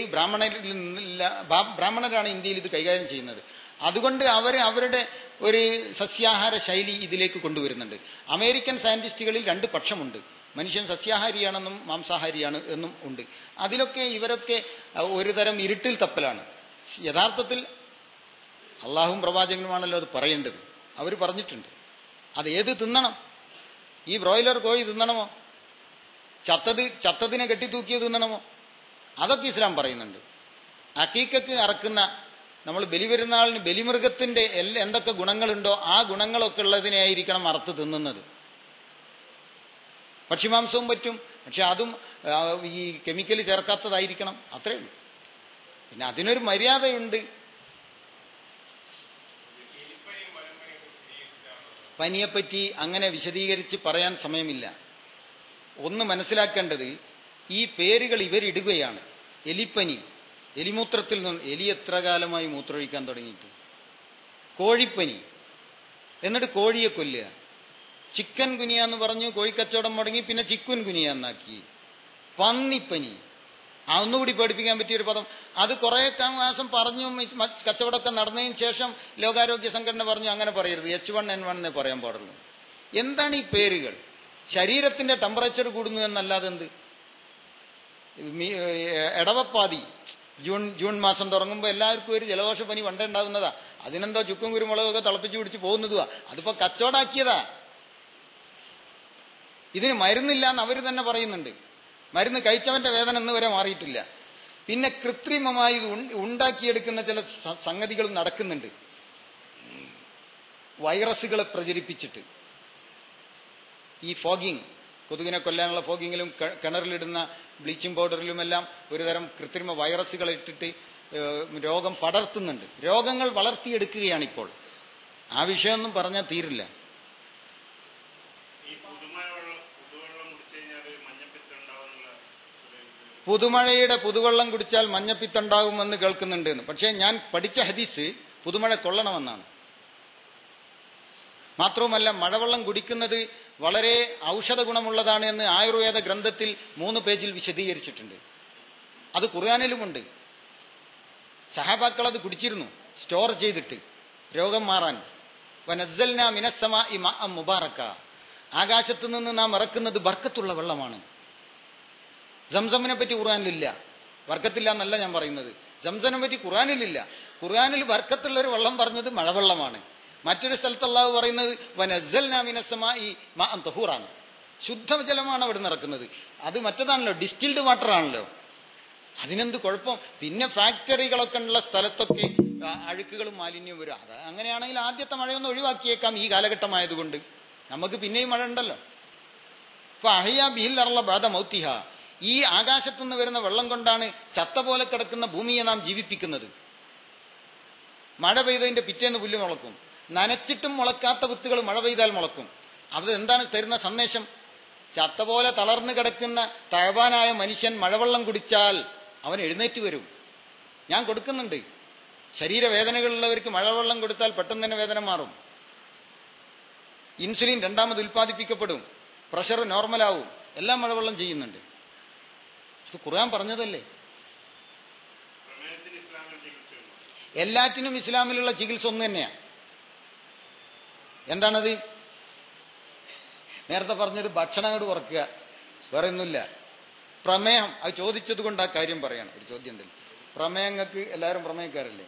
S1: ബ്രാഹ്മണരാണ് ഇന്ത്യയിൽ ഇത് കൈകാര്യം ചെയ്യുന്നത്. അതുകൊണ്ട് അവരുടെ ഒരു സസ്യാഹാര ശൈലി ഇതിലേക്ക് കൊണ്ടുവരുന്നുണ്ട്. അമേരിക്കൻ സയന്റിസ്റ്റുകളിൽ 2 പക്ഷമുണ്ട്. മനുഷ്യൻ സസ്യാഹാരിയാണെന്നും മാംസാഹാരിയാണ് എന്നും ഉണ്ട്. അതിലൊക്കെ ഇവരൊക്കെ ഒരു തരം ഇരുട്ടിൽ തപ്പലാണ്. യഥാർത്ഥത്തിൽ അള്ളാഹും പ്രവാചകനുമാണല്ലോ അത് പറയേണ്ടത്. അവർ പറഞ്ഞിട്ടുണ്ട് അത് ഏത് തിന്നണം. ഈ ബ്രോയിലർ കോഴി തിന്നണമോ, ചത്തതിനെ കെട്ടിത്തൂക്കിയത് തിന്നണമോ, അതൊക്കെ ഇസ്ലാം പറയുന്നുണ്ട്. അക്കീക്കക്ക് അറക്കുന്ന, നമ്മൾ ബലിപെരുന്നാളിന് ബലിമൃഗത്തിന്റെ എന്തൊക്കെ ഗുണങ്ങളുണ്ടോ ആ ഗുണങ്ങളൊക്കെ ഉള്ളതിനെ ആയിരിക്കണം അറുത്ത് തിന്നുന്നത്. പക്ഷിമാംസവും പറ്റും, പക്ഷെ അതും ഈ കെമിക്കൽ ചേർക്കാത്തതായിരിക്കണം, അത്രേ ഉള്ളൂ. പിന്നെ അതിനൊരു മര്യാദയുണ്ട്. പനിയെപ്പറ്റി അങ്ങനെ വിശദീകരിച്ച് പറയാൻ സമയമില്ല. ഒന്ന് മനസ്സിലാക്കേണ്ടത്, ഈ പേരുകൾ ഇവരിടുകയാണ്. എലിപ്പനി, എലിമൂത്രത്തിൽ നിന്ന്, എലി എത്ര കാലമായി മൂത്രമൊഴിക്കാൻ തുടങ്ങിയിട്ട്. കോഴിപ്പനി, എന്നിട്ട് കോഴിയെ കൊല്ലുക. ചിക്കൻ ഗുനിയ എന്ന് പറഞ്ഞു, കോഴിക്കച്ചവടം മുടങ്ങി, പിന്നെ ചിക്കുൻ ഗുനിയ എന്നാക്കി. പന്നിപ്പനി, അതൊന്നുകൂടി പേടിപ്പിക്കാൻ പറ്റിയൊരു പദം. അത് കുറെ മാസം പറഞ്ഞു, കച്ചവടമൊക്കെ നടന്നതിന് ശേഷം ലോകാരോഗ്യ സംഘടന പറഞ്ഞു അങ്ങനെ പറയരുത്, H1N1 എന്നേ പറയാൻ പാടുള്ളൂ. എന്താണ് ഈ പേരുകൾ? ശരീരത്തിന്റെ ടെമ്പറേച്ചർ കൂടുന്നു എന്നല്ലാതെ എന്ത്? എടവപ്പാതി ജൂൺ മാസം തുടങ്ങുമ്പോൾ എല്ലാവർക്കും ഒരു ജലദോഷപ്പനി പണ്ടേ ഉണ്ടാകുന്നതാ. അതിനെന്തോ ചുക്കും കുരുമുളകൊക്കെ തിളപ്പിച്ച് പിടിച്ച് പോകുന്നതുവാ. അതിപ്പോ കച്ചവടാക്കിയതാ. ഇതിന് മരുന്നില്ല എന്ന് അവർ തന്നെ പറയുന്നുണ്ട്. മരുന്ന് കഴിച്ചവന്റെ വേദന ഇന്ന് വരെ മാറിയിട്ടില്ല. പിന്നെ കൃത്രിമമായി ഉണ്ടാക്കിയെടുക്കുന്ന ചില സംഗതികൾ നടക്കുന്നുണ്ട്. വൈറസുകളെ പ്രചരിപ്പിച്ചിട്ട് ഈ ഫോഗിങ്, കൊതുകിനെ കൊല്ലാനുള്ള ഫോഗിങ്ങിലും കിണറിലിടുന്ന ബ്ലീച്ചിങ് പൗഡറിലുമെല്ലാം ഒരുതരം കൃത്രിമ വൈറസുകളെ ഇട്ടിട്ട് രോഗം പടർത്തുന്നുണ്ട്. രോഗങ്ങൾ വളർത്തിയെടുക്കുകയാണിപ്പോൾ. ആ വിഷയമൊന്നും പറഞ്ഞാൽ തീരില്ല. പുതുവെള്ളം കുടിച്ചാൽ മഞ്ഞപ്പിത്തുണ്ടാകുമെന്ന് കേൾക്കുന്നുണ്ട്. പക്ഷേ ഞാൻ പഠിച്ച ഹദീസ് പുതുമഴ കൊള്ളണമെന്നാണ്. മാത്രവുമല്ല, മഴവെള്ളം കുടിക്കുന്നത് വളരെ ഔഷധ ഗുണമുള്ളതാണ് എന്ന് ആയുർവേദ ഗ്രന്ഥത്തിൽ 3 പേജിൽ വിശദീകരിച്ചിട്ടുണ്ട്. അത് ഖുർആനിലുമുണ്ട്. സഹാബാക്കൾ അത് കുടിച്ചിരുന്നു, സ്റ്റോർ ചെയ്തിട്ട് രോഗം മാറാൻ. വനസ്സൽനാ മിനസ്സമാഇ മാഅൻ മുബാറക, ആകാശത്ത് നിന്ന് നാം ഇറക്കുന്നത് ബർക്കത്തുള്ള വെള്ളമാണ്. സംസമിനെ പറ്റി ഖുർആനിലില്ല. ബർക്കത്തില്ല എന്നല്ല ഞാൻ പറയുന്നത്, സംസമിനെ പറ്റി ഖുർആനിലില്ല. ഖുർആനിൽ ബർക്കത്തുള്ളൊരു വെള്ളം പറഞ്ഞത് മഴവെള്ളമാണ്. മറ്റൊരു സ്ഥലത്ത് അല്ലാഹു പറയുന്നത് വനസ്സൽനാ മിനസ്സമാഇ മാഅൻ തഹൂറാണ്, ശുദ്ധജലമാണ് അവിടെ നിറക്കുന്നത്. അത് മറ്റേതാണല്ലോ, ഡിസ്റ്റിൽഡ് വാട്ടർ ആണല്ലോ. അതിനെന്ത് കുഴപ്പം? പിന്നെ ഫാക്ടറികളൊക്കെ ഉള്ള സ്ഥലത്തൊക്കെ അഴുക്കുകളും മാലിന്യവും വരും. അത് അങ്ങനെയാണെങ്കിൽ ആദ്യത്തെ മഴയൊന്ന് ഒഴിവാക്കിയേക്കാം ഈ കാലഘട്ടമായതുകൊണ്ട്. നമുക്ക് പിന്നെയും മഴ ഉണ്ടല്ലോ. ഫഅഹ്യാ ബിഹിൽ അർള ബഅദ മൗതിഹ, ഈ ആകാശത്തുനിന്ന് വരുന്ന വെള്ളം കൊണ്ടാണ് ചത്ത പോലെ കിടക്കുന്ന ഭൂമിയെ നാം ജീവിപ്പിക്കുന്നത്. മഴ പെയ്തതിന്റെ പിറ്റേന്ന് പുല്ല് മുളക്കും. നനച്ചിട്ടും മുളക്കാത്ത വിത്തുകൾ മഴ പെയ്താൽ മുളക്കും. അത് എന്താണ് തരുന്ന സന്ദേശം? ചത്ത പോലെ തളർന്നു കിടക്കുന്ന തഴവാനായ മനുഷ്യൻ മഴവെള്ളം കുടിച്ചാൽ അവൻ എഴുന്നേറ്റ് വരും. ഞാൻ കൊടുക്കുന്നുണ്ട്. ശരീരവേദനകളുള്ളവർക്ക് മഴവെള്ളം കൊടുത്താൽ പെട്ടെന്ന് തന്നെ വേദന മാറും. ഇൻസുലിൻ 2ാമത് ഉൽപ്പാദിപ്പിക്കപ്പെടും, പ്രഷർ നോർമലാവും. എല്ലാം മഴവെള്ളം ചെയ്യുന്നുണ്ട്. അത് ഖുർആൻ പറഞ്ഞതല്ലേ. എല്ലാറ്റിനും ഇസ്ലാമിലുള്ള ചികിത്സ ഒന്ന് തന്നെയാണ്. എന്താണത്? നേരത്തെ പറഞ്ഞത് ഭക്ഷണം അങ്ങോട്ട് കുറക്കുക, വേറെ ഒന്നുമില്ല. പ്രമേഹം, അത് ചോദിച്ചത് കൊണ്ട് ആ കാര്യം പറയണം. ഒരു ചോദ്യം ഉണ്ടല്ലോ, പ്രമേഹങ്ങൾക്ക് എല്ലാവരും പ്രമേഹക്കാരല്ലേ?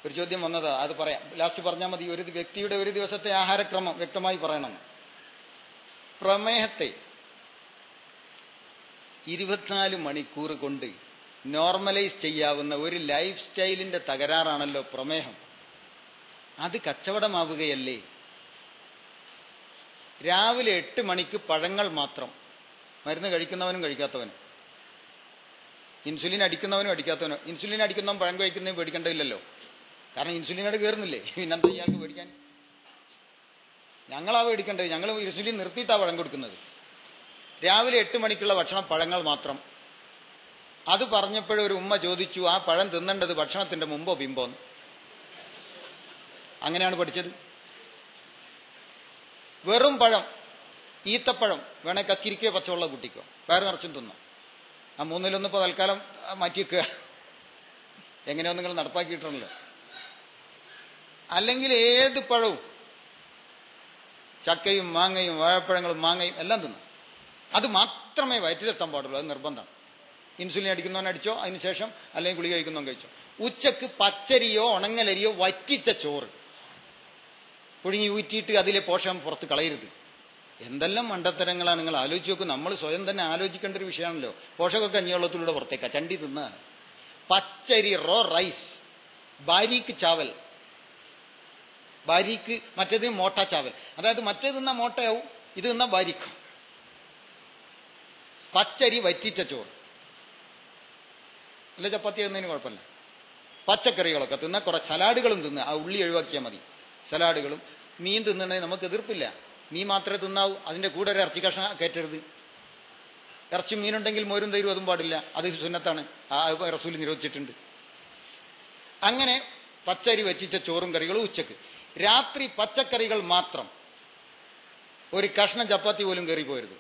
S1: ഒരു ചോദ്യം വന്നതാ, അത് പറയാം, ലാസ്റ്റ് പറഞ്ഞാൽ മതി. ഒരു വ്യക്തിയുടെ ഒരു ദിവസത്തെ ആഹാരക്രമം വ്യക്തമായി പറയണം. പ്രമേഹത്തെ 24 മണിക്കൂർ കൊണ്ട് നോർമലൈസ് ചെയ്യാവുന്ന ഒരു ലൈഫ് സ്റ്റൈലിന്റെ തകരാറാണല്ലോ പ്രമേഹം. അത് കച്ചവടമാവുകയല്ലേ? രാവിലെ 8 മണിക്ക് പഴങ്ങൾ മാത്രം, മരുന്ന് കഴിക്കുന്നവനും കഴിക്കാത്തവനും, ഇൻസുലിൻ അടിക്കുന്നവനും അടിക്കാത്തവനോ. ഇൻസുലിൻ അടിക്കുന്നവൻ പഴം കഴിക്കുന്നതും പേടിക്കേണ്ടതില്ലല്ലോ, കാരണം ഇൻസുലിനോട് കയറുന്നില്ലേ, പിന്നെന്താ ഇയാൾക്ക് പേടിക്കാൻ? ഞങ്ങളാ പേടിക്കേണ്ടത്, ഞങ്ങൾ ഇൻസുലിൻ നിർത്തിയിട്ടാ പഴം കൊടുക്കുന്നത്. രാവിലെ 8 മണിക്കുള്ള ഭക്ഷണം പഴങ്ങൾ മാത്രം. അത് പറഞ്ഞപ്പോഴൊരു ഉമ്മ ചോദിച്ചു, ആ പഴം തിന്നേണ്ടത് ഭക്ഷണത്തിന്റെ മുമ്പോ പിമ്പോന്ന്? അങ്ങനെയാണ് പഠിച്ചത്. വെറും പഴം, ഈത്തപ്പഴം വേണേ കക്കിരിക്കോ പച്ചവെള്ളം കുട്ടിക്കോ, വയറ് നിറച്ചും തിന്നോ. ആ 3-1 ഇപ്പോൾ തൽക്കാലം മാറ്റി വെക്കുക, എങ്ങനെയോ നിങ്ങൾ നടപ്പാക്കിയിട്ടുണ്ടല്ലോ. അല്ലെങ്കിൽ ഏത് പഴവും, ചക്കയും മാങ്ങയും വാഴപ്പഴങ്ങളും മാങ്ങയും എല്ലാം തിന്നും. അത് മാത്രമേ വയറ്റിലെത്താൻ പാടുള്ളൂ, അത് നിർബന്ധമാണ്. ഇൻസുലിൻ അടിക്കുന്നവൻ അടിച്ചോ, അതിനുശേഷം അല്ലെങ്കിൽ ഗുളിക കഴിക്കുന്നവൻ കഴിച്ചോ. ഉച്ചക്ക് പച്ചരിയോ ഉണങ്ങലരിയോ വറ്റിച്ച ചോറ് പുഴുങ്ങി ഊറ്റിയിട്ട് അതിലെ പോഷകം പുറത്ത് കളയരുത്. എന്തെല്ലാം മണ്ടത്തരങ്ങളാണ് നിങ്ങൾ ആലോചിച്ച് നോക്കും. നമ്മൾ സ്വയം തന്നെ ആലോചിക്കേണ്ട ഒരു വിഷയമാണല്ലോ. പോഷകമൊക്കെ കഞ്ഞിവെള്ളത്തിലൂടെ പുറത്തേക്കാ, ചണ്ടി തിന്ന. പച്ചരി റോ റൈസ്, ബാരീക്ക് ചാവൽ, ബാരീക്ക് മറ്റേതിന് മോട്ട ചാവൽ, അതായത് മറ്റേത് തിന്നാ മോട്ടയാവും, ഇത് തിന്നാ ബാരീക്കും. പച്ചരി വറ്റിച്ച ചോറ്, അല്ല ചപ്പാത്തി തിന്നതിന് കുഴപ്പമില്ല. പച്ചക്കറികളൊക്കെ തിന്ന, കുറെ സലാഡുകളും തിന്നുക, ആ ഉള്ളി ഒഴിവാക്കിയാൽ മതി. സലാഡുകളും മീൻ തിന്നണേ നമുക്ക് എതിർപ്പില്ല, മീൻ മാത്രമേ തിന്നാവൂ, അതിന്റെ കൂടെ ഒരു ഇറച്ചി കഷ്ണം കയറ്റരുത്. ഇറച്ചി മീനുണ്ടെങ്കിൽ മോരും തൈരും അതും പാടില്ല, അത് സുന്നത്താണ്, ആ റസൂൽ നിരോധിച്ചിട്ടുണ്ട്. അങ്ങനെ പച്ചരി വറ്റിച്ച ചോറും കറികളും ഉച്ചക്ക്. രാത്രി പച്ചക്കറികൾ മാത്രം, ഒരു കഷ്ണം ചപ്പാത്തി പോലും കയറി പോരുത്.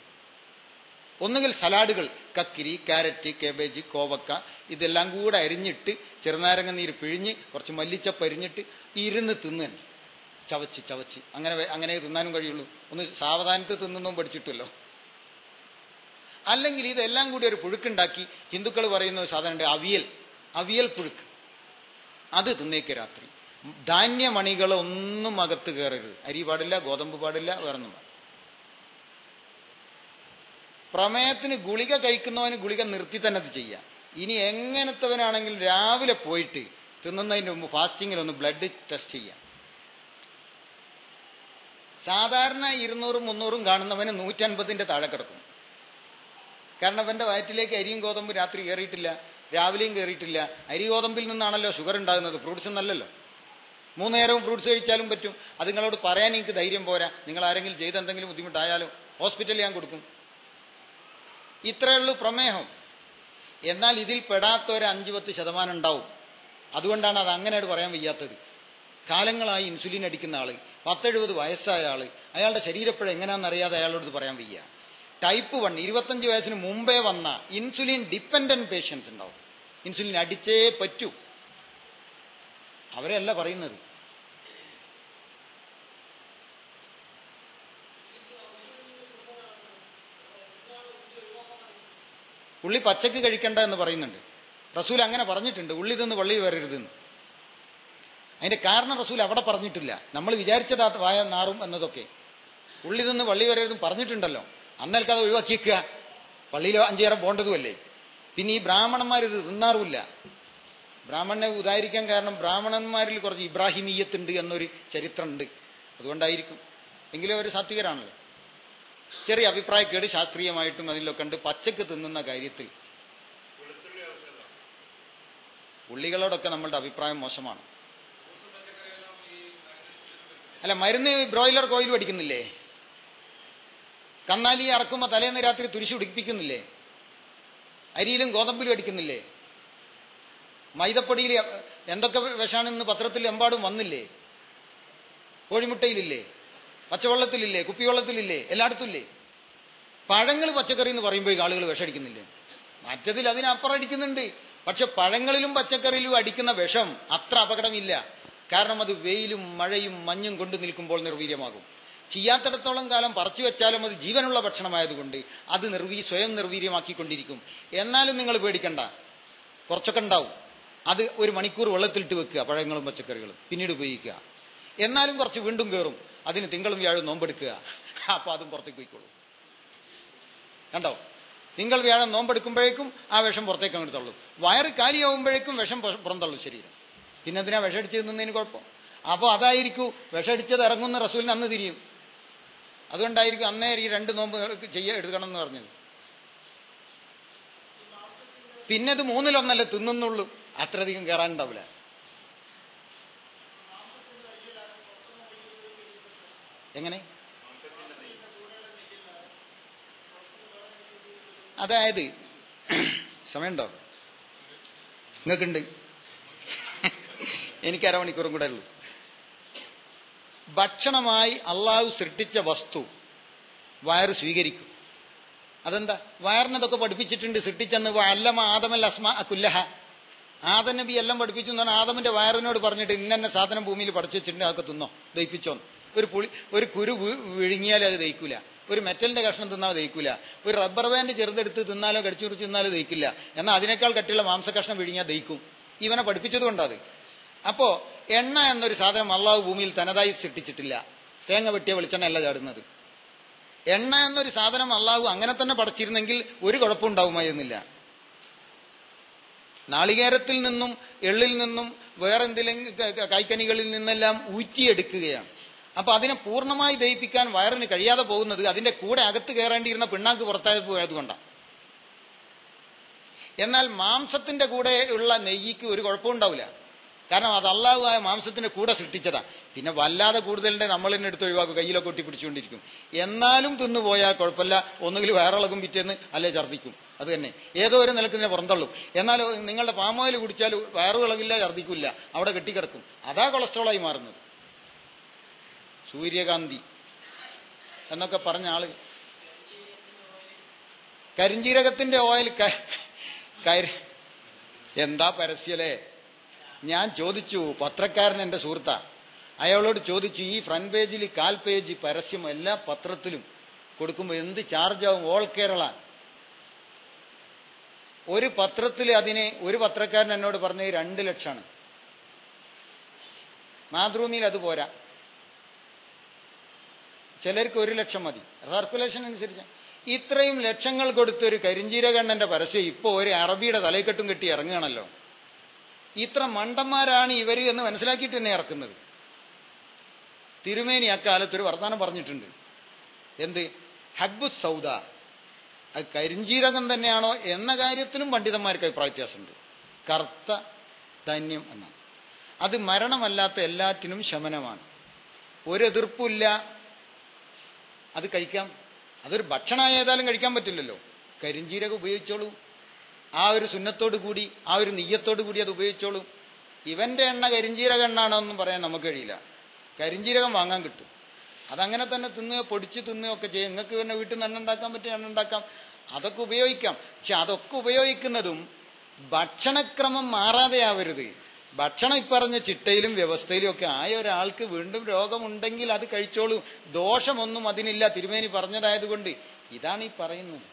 S1: ഒന്നുകിൽ സലാഡുകൾ, കക്കിരി, ക്യാരറ്റ്, കേബേജ്, കോവക്ക, ഇതെല്ലാം കൂടെ അരിഞ്ഞിട്ട് ചെറുനാരങ്ങ നീര് പിഴിഞ്ഞ് കുറച്ച് മല്ലിച്ചപ്പ് അരിഞ്ഞിട്ട് ഇരുന്ന് തിന്നാൻ, ചവച്ച് ചവച്ച്, അങ്ങനെ തിന്നാനും കഴിയുള്ളൂ. ഒന്ന് സാവധാനത്തിൽ തിന്നൊന്നും പഠിച്ചിട്ടല്ലോ. അല്ലെങ്കിൽ ഇതെല്ലാം കൂടി ഒരു പുഴുക്കുണ്ടാക്കി, ഹിന്ദുക്കൾ പറയുന്ന ഒരു സാധനമുണ്ട്, അവിയൽ പുഴുക്ക്, അത് തിന്നേക്ക് രാത്രി. ധാന്യമണികളൊന്നും അകത്ത് കയറരുത്, അരി പാടില്ല, ഗോതമ്പ് പാടില്ല, വേറൊന്നും പാടില്ല. പ്രമേഹത്തിന് ഗുളിക കഴിക്കുന്നവന് ഗുളിക നിർത്തി തന്നെ അത് ചെയ്യാം. ഇനി എങ്ങനത്തവനാണെങ്കിലും രാവിലെ പോയിട്ട് തിന്നുന്നതിന് മുമ്പ് ഫാസ്റ്റിങ്ങിലൊന്ന് ബ്ലഡ് ടെസ്റ്റ് ചെയ്യാം. സാധാരണ 200-300 കാണുന്നവന് 150ന്റെ താഴെ കിടക്കും. കാരണം അവന്റെ വയറ്റിലേക്ക് അരിയും ഗോതമ്പും രാത്രി കയറിയിട്ടില്ല, രാവിലെയും കയറിയിട്ടില്ല. അരി ഗോതമ്പിൽ നിന്നാണല്ലോ ഷുഗർ ഉണ്ടാകുന്നത്, ഫ്രൂട്ട്സ് നല്ലല്ലോ. 3 നേരവും ഫ്രൂട്ട്സ് കഴിച്ചാലും പറ്റും. അത് നിങ്ങളോട് പറയാൻ എനിക്ക് ധൈര്യം പോരാ. നിങ്ങൾ ആരെങ്കിലും ചെയ്ത് എന്തെങ്കിലും ബുദ്ധിമുട്ടായാലോ ഹോസ്പിറ്റലിൽ ഞാൻ കൊടുക്കും. ഇത്രയേ ഉള്ളൂ പ്രമേഹം. എന്നാൽ ഇതിൽ പെടാത്ത ഒരു 5-10% ഉണ്ടാവും. അതുകൊണ്ടാണ് അത് അങ്ങനെയായിട്ട് പറയാൻ വയ്യാത്തത്. കാലങ്ങളായി ഇൻസുലിൻ അടിക്കുന്ന ആള്, 10-70 വയസ്സായ ആള്, അയാളുടെ ശരീരപ്പഴം എങ്ങനെയാണെന്നറിയാതെ അയാളോട് പറയാൻ വയ്യ. ടൈപ്പ് 1 25 വയസ്സിന് മുമ്പേ വന്ന ഇൻസുലിൻ ഡിപ്പെൻഡന്റ് പേഷ്യൻസ് ഉണ്ടാവും. ഇൻസുലിൻ അടിച്ചേ പറ്റൂ, അവരെയല്ല പറയുന്നത്. ഉള്ളി പച്ചക്ക് കഴിക്കണ്ട എന്ന് പറയുന്നുണ്ട്. റസൂൽ അങ്ങനെ പറഞ്ഞിട്ടുണ്ട്, ഉള്ളി തിന്ന് വള്ളി വരരുതെന്ന്. അതിന്റെ കാരണം റസൂൽ അവിടെ പറഞ്ഞിട്ടില്ല. നമ്മൾ വിചാരിച്ചതാ വായ നാറും എന്നതൊക്കെ. ഉള്ളി തിന്ന് വള്ളി വരരുതും പറഞ്ഞിട്ടുണ്ടല്ലോ, അന്നേൽക്ക് അത് ഒഴിവാക്കിയേക്കുക. പള്ളിയിൽ 5 നേരം പോണ്ടതുമല്ലേ. പിന്നെ ഈ ബ്രാഹ്മണന്മാർ ഇത് തിന്നാറുമില്ല. ബ്രാഹ്മണനെ ഉദാഹരിക്കാൻ കാരണം ബ്രാഹ്മണന്മാരിൽ കുറച്ച് ഇബ്രാഹിമീയത്തുണ്ട് എന്നൊരു ചരിത്രമുണ്ട്, അതുകൊണ്ടായിരിക്കും. എങ്കിലും അവർ സാത്വികരാണല്ലോ. ചെറിയ അഭിപ്രായക്കേട് ശാസ്ത്രീയമായിട്ടും അതിലൊക്കെ ഉണ്ട്. പച്ചക്ക് തിന്നുന്ന കാര്യത്തിൽ ഉള്ളികളോടൊക്കെ നമ്മളുടെ അഭിപ്രായം മോശമാണ്. അല്ല, മരുന്ന് ബ്രോയിലർ കോയിൽ അടിക്കുന്നില്ലേ? കന്നാലി അറക്കുമ്പോ തലേന്ന് രാത്രി തുരിശ് പിടിപ്പിക്കുന്നില്ലേ? അരിയിലും ഗോതമ്പിലും അടിക്കുന്നില്ലേ? മൈദപ്പൊടിയിൽ എന്തൊക്കെ വിഷാണെന്ന് പത്രത്തിൽ എമ്പാടും വന്നില്ലേ? കോഴിമുട്ടയിലില്ലേ? പച്ചവെള്ളത്തിലില്ലേ? കുപ്പിവെള്ളത്തിലില്ലേ? എല്ലായിടത്തും ഇല്ലേ? പഴങ്ങൾ പച്ചക്കറി എന്ന് പറയുമ്പോൾ ആളുകൾ വിഷമടിക്കുന്നില്ലേ? മറ്റതിൽ അതിനപ്പുറം അടിക്കുന്നുണ്ട്. പക്ഷെ പഴങ്ങളിലും പച്ചക്കറിയിലും അടിക്കുന്ന വിഷം അത്ര അപകടമില്ല. കാരണം അത് വെയിലും മഴയും മഞ്ഞും കൊണ്ട് നിൽക്കുമ്പോൾ നിർവീര്യമാകും. ചെയ്യാത്തിടത്തോളം കാലം പറിച്ചു വെച്ചാലും അത് ജീവനുള്ള ഭക്ഷണമായതുകൊണ്ട് അത് സ്വയം നിർവീര്യമാക്കിക്കൊണ്ടിരിക്കും. എന്നാലും നിങ്ങൾ പേടിക്കണ്ട, കുറച്ചൊക്കെ ഉണ്ടാവും. അത് 1 മണിക്കൂർ വെള്ളത്തിലിട്ട് വെക്കുക, പഴങ്ങളും പച്ചക്കറികളും, പിന്നീട് ഉപയോഗിക്കുക. എന്നാലും കുറച്ച് വീണ്ടും കയറും, അതിന് തിങ്കളും വ്യാഴം നോമ്പെടുക്കുക. അപ്പൊ അതും പുറത്തേക്ക് പോയിക്കോളൂ. കണ്ടോ, തിങ്കൾ വ്യാഴം നോമ്പെടുക്കുമ്പോഴേക്കും ആ വിഷം പുറത്തേക്ക് അങ്ങോട്ട് തള്ളും. വയറ് കാലിയാവുമ്പോഴേക്കും വിഷം പുറന്തള്ളും ശരീരം. പിന്നെ എന്തിനാ വിഷമടിച്ച് തിന്നുന്നതിന് കുഴപ്പം? അപ്പോൾ അതായിരിക്കും വിഷമടിച്ചത് ഇറങ്ങുന്ന റസൂലിന് അന്ന് തിരിയും. അതുകൊണ്ടായിരിക്കും അന്നേ ഈ 2 നോമ്പ് എടുക്കണം എന്ന് പറഞ്ഞത്. പിന്നെ അത് 3-1 തിന്നുന്നുള്ളൂ, അത്രയധികം കയറാനുണ്ടാവില്ല. എങ്ങനെ? അതായത് സമയമുണ്ടോ നിങ്ങൾക്കുണ്ട്? എനിക്ക് അരമണിക്കൂറും കൂടെ ഉള്ളൂ. ഭക്ഷണമായി അള്ളാഹു സൃഷ്ടിച്ച വസ്തു വയറ് സ്വീകരിക്കും. അതെന്താ? വയറിനതൊക്കെ പഠിപ്പിച്ചിട്ടുണ്ട്. സൃഷ്ടിച്ചെന്ന് അല്ലമ ആദമൽ അസ്മാ കുല്ലഹ, ആദം നബി എല്ലാം പഠിപ്പിച്ചു എന്നാണ്. ആദമിന്റെ വയറിനോട് പറഞ്ഞിട്ട് ഇന്ന സാധനം ഭൂമിയിൽ പഠിച്ചു വെച്ചിട്ടുണ്ട്, അതൊക്കെ തിന്നോ, ദഹിപ്പിച്ചോന്ന്. ഒരു കുരു വിഴുങ്ങിയാലും അത് ദഹിക്കൂല, ഒരു മെറ്റലിന്റെ കഷ്ണം തിന്നാൽ ദഹിക്കൂല, ഒരു റബ്ബർ ബാൻഡ് ചെറുതെടുത്ത് തിന്നാലോ കടിച്ചു കുറിച്ച് തിന്നാലോ ദഹിക്കില്ല. എന്നാൽ അതിനേക്കാൾ കട്ടിയുള്ള മാംസകഷ്ണം വിഴുങ്ങിയാൽ ദഹിക്കും. ഇവനെ പഠിപ്പിച്ചത് കൊണ്ടത്. അപ്പോ എണ്ണ എന്നൊരു സാധനം അള്ളാഹു ഭൂമിയിൽ തനതായി സൃഷ്ടിച്ചിട്ടില്ല. തേങ്ങ വെട്ടിയ വെളിച്ചെണ്ണ അല്ല ചാടുന്നത്. എണ്ണ എന്നൊരു സാധനം അള്ളാഹു അങ്ങനെ തന്നെ പടച്ചിരുന്നെങ്കിൽ ഒരു കുഴപ്പമുണ്ടാവുമായിരുന്നില്ല. നാളികേരത്തിൽ നിന്നും എള്ളിൽ നിന്നും വേറെന്തെങ്കിലും കായ്ക്കനികളിൽ നിന്നെല്ലാം ഊറ്റിയെടുക്കുകയാണ്. അപ്പൊ അതിനെ പൂർണ്ണമായി ദഹിപ്പിക്കാൻ വയറിന് കഴിയാതെ പോകുന്നത് അതിന്റെ കൂടെ അകത്ത് കയറേണ്ടിയിരുന്ന പിണ്ണാക്ക് പുറത്തായി പോയതുകൊണ്ടാണ്. എന്നാൽ മാംസത്തിന്റെ കൂടെ ഉള്ള നെയ്യ്ക്ക് ഒരു കുഴപ്പമുണ്ടാവില്ല. കാരണം അത് അള്ളാഹു ആയ മാംസത്തിന്റെ കൂടെ സൃഷ്ടിച്ചതാ. പിന്നെ വല്ലാതെ കൂടുതലിന്റെ നമ്മൾ തന്നെ എടുത്ത് ഒഴിവാക്കും, കയ്യിലൊക്കെ ഒട്ടി പിടിച്ചുകൊണ്ടിരിക്കും. എന്നാലും തിന്നുപോയാൽ കുഴപ്പമില്ല. ഒന്നുകിൽ വയറിളകും, പിറ്റേന്ന് അല്ലെ ഛർദ്ദിക്കും. അത് തന്നെ ഏതോ ഒരു നിലക്ക് ഇതിനെ പുറന്തള്ളും. എന്നാൽ നിങ്ങളുടെ പാമോയിൽ കുടിച്ചാൽ വയറുകളകില്ല, ഛർദ്ദിക്കില്ല, അവിടെ കെട്ടിക്കിടക്കും. അതാ കൊളസ്ട്രോളായി മാറുന്നത്. സൂര്യകാന്തി എന്നൊക്കെ പറഞ്ഞ ആള് കരിഞ്ജീരകത്തിന്റെ ഓയിൽ എന്താ പരസ്യല്ലേ. ഞാൻ ചോദിച്ചു, പത്രക്കാരൻ എന്റെ സുഹൃത്താ, അയാളോട് ചോദിച്ചു, ഈ ഫ്രണ്ട് പേജിൽ 1/4 പേജ് പരസ്യം എല്ലാ പത്രത്തിലും കൊടുക്കുമ്പോൾ എന്ത് ചാർജാവും? ഓൾ കേരള ഒരു പത്രത്തിൽ അതിന് ഒരു പത്രക്കാരൻ എന്നോട് പറഞ്ഞത് 2 ലക്ഷമാണ്. മാതൃഭൂമിയിൽ അത് പോരാ, ചിലർക്ക് 1 ലക്ഷം മതി, സർക്കുലേഷൻ അനുസരിച്ച്. ഇത്രയും ലക്ഷങ്ങൾ കൊടുത്തൊരു കരിഞ്ജീരകണ്ണന്റെ പരസ്യം ഇപ്പോ ഒരു അറബിയുടെ തലക്കെട്ടും കെട്ടി ഇറങ്ങുകയാണല്ലോ. ഇത്ര മണ്ടന്മാരാണ് ഇവര് എന്ന് മനസ്സിലാക്കിയിട്ട് തന്നെ ഇറക്കുന്നത്. തിരുമേനി അക്കാലത്തൊരു വർത്തമാനം പറഞ്ഞിട്ടുണ്ട്. എന്ത്? ഹബ്ബു സൗദ, അത് കരിഞ്ജീരകം തന്നെയാണോ എന്ന കാര്യത്തിലും പണ്ഡിതന്മാർക്ക് അഭിപ്രായ വ്യത്യാസമുണ്ട്. കറുത്ത ധാന്യം എന്നാണ്. അത് മരണമല്ലാത്ത എല്ലാറ്റിനും ശമനമാണ്. ഒരു എതിർപ്പില്ല, അത് കഴിക്കാം. അതൊരു ഭക്ഷണമായതാലും കഴിക്കാൻ പറ്റില്ലല്ലോ. കരിഞ്ജീരകം ഉപയോഗിച്ചോളൂ, ആ ഒരു സുന്നത്തോടു കൂടി, ആ ഒരു നെയ്യത്തോടു കൂടി അത് ഉപയോഗിച്ചോളൂ. ഇവന്റെ എണ്ണ കരിഞ്ജീരക എണ്ണാണോ എന്നും പറയാൻ നമുക്ക് കഴിയില്ല. കരിഞ്ജീരകം വാങ്ങാൻ കിട്ടും, അതങ്ങനെ തന്നെ തിന്നുകയോ പൊടിച്ച് തിന്നുകയോ ഒക്കെ ചെയ്യും. നിങ്ങൾക്ക് പിന്നെ വീട്ടിൽ നിന്ന് എണ്ണ ഉണ്ടാക്കാൻ പറ്റിയ എണ്ണ ഉണ്ടാക്കാം, അതൊക്കെ ഉപയോഗിക്കാം. പക്ഷെ അതൊക്കെ ഉപയോഗിക്കുന്നതും ഭക്ഷണക്രമം മാറാതെയാവരുത്. ഭക്ഷണം ഇപ്പറഞ്ഞ ചിട്ടയിലും വ്യവസ്ഥയിലും ഒക്കെ ആയ ഒരാൾക്ക് വീണ്ടും രോഗമുണ്ടെങ്കിൽ അത് കഴിച്ചോളൂ, ദോഷമൊന്നും അതിനില്ല. തിരുമേനി പറഞ്ഞതായതുകൊണ്ട് ഇതാണ് ഈ പറയുന്നത്.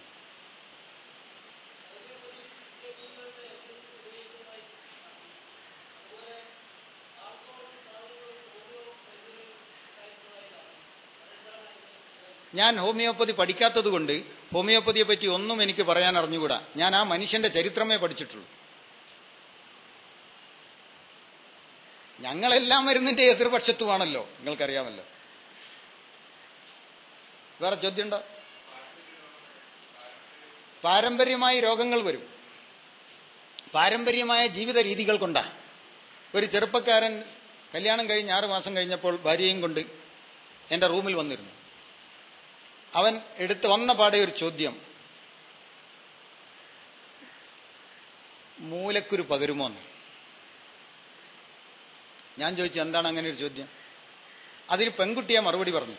S1: ഞാൻ ഹോമിയോപ്പതി പഠിക്കാത്തത് കൊണ്ട് ഹോമിയോപ്പതിയെ പറ്റി ഒന്നും എനിക്ക് പറയാൻ അറിഞ്ഞുകൂടാ. ഞാൻ ആ മനുഷ്യന്റെ ചരിത്രമേ പഠിച്ചിട്ടുള്ളൂ. ഞങ്ങളെല്ലാം മരുന്നിന്റെ എതിർപക്ഷത്തുമാണല്ലോ, നിങ്ങൾക്കറിയാമല്ലോ. വേറെ ചോദ്യമുണ്ടോ? പാരമ്പര്യമായി രോഗങ്ങൾ വരും, പാരമ്പര്യമായ ജീവിത രീതികൾ കൊണ്ടാ. ഒരു ചെറുപ്പക്കാരൻ കല്യാണം കഴിഞ്ഞ് 6 മാസം കഴിഞ്ഞപ്പോൾ ഭാര്യയും കൊണ്ട് എന്റെ റൂമിൽ വന്നിരുന്നു. അവൻ വന്ന പാടെ ഒരു ചോദ്യം, മൂലക്കുരു പകരുമോന്ന്. ഞാൻ ചോദിച്ചു, എന്താണ് അങ്ങനെ ഒരു ചോദ്യം? അതിന് പെൺകുട്ടിയെ മറുപടി പറഞ്ഞു.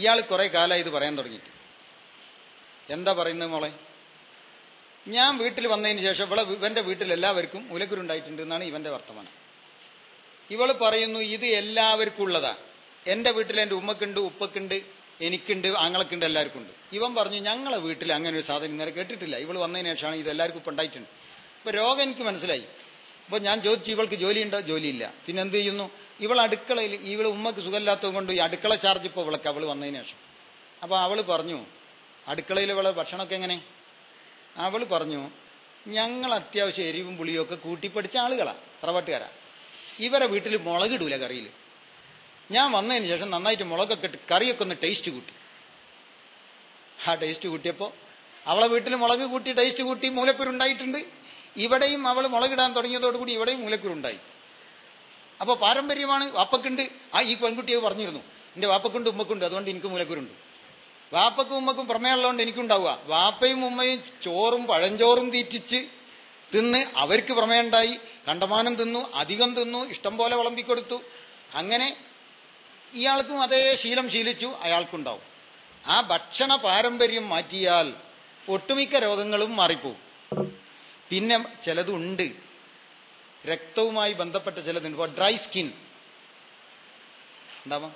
S1: ഇയാൾ കുറെ കാലമായി ഇത് പറയാൻ തുടങ്ങിയിട്ട്. എന്താ പറയുന്നത് മോളെ? ഞാൻ വീട്ടിൽ വന്നതിന് ശേഷം ഇവന്റെ വീട്ടിൽ എല്ലാവർക്കും മൂലക്കുരു ഉണ്ടായിട്ടുണ്ട് എന്നാണ് ഇവന്റെ വർത്തമാനം. ഇവള് പറയുന്നു, ഇത് എല്ലാവർക്കും ഉള്ളതാ. എന്റെ വീട്ടിൽ എന്റെ ഉമ്മക്കുണ്ട്, ഉപ്പക്കുണ്ട്, എനിക്കുണ്ട്, ആങ്ങളക്കുണ്ട്, എല്ലാവർക്കും ഉണ്ട്. ഇവൻ പറഞ്ഞു, ഞങ്ങളെ വീട്ടിൽ അങ്ങനെ ഒരു സാധനം ഇന്നലെ കേട്ടിട്ടില്ല. ഇവള് വന്നതിന് ശേഷമാണ് ഇത് എല്ലാവർക്കും ഇപ്പം ഉണ്ടായിട്ടുണ്ട്. ഇപ്പൊ രോഗം എനിക്ക് മനസ്സിലായി. അപ്പോൾ ഞാൻ ചോദിച്ചു, ഇവൾക്ക് ജോലിയുണ്ടോ? ജോലിയില്ല. പിന്നെ എന്ത് ചെയ്യുന്നു? ഇവൾ അടുക്കളയിൽ, ഇവൾ ഉമ്മക്ക് സുഖമില്ലാത്തത് കൊണ്ട് ഈ അടുക്കള ചാർജ് ഇപ്പോൾ ഇവൾക്ക് അവൾ വന്നതിന് ശേഷം. അപ്പോൾ അവൾ പറഞ്ഞു, അടുക്കളയിൽ ഇവളെ ഭക്ഷണമൊക്കെ എങ്ങനെ? അവൾ പറഞ്ഞു, ഞങ്ങൾ അത്യാവശ്യം എരിവും പുളിയും ഒക്കെ കൂട്ടിപ്പടിച്ച ആളുകളാണ്, തറവാട്ടുകാരാ. ഇവരെ വീട്ടിൽ മുളകിടൂല കറിയിൽ. ഞാൻ വന്നതിന് ശേഷം നന്നായിട്ട് മുളകൊക്കെ ഇട്ട് കറിയൊക്കെ ഒന്ന് ടേസ്റ്റ് കൂട്ടി. ആ ടേസ്റ്റ് കൂട്ടിയപ്പോൾ അവളെ വീട്ടിൽ മുളക് കൂട്ടി ടേസ്റ്റ് കൂട്ടി മൂലക്കുരുണ്ടായിട്ടുണ്ട്. ഇവിടെയും അവൾ മുളകിടാൻ തുടങ്ങിയതോടുകൂടി ഇവിടെയും മൂലക്കുരുണ്ടായി. അപ്പോൾ പാരമ്പര്യമാണ്, വാപ്പക്കുണ്ട്. ഈ പെൺകുട്ടിയെ പറഞ്ഞിരുന്നു, എൻ്റെ വാപ്പക്കുണ്ട് ഉമ്മക്കുണ്ട്, അതുകൊണ്ട് എനിക്ക് മൂലക്കുരുണ്ട്. വാപ്പക്കും ഉമ്മക്കും പ്രമേയമുള്ളതുകൊണ്ട് എനിക്കുണ്ടാവുക. വാപ്പയും ഉമ്മയും ചോറും പഴഞ്ചോറും തീറ്റിച്ച് തിന്ന് അവർക്ക് പ്രമേയുണ്ടായി. കണ്ടമാനം തിന്നു, അധികം തിന്നു, ഇഷ്ടം പോലെ വിളമ്പിക്കൊടുത്തു. അങ്ങനെ ഇയാൾക്കും അതേ ശീലം ശീലിച്ചു, അയാൾക്കുണ്ടാവും. ആ ഭക്ഷണ പാരമ്പര്യം മാറ്റിയാൽ ഒട്ടുമിക്ക രോഗങ്ങളും മാറിപ്പോവും. പിന്നെ ചിലതുണ്ട്, രക്തവുമായി ബന്ധപ്പെട്ട ചിലതുണ്ട്. ഇപ്പോൾ ഡ്രൈ സ്കിൻ ഉണ്ടാവാം,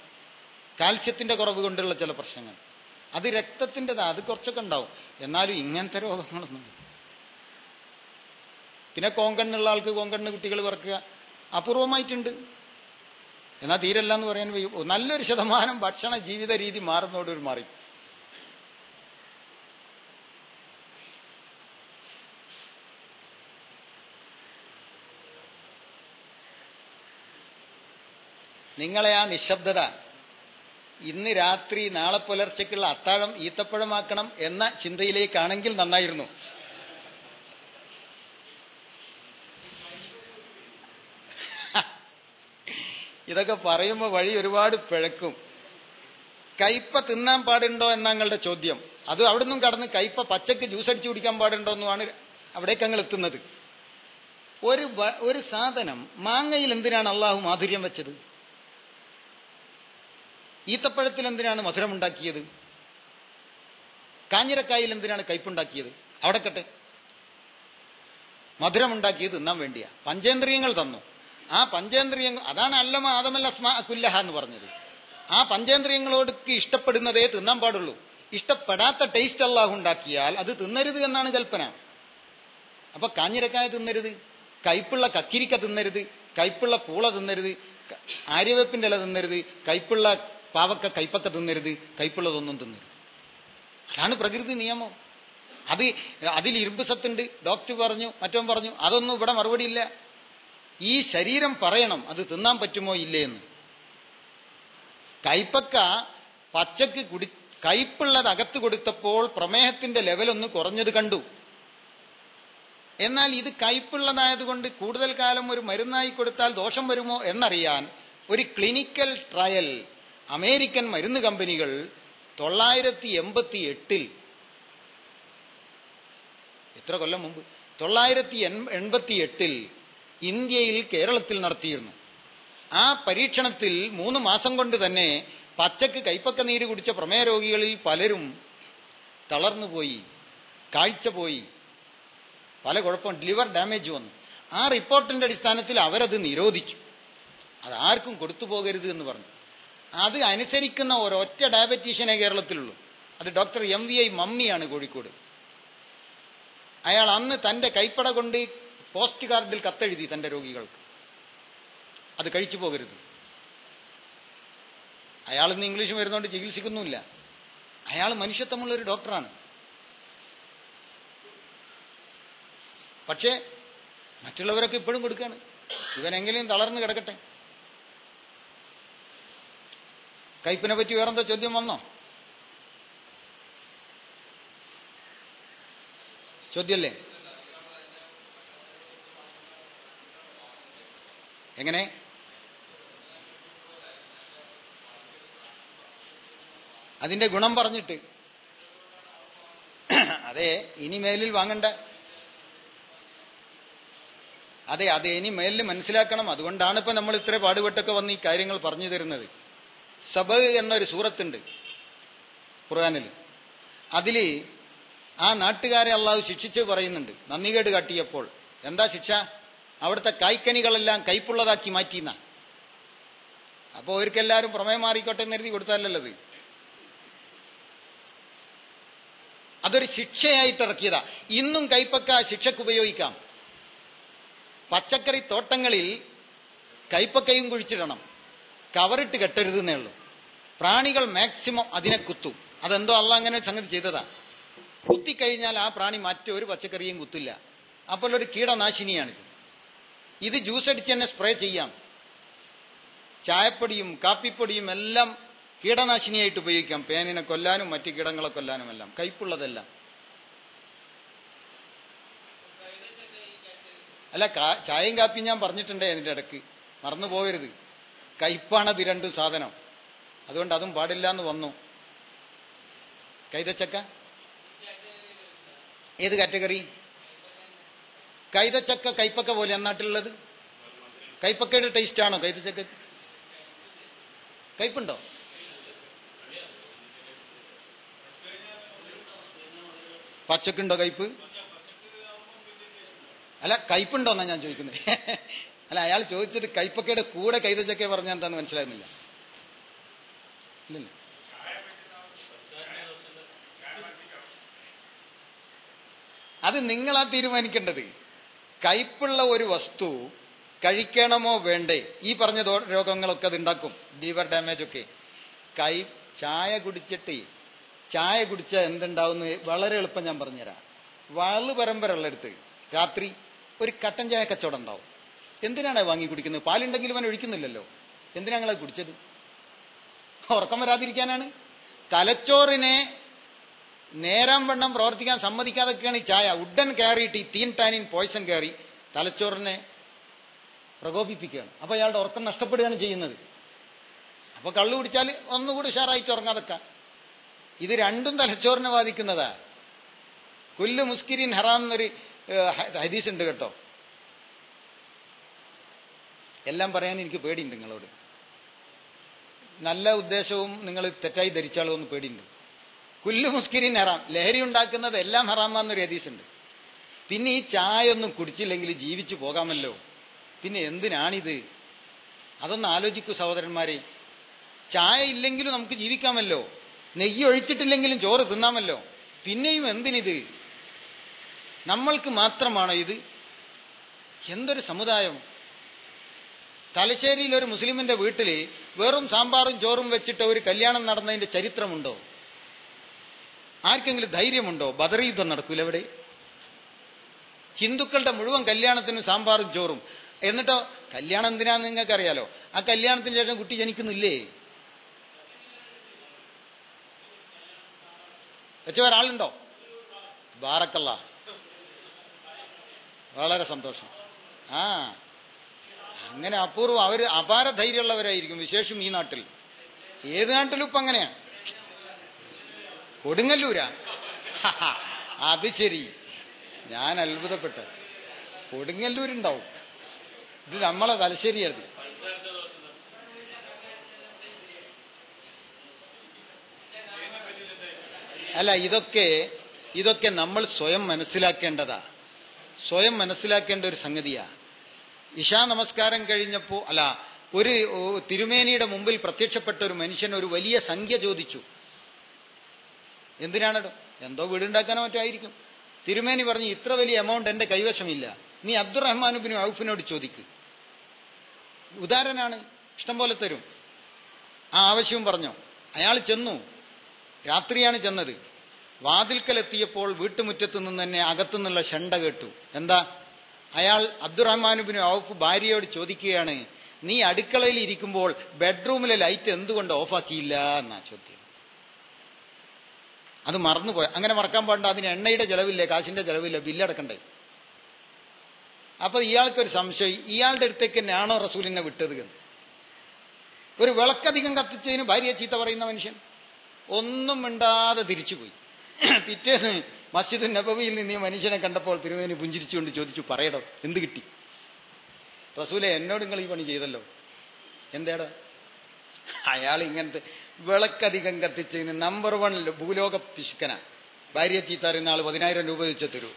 S1: കാൽസ്യത്തിന്റെ കുറവ് കൊണ്ടുള്ള ചില പ്രശ്നങ്ങൾ. അത് രക്തത്തിൻ്റെതാ, അത് കുറച്ചൊക്കെ ഉണ്ടാവും. എന്നാലും ഇങ്ങനത്തെ രോഗങ്ങളൊന്നും. പിന്നെ കോങ്കണ്ണുള്ള ആൾക്ക് കോങ്കണ്ണ് കുട്ടികൾ പിറക്കുക അപൂർവമായിട്ടുണ്ട്. എന്നാൽ തീരല്ല എന്ന് പറയാൻ വയ്യ. നല്ലൊരു ശതമാനം ഭക്ഷണ ജീവിത രീതി മാറുന്നതോടൊരു മാറി. നിങ്ങളെ ആ നിശബ്ദത, ഇന്ന് രാത്രി നാളെ പുലർച്ചയ്ക്കുള്ള അത്താഴം ഈത്തപ്പഴമാക്കണം എന്ന ചിന്തയിലേക്കാണെങ്കിൽ നന്നായിരുന്നു. ഇതൊക്കെ പറയുമ്പോൾ വഴി ഒരുപാട് പിഴക്കും. കയ്പ തിന്നാൻ പാടുണ്ടോ എന്നാങ്ങളുടെ ചോദ്യം. അത് അവിടെ നിന്നും കടന്ന് കയ്പ പച്ചക്ക് ജ്യൂസ് അടിച്ചു കുടിക്കാൻ പാടുണ്ടോ എന്നുമാണ് അവിടേക്ക് ഞങ്ങൾ എത്തുന്നത്. ഒരു സാധനം, മാങ്ങയിൽ എന്തിനാണ് അള്ളാഹു മാധുര്യം വെച്ചത്? ഈത്തപ്പഴത്തിൽ എന്തിനാണ് മധുരമുണ്ടാക്കിയത്? കാഞ്ഞിരക്കായിൽ എന്തിനാണ് കയ്പുണ്ടാക്കിയത്? അവിടെ കട്ടെ, മധുരമുണ്ടാക്കിയത് തിന്നാൻ വേണ്ടിയാ. പഞ്ചേന്ദ്രിയങ്ങൾ തന്നു. ആ പഞ്ചേന്ദ്രിയങ്ങൾ, അതാണ് അല്ലമ ആദമൽ അസ്മാ കുല്ലഹ എന്ന് പറഞ്ഞത്. ആ പഞ്ചേന്ദ്രിയങ്ങളോട് ഇഷ്ടപ്പെടുന്നതേ തിന്നാൻ പാടുള്ളൂ. ഇഷ്ടപ്പെടാത്ത ടേസ്റ്റ് അല്ലാഹു ഉണ്ടാക്കിയാൽ അത് തിന്നരുത് എന്നാണ് കൽപ്പന. അപ്പൊ കാഞ്ഞിരക്കായ തിന്നരുത്, കയ്പുള്ള കക്കിരിക്ക തിന്നരുത്, കയ്പുള്ള പൂള തിന്നരുത്, ആര്യവേപ്പിന്റെ ഇല തിന്നരുത്, കയ്പുള്ള പാവക്ക കയ്പക്ക തിന്നരുത്, കയ്പുള്ളതൊന്നും തിന്നരുത്. അതാണ് പ്രകൃതി നിയമം. അതിൽ ഇരുമ്പ് സത്തുണ്ട്, ഡോക്ടർ പറഞ്ഞു, മറ്റവൻ പറഞ്ഞു. അതൊന്നും ഇവിടെ മറുപടി ഇല്ല. ഈ ശരീരം പറയണം അത് തിന്നാൻ പറ്റുമോ ഇല്ലേ എന്ന്. കയ്പക്ക പച്ചക്ക് കയ്പുള്ളത് അകത്ത് കൊടുത്തപ്പോൾ പ്രമേഹത്തിന്റെ ലെവലൊന്ന് കുറഞ്ഞത് കണ്ടു. എന്നാൽ ഇത് കയ്പുള്ളതായതുകൊണ്ട് കൂടുതൽ കാലം ഒരു മരുന്നായി കൊടുത്താൽ ദോഷം വരുമോ എന്നറിയാൻ ഒരു ക്ലിനിക്കൽ ട്രയൽ അമേരിക്കൻ മരുന്ന് കമ്പനികൾ 988 എത്ര കൊല്ലം മുമ്പ്, 988 ഇന്ത്യയിൽ, കേരളത്തിൽ നടത്തിയിരുന്നു. ആ പരീക്ഷണത്തിൽ 3 മാസം കൊണ്ട് തന്നെ പച്ചക്ക് കൈപ്പക്ക നീര് കുടിച്ച പ്രമേയ രോഗികളിൽ പലരും തളർന്നുപോയി, കാഴ്ച പോയി, പല കുഴപ്പം, ലിവർ ഡാമേജ് വന്നു. ആ റിപ്പോർട്ടിന്റെ അടിസ്ഥാനത്തിൽ അവരത് നിരോധിച്ചു. അത് ആർക്കും കൊടുത്തു പോകരുത് എന്ന് പറഞ്ഞു. അത് അനുസരിക്കുന്ന ഒരൊറ്റ ഡയബറ്റീഷ്യനെ കേരളത്തിലുള്ളൂ. അത് ഡോക്ടർ MVI മമ്മിയാണ്, കോഴിക്കോട്. അയാൾ അന്ന് തന്റെ കൈപ്പട കൊണ്ട് പോസ്റ്റ് കാർഡിൽ കത്തെഴുതി തന്റെ രോഗികൾക്ക് അത് കഴിച്ചു പോകരുത്. അയാൾ ഇന്ന് ഇംഗ്ലീഷ് മരുന്നുകൊണ്ട് ചികിത്സിക്കുന്നുമില്ല. അയാൾ മനുഷ്യത്വമുള്ള ഒരു ഡോക്ടറാണ്. പക്ഷേ മറ്റുള്ളവരൊക്കെ ഇപ്പോഴും കൊടുക്കുകയാണ്. ഇവനെങ്കിലും തളർന്ന് കിടക്കട്ടെ. കയ്പിനെ പറ്റി വേറെന്താ ചോദ്യം വന്നോ? ചോദ്യല്ലേ? എങ്ങനെ? അതിന്റെ ഗുണം പറഞ്ഞിട്ട്. അതെ, ഇനി മേലിൽ വാങ്ങണ്ട. അതെ, ഇനി മേലിൽ മനസ്സിലാക്കണം. അതുകൊണ്ടാണ് ഇപ്പൊ നമ്മൾ ഇത്ര പാടുപെട്ടൊക്കെ വന്ന് ഈ കാര്യങ്ങൾ പറഞ്ഞു തരുന്നത്. സബ് എന്നൊരു സൂറത്തുണ്ട് ഖുർആനിൽ. അതില് ആ നാട്ടുകാരെ അള്ളാഹു ശിക്ഷിച്ച് പറയുന്നുണ്ട്, നന്ദികേട് കാട്ടിയപ്പോൾ. എന്താ ശിക്ഷ? അവിടുത്തെ കായ്ക്കനികളെല്ലാം കയ്പുള്ളതാക്കി മാറ്റിയെന്ന. അപ്പൊ അവർക്കെല്ലാവരും പ്രമേയം മാറിക്കോട്ടെ എന്ന് എഴുതി കൊടുത്താലല്ലത്. അതൊരു ശിക്ഷയായിട്ട് ഇറക്കിയതാ. ഇന്നും കൈപ്പക്ക ശിക്ഷക്ക് ഉപയോഗിക്കാം. പച്ചക്കറി തോട്ടങ്ങളിൽ കൈപ്പക്കയും കുഴിച്ചിടണം, കവറിട്ട് കെട്ടരുത് എന്നേ ഉള്ളൂ. പ്രാണികൾ മാക്സിമം അതിനെ കുത്തും. അതെന്തോ അള്ളാഹ് അങ്ങനെ സംഗതി ചെയ്തതാ. കുത്തിക്കഴിഞ്ഞാൽ ആ പ്രാണി മറ്റൊരു പച്ചക്കറിയും കുത്തില്ല. അപ്പോൾ ഒരു കീടനാശിനിയാണിത്. ഇത് ജ്യൂസ് അടിച്ച് തന്നെ സ്പ്രേ ചെയ്യാം. ചായപ്പൊടിയും കാപ്പിപ്പൊടിയും എല്ലാം കീടനാശിനിയായിട്ട് ഉപയോഗിക്കാം. പേനിനെ കൊല്ലാനും മറ്റു കീടങ്ങളെ കൊല്ലാനും എല്ലാം. കയ്പുള്ളതെല്ലാം. അല്ല, ചായയും കാപ്പിയും ഞാൻ പറഞ്ഞിട്ടുണ്ടേ അതിൻ്റെ ഇടക്ക്, മറന്നു പോകരുത്. കയ്പാണത് രണ്ടും സാധനം. അതുകൊണ്ട് അതും പാടില്ല എന്ന് വന്നു. കൈതച്ചക്ക ഏത് കാറ്റഗറി? കൈതച്ചക്ക കൈപ്പക്ക പോലെ നാട്ടിലുള്ളത്. കൈപ്പക്കയുടെ ടേസ്റ്റ് ആണോ കൈതച്ചക്ക? കയ്പുണ്ടോ? പച്ചക്കുണ്ടോ കയ്പ്? അല്ല, കയ്പുണ്ടോന്നാ ഞാൻ ചോദിക്കുന്നത്. അല്ല, അയാൾ ചോദിച്ചത് കൈപ്പക്കയുടെ കൂടെ കൈതച്ചക്ക പറഞ്ഞാൽ എന്താന്ന് മനസ്സിലാകുന്നില്ല. ഇല്ലല്ലോ. അത് നിങ്ങളാ തീരുമാനിക്കേണ്ടത്. കയ്പുള്ള ഒരു വസ്തു കഴിക്കണമോ വേണ്ടേ? ഈ പറഞ്ഞ രോഗങ്ങളൊക്കെ അത് ഉണ്ടാക്കും, ലിവർ ഡാമേജ് ഒക്കെ. ചായ കുടിച്ചാൽ എന്തുണ്ടാവുന്ന വളരെ എളുപ്പം ഞാൻ പറഞ്ഞുതരാം. വളു പരമ്പരയുള്ളടുത്ത് രാത്രി ഒരു കട്ടൻ ചായ കച്ചവടം ഉണ്ടാവും. എന്തിനാണ് വാങ്ങി കുടിക്കുന്നത്? പാലുണ്ടെങ്കിലും അവൻ ഒഴിക്കുന്നില്ലല്ലോ. എന്തിനാ ഞങ്ങളത് കുടിച്ചത്? ഉറക്കം വരാതിരിക്കാനാണ്. തലച്ചോറിനെ നേരം വണ്ണം പ്രവർത്തിക്കാൻ സമ്മതിക്കാതൊക്കെയാണ് ഈ ചായ. ഉഡൻ കയറിയിട്ട് ഈ തീൻ ടാനിൻ പോയ്സൺ കയറി തലച്ചോറിനെ പ്രകോപിപ്പിക്കുകയാണ്. അപ്പൊ അയാളുടെ ഉറക്കം നഷ്ടപ്പെടുകയാണ് ചെയ്യുന്നത്. അപ്പൊ കള്ളു കുടിച്ചാൽ ഒന്നുകൂടി ഉഷാറായിട്ട് ഉറങ്ങാതൊക്കെ. ഇത് രണ്ടും തലച്ചോറിനെ ബാധിക്കുന്നതാ. കുല്ലു മുസ്കിരിൻ ഹറാം എന്നൊരു ഹദീസ് ഉണ്ട് കേട്ടോ. എല്ലാം പറയാൻ എനിക്ക് പേടിയുണ്ട് നിങ്ങളോട്. നല്ല ഉദ്ദേശവും നിങ്ങൾ തെറ്റായി ധരിച്ചാലോ എന്ന് പേടിയുണ്ട്. കുല്ലു മുസ്കിരിൻ ഹറാം, ലഹരി ഉണ്ടാക്കുന്നത് എല്ലാം ഹറാമാന്നൊരു ഹദീസ് ഉണ്ട്. പിന്നെ ഈ ചായ ഒന്നും കുടിച്ചില്ലെങ്കിൽ ജീവിച്ചു പോകാമല്ലോ, പിന്നെ എന്തിനാണിത്? അതൊന്ന് ആലോചിക്കൂ സഹോദരന്മാരെ. ചായ ഇല്ലെങ്കിലും നമുക്ക് ജീവിക്കാമല്ലോ, നെയ്യ് ഒഴിച്ചിട്ടില്ലെങ്കിലും ചോറ് തിന്നാമല്ലോ, പിന്നെയും എന്തിനിത്? നമ്മൾക്ക് മാത്രമാണോ ഇത്? എന്തൊരു സമുദായം! തലശ്ശേരിയിൽ ഒരു മുസ്ലിമിന്റെ വീട്ടില് വെറും സാമ്പാറും ചോറും വെച്ചിട്ട് ഒരു കല്യാണം നടന്നതിന്റെ ചരിത്രമുണ്ടോ? ആർക്കെങ്കിലും ധൈര്യമുണ്ടോ? ബദർ യുദ്ധം നടക്കൂല ഇവിടെ? ഹിന്ദുക്കളുടെ മുഴുവൻ കല്യാണത്തിനും സാമ്പാറും ചോറും. എന്നിട്ടോ കല്യാണം എന്തിനാന്ന് നിങ്ങൾക്ക് അറിയാലോ. ആ കല്യാണത്തിന് ശേഷം കുട്ടി ജനിക്കുന്നില്ലേ? വെച്ച ഒരാളുണ്ടോ? ബാറക്കല്ലാ, വളരെ സന്തോഷം. അങ്ങനെ അപൂർവം. അവര് അപാര ധൈര്യമുള്ളവരായിരിക്കും, വിശേഷം ഈ നാട്ടിൽ. ഏത് നാട്ടിലും ഇപ്പൊ അങ്ങനെയാ. കൊടുങ്ങല്ലൂരാ? അത് ശരി, ഞാൻ അത്ഭുതപ്പെട്ടു. കൊടുങ്ങല്ലൂരുണ്ടാവും. ഇത് നമ്മളെ തലശ്ശേരിയായിരുന്നു. അല്ല, ഇതൊക്കെ നമ്മൾ സ്വയം മനസ്സിലാക്കേണ്ടതാ. സ്വയം മനസ്സിലാക്കേണ്ട ഒരു സംഗതിയാ. ഇശാ നമസ്കാരം കഴിഞ്ഞപ്പോ ഒരു തിരുമേനിയുടെ മുമ്പിൽ പ്രത്യക്ഷപ്പെട്ട ഒരു മനുഷ്യൻ ഒരു വലിയ സംഖ്യ ചോദിച്ചു. എന്തിനാണോ? എന്തോ വീടുണ്ടാക്കാനോ മറ്റോ ആയിരിക്കും. തിരുമേനി പറഞ്ഞു, ഇത്ര വലിയ എമൗണ്ട് എന്റെ കൈവശമില്ല, നീ അബ്ദുറഹ്മാൻ ഇബ്നു ഔഫിനോട് ചോദിക്ക്, ഉദാരനാണ്, ഇഷ്ടം പോലെ തരും. ആ ആവശ്യവും പറഞ്ഞു. അയാൾ ചെന്നു. രാത്രിയാണ് ചെന്നത്. വാതിൽക്കലെത്തിയപ്പോൾ വീട്ടുമുറ്റത്തു നിന്ന് തന്നെ അകത്തുനിന്നുള്ള ഷണ്ട കേട്ടു. എന്താ? അയാൾ അബ്ദുറഹ്മാൻ ഇബ്നു ഔഫ് ഭാര്യയോട് ചോദിക്കുകയാണ്, നീ അടുക്കളയിൽ ഇരിക്കുമ്പോൾ ബെഡ്റൂമിലെ ലൈറ്റ് എന്തുകൊണ്ട് ഓഫാക്കിയില്ല എന്നാ ചോദ്യം. അത് മറന്നുപോയ. അങ്ങനെ മറക്കാൻ പാടില്ല. അതിന് എണ്ണയുടെ ചെലവില്ലേ, കാശിന്റെ ചെലവില്ല, ബില്ലടക്കണ്ടേ. അപ്പൊ ഇയാൾക്കൊരു സംശയം, ഇയാളുടെ അടുത്തേക്ക് തന്നെയാണോ റസൂലിനെ വിട്ടത് എന്ന്. ഒരു വിളക്കധികം കത്തിച്ചതിന് ഭാര്യയെ ചീത്ത പറയുന്ന മനുഷ്യൻ ഒന്നും മിണ്ടാതെ തിരിച്ചുപോയി. പിറ്റേന്ന് മസ്ജിദ് നബവിയിൽ നിന്ന് ഈ മനുഷ്യനെ കണ്ടപ്പോൾ തിരുമേനി പുഞ്ചിരിച്ചുകൊണ്ട് ചോദിച്ചു, പറയടോ, എന്ത് കിട്ടി? റസൂലെ, എന്നോട് നിങ്ങൾ ഈ പണി ചെയ്തല്ലോ, എന്തേടാ? അയാൾ ഇങ്ങനത്തെ വിളക്കധികം കത്തിച്ചതിന് നമ്പർ 1 ഭൂലോക പിശുക്കനാ. ഭാര്യയെ ചീത്ത അറിയുന്ന ആള് 10,000 രൂപ വെച്ച് തരൂ.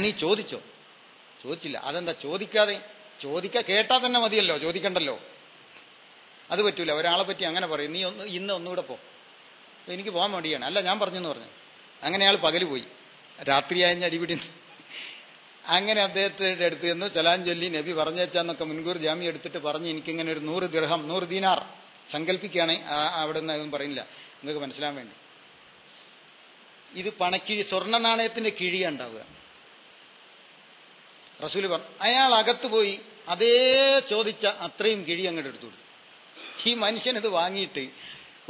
S1: നീ ചോദിച്ചോ? ചോദിച്ചില്ല. അതെന്താ ചോദിക്കാതെ? കേട്ടാ തന്നെ മതിയല്ലോ, ചോദിക്കണ്ടല്ലോ. അത് പറ്റൂല. ഒരാളെ പറ്റി അങ്ങനെ പറയും, നീ ഇന്ന് ഒന്നുകൂടെ പോ, എനിക്ക് പോകാൻ വേണ്ടിയാണ്. അല്ല, ഞാൻ പറഞ്ഞു എന്ന് പറഞ്ഞു. അങ്ങനെ അയാൾ പകല് പോയി. രാത്രിയായ അടിപിടി. അങ്ങനെ അദ്ദേഹത്തിന്റെ അടുത്ത് ചെന്ന് സലാം ചൊല്ലി നബി പറഞ്ഞേച്ചാന്നൊക്കെ മുൻകൂർ ജാമ്യം എടുത്തിട്ട് പറഞ്ഞ് എനിക്കിങ്ങനെ ഒരു 100 ദിർഹം 100 ദീനാർ സങ്കല്പിക്കുകയാണ്, അവിടെ നിന്ന് അതൊന്നും പറയുന്നില്ല, നിങ്ങൾക്ക് മനസ്സിലാൻ വേണ്ടി. ഇത് പണക്കിഴി, സ്വർണ്ണ നാണയത്തിന്റെ കിഴിയ ഉണ്ടാവുക. റസൂല് പറഞ്ഞു, അയാൾ അകത്ത് പോയി അതേ ചോദിച്ച അത്രയും കിഴി അങ്ങോട്ട് എടുത്തു. ഈ മനുഷ്യൻ ഇത് വാങ്ങിയിട്ട്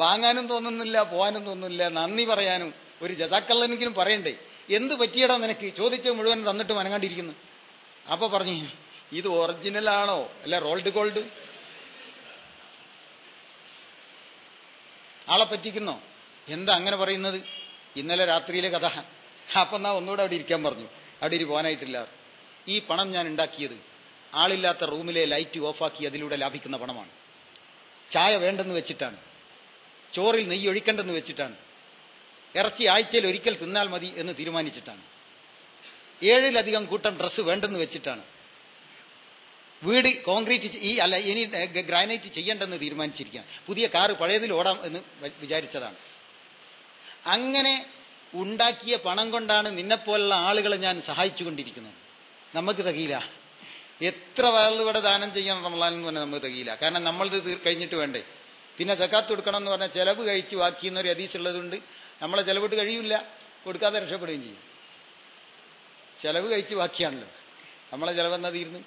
S1: വാങ്ങാനും തോന്നുന്നില്ല, പോകാനും തോന്നുന്നില്ല, നന്ദി പറയാനും ഒരു ജസാക്കല്ലെങ്കിലും പറയണ്ടേ. എന്ത് പറ്റിയടാ നിനക്ക്? ചോദിച്ച മുഴുവൻ തന്നിട്ട് മനങ്ങാണ്ടിരിക്കുന്നു. അപ്പൊ പറഞ്ഞു, ഇത് ഒറിജിനലാണോ അല്ല റോൾഡ് ഗോൾഡ്? ആളെ പറ്റിക്കുന്നോ? എന്താ അങ്ങനെ പറയുന്നത്? ഇന്നലെ രാത്രിയിലെ കഥ. അപ്പൊ എന്നാ ഒന്നുകൂടെ അവിടെ ഇരിക്കാൻ പറഞ്ഞു. അവിടെ പോകാനായിട്ടില്ല. ഈ പണം ഞാൻ ഉണ്ടാക്കിയത് ആളില്ലാത്ത റൂമിലെ ലൈറ്റ് ഓഫാക്കി അതിലൂടെ ലാഭിക്കുന്ന പണമാണ്. ചായ വേണ്ടെന്ന് വെച്ചിട്ടാണ്, ചോറിൽ നെയ്യ് ഒഴിക്കണ്ടെന്ന് വെച്ചിട്ടാണ്, ഇറച്ചി ആഴ്ചയിൽ ഒരിക്കൽ തിന്നാൽ മതി എന്ന് തീരുമാനിച്ചിട്ടാണ്, 7-ലധികം കൂട്ടം ഡ്രസ്സ് വേണ്ടെന്ന് വെച്ചിട്ടാണ്, വീട് കോൺക്രീറ്റ് ഇനി ഗ്രാനൈറ്റ് ചെയ്യേണ്ടെന്ന് തീരുമാനിച്ചിരിക്കുകയാണ്, പുതിയ കാറ് പഴയതിൽ ഓടാം എന്ന് വിചാരിച്ചതാണ്. അങ്ങനെ ഉണ്ടാക്കിയ പണം കൊണ്ടാണ് നിന്നെപ്പോലുള്ള ആളുകളെ ഞാൻ സഹായിച്ചുകൊണ്ടിരിക്കുന്നത്. നമുക്ക് തികയില്ല. എത്ര ഇവിടെ ദാനം ചെയ്യണം റമളാൻ എന്ന് പറഞ്ഞാൽ നമുക്ക് തികയില്ല. കാരണം നമ്മളിത് കഴിഞ്ഞിട്ട് വേണ്ടേ. പിന്നെ സക്കാത്ത് കൊടുക്കണം എന്ന് പറഞ്ഞാൽ ചെലവ് കഴിച്ച് ബാക്കിയെന്നൊരു ഹദീസ് ഉള്ളതുകൊണ്ട് നമ്മളെ ചെലവിട്ട് കഴിയില്ല, കൊടുക്കാതെ രക്ഷപ്പെടുകയും ചെയ്യും. ചെലവ് കഴിച്ച് ബാക്കിയാണല്ലോ, നമ്മളെ ചെലവെന്നാ തീർന്ന്.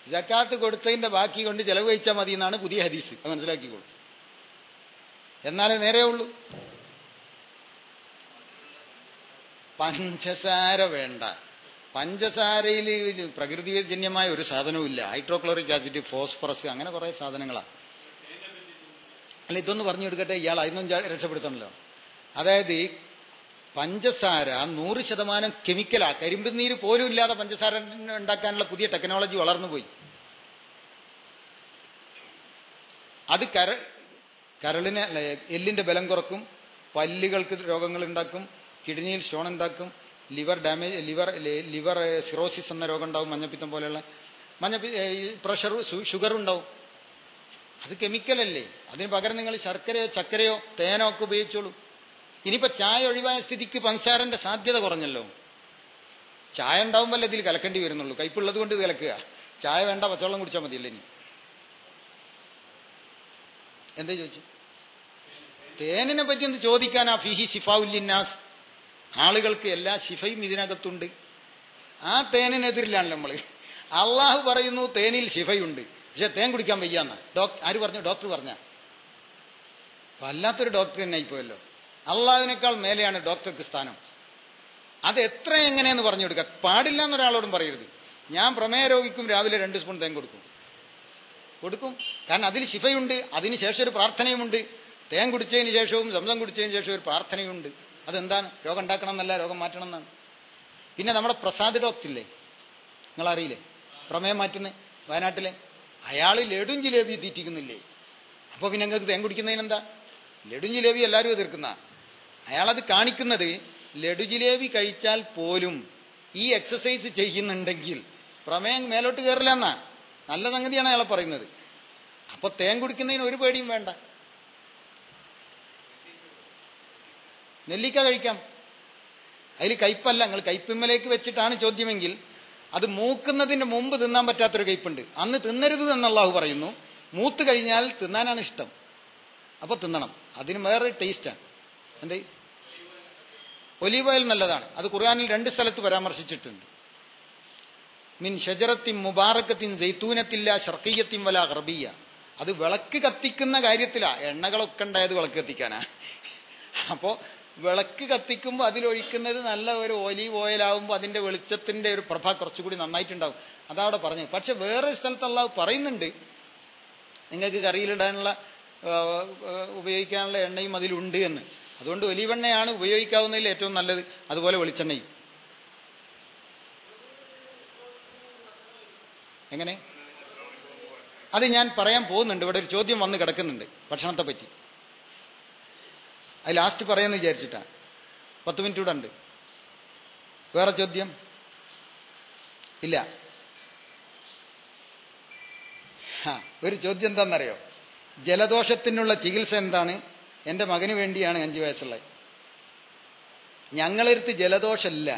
S1: സക്കാത്ത് കൊടുത്തതിന്റെ ബാക്കി കൊണ്ട് ചെലവ് കഴിച്ചാൽ മതി എന്നാണ് പുതിയ ഹദീസ്. അത് മനസ്സിലാക്കിക്കോളൂ, എന്നാലേ നേരെ ഉള്ളൂ. പഞ്ചസാര വേണ്ട. പഞ്ചസാരയിൽ പ്രകൃതിജന്യമായ ഒരു സാധനവും ഇല്ല. ഹൈഡ്രോക്ലോറിക് ആസിഡ്, ഫോസ്ഫറസ്, അങ്ങനെ കുറെ സാധനങ്ങളാണ്. അല്ല, ഇതൊന്ന് പറഞ്ഞു കൊടുക്കട്ടെ, ഇയാൾ അതിനൊന്നും രക്ഷപ്പെടുത്തണല്ലോ. അതായത് പഞ്ചസാര 100% കെമിക്കലാ. കരിമ്പ് നീര് പോലും ഇല്ലാതെ പഞ്ചസാര ഉണ്ടാക്കാനുള്ള പുതിയ ടെക്നോളജി വളർന്നുപോയി. അത് കരളിന് എല്ലിന്റെ ബലം കുറക്കും, പല്ലുകൾക്ക് രോഗങ്ങൾ ഉണ്ടാക്കും, കിഡ്നിയിൽ സ്റ്റോൺ ഉണ്ടാക്കും, ലിവർ സിറോസിസ് എന്ന രോഗം ഉണ്ടാവും, മഞ്ഞപ്പിത്തം പോലെയുള്ള പ്രഷർ ഷുഗർ ഉണ്ടാവും. അത് കെമിക്കലല്ലേ. അതിന് പകരം നിങ്ങൾ ശർക്കരയോ ചക്കരയോ തേനോ ഒക്കെ ഉപയോഗിച്ചോളൂ. ഇനിയിപ്പോ ചായ ഒഴിവായ സ്ഥിതിക്ക് പഞ്ചസാരന്റെ സാധ്യത കുറഞ്ഞല്ലോ. ചായ ഉണ്ടാവുമ്പോൾ ഇതിൽ കലക്കേണ്ടി വരുന്നുള്ളൂ. കയ്പുള്ളത് കൊണ്ട് ഇത് കലക്കുക. ചായ വേണ്ട, പച്ചവെള്ളം കുടിച്ചാൽ മതിയല്ലേ. ഇനി എന്താ ചോദിച്ചു? തേനിനെ പറ്റി ഒന്ന് ചോദിക്കാനാ. ഫിഹി ശിഫാഉല്ലിന്നാസ്, ആളുകൾക്ക് എല്ലാ ശിഫയും ഇതിനകത്തുണ്ട്. ആ തേനിനെതിരിലാണ് നമ്മള്. അള്ളാഹു പറയുന്നു തേനിൽ ശിഫയുണ്ട്, പക്ഷെ തേൻ കുടിക്കാൻ വയ്യാന്ന. ആര് പറഞ്ഞു? ഡോക്ടർ പറഞ്ഞ? വല്ലാത്തൊരു ഡോക്ടർ തന്നെ ആയിപ്പോയല്ലോ. അള്ളാഹുവിനേക്കാൾ മേലെയാണ് ഡോക്ടർക്ക് സ്ഥാനം. അത് എത്ര എങ്ങനെയെന്ന് പറഞ്ഞു കൊടുക്കുക. പാടില്ല എന്നൊരാളോടും പറയരുത്. ഞാൻ പ്രമേയ രോഗിക്കും രാവിലെ 2 സ്പൂൺ തേൻ കൊടുക്കും. കാരണം അതിൽ ശിഫയുണ്ട്. അതിനുശേഷം ഒരു പ്രാർത്ഥനയുമുണ്ട്. തേൻ കുടിച്ചതിന് ശേഷവും സംസം കുടിച്ചതിന് ശേഷവും ഒരു പ്രാർത്ഥനയുണ്ട്. അതെന്താണ്? രോഗം ഉണ്ടാക്കണം എന്നല്ല, രോഗം മാറ്റണം എന്നാണ്. പിന്നെ നമ്മുടെ പ്രസാദ് ഡോക്ടറില്ലേ, നിങ്ങളറിയില്ലേ, പ്രമേയം മാറ്റുന്ന വയനാട്ടിലെ, അയാൾ ലഡും ജിലേബി തീറ്റിക്കുന്നില്ലേ. അപ്പൊ പിന്നെ നിങ്ങൾക്ക് തേൻ കുടിക്കുന്നതിനെന്താ? ലഡും ജിലേബി എല്ലാവരും എതിർക്കുന്ന. അയാളത് കാണിക്കുന്നത് ലഡു ജിലേബി കഴിച്ചാൽ പോലും ഈ എക്സസൈസ് ചെയ്യുന്നുണ്ടെങ്കിൽ പ്രമേയം മേലോട്ട് കയറില്ല എന്നാ. നല്ല സംഗതിയാണ് അയാളെ പറയുന്നത്. അപ്പൊ തേൻ കുടിക്കുന്നതിന് ഒരു പേടിയും വേണ്ട. നെല്ലിക്ക കഴിക്കാം, അതിൽ കയ്പല്ല. നിങ്ങൾ കയ്പിമ്മലേക്ക് വെച്ചിട്ടാണ് ചോദ്യമെങ്കിൽ അത് മൂക്കുന്നതിന് മുമ്പ് തിന്നാൻ പറ്റാത്തൊരു കയ്പുണ്ട്. അന്ന് തിന്നരുത് എന്ന് അല്ലാഹു പറയുന്നു. മൂത്ത് കഴിഞ്ഞാൽ തിന്നാനാണ് ഇഷ്ടം, അപ്പൊ തിന്നണം. അതിന് വേറെ ടേസ്റ്റാണ്. എന്തേ? ഒലീവ് ഓയിൽ നല്ലതാണ്. അത് ഖുർആനിൽ 2 സ്ഥലത്ത് പരാമർശിച്ചിട്ടുണ്ട്. മിൻ ഷജറത്തിൻ മുബാറക്കത്തിൻ സൈത്തൂനത്തില്ല ശർഖിയ്യത്തിൻ വല ഗർബിയ്യ. അത് വിളക്ക് കത്തിക്കുന്ന കാര്യത്തിലാ. എണ്ണകളൊക്കെ ഉണ്ടായത് വിളക്ക് കത്തിക്കാനാ. അപ്പോ വിളക്ക് കത്തിക്കുമ്പോൾ അതിലൊഴിക്കുന്നത് നല്ല ഒരു ഒലീവ് ഓയിലാവുമ്പോൾ അതിന്റെ വെളിച്ചത്തിന്റെ ഒരു പ്രഭ കുറച്ചുകൂടി നന്നായിട്ടുണ്ടാവും. അതവിടെ പറഞ്ഞു. പക്ഷെ വേറൊരു സ്ഥലത്ത് അല്ലാഹു പറയുന്നുണ്ട്, നിങ്ങൾക്ക് കറിയിലിടാനുള്ള ഉപയോഗിക്കാനുള്ള എണ്ണയും അതിലുണ്ട് എന്ന്. അതുകൊണ്ട് ഒലീവെണ്ണയാണ് ഉപയോഗിക്കാവുന്നതിൽ ഏറ്റവും നല്ലത്. അതുപോലെ വെളിച്ചെണ്ണയും. എങ്ങനെ? അത് ഞാൻ പറയാൻ പോകുന്നുണ്ട്. ഇവിടെ ഒരു ചോദ്യം വന്ന് കിടക്കുന്നുണ്ട് ഭക്ഷണത്തെ പറ്റി. അത് ലാസ്റ്റ് പറയാന്ന് വിചാരിച്ചിട്ടാ. 10 മിനിറ്റ് കൂടെ ഉണ്ട്. വേറെ ചോദ്യം ഇല്ല? ഒരു ചോദ്യം എന്താണെന്നറിയോ? ജലദോഷത്തിനുള്ള ചികിത്സ എന്താണ്? എൻ്റെ മകന് വേണ്ടിയാണ്, 5 വയസ്സുള്ള. ഞങ്ങളെടുത്ത് ജലദോഷമില്ല,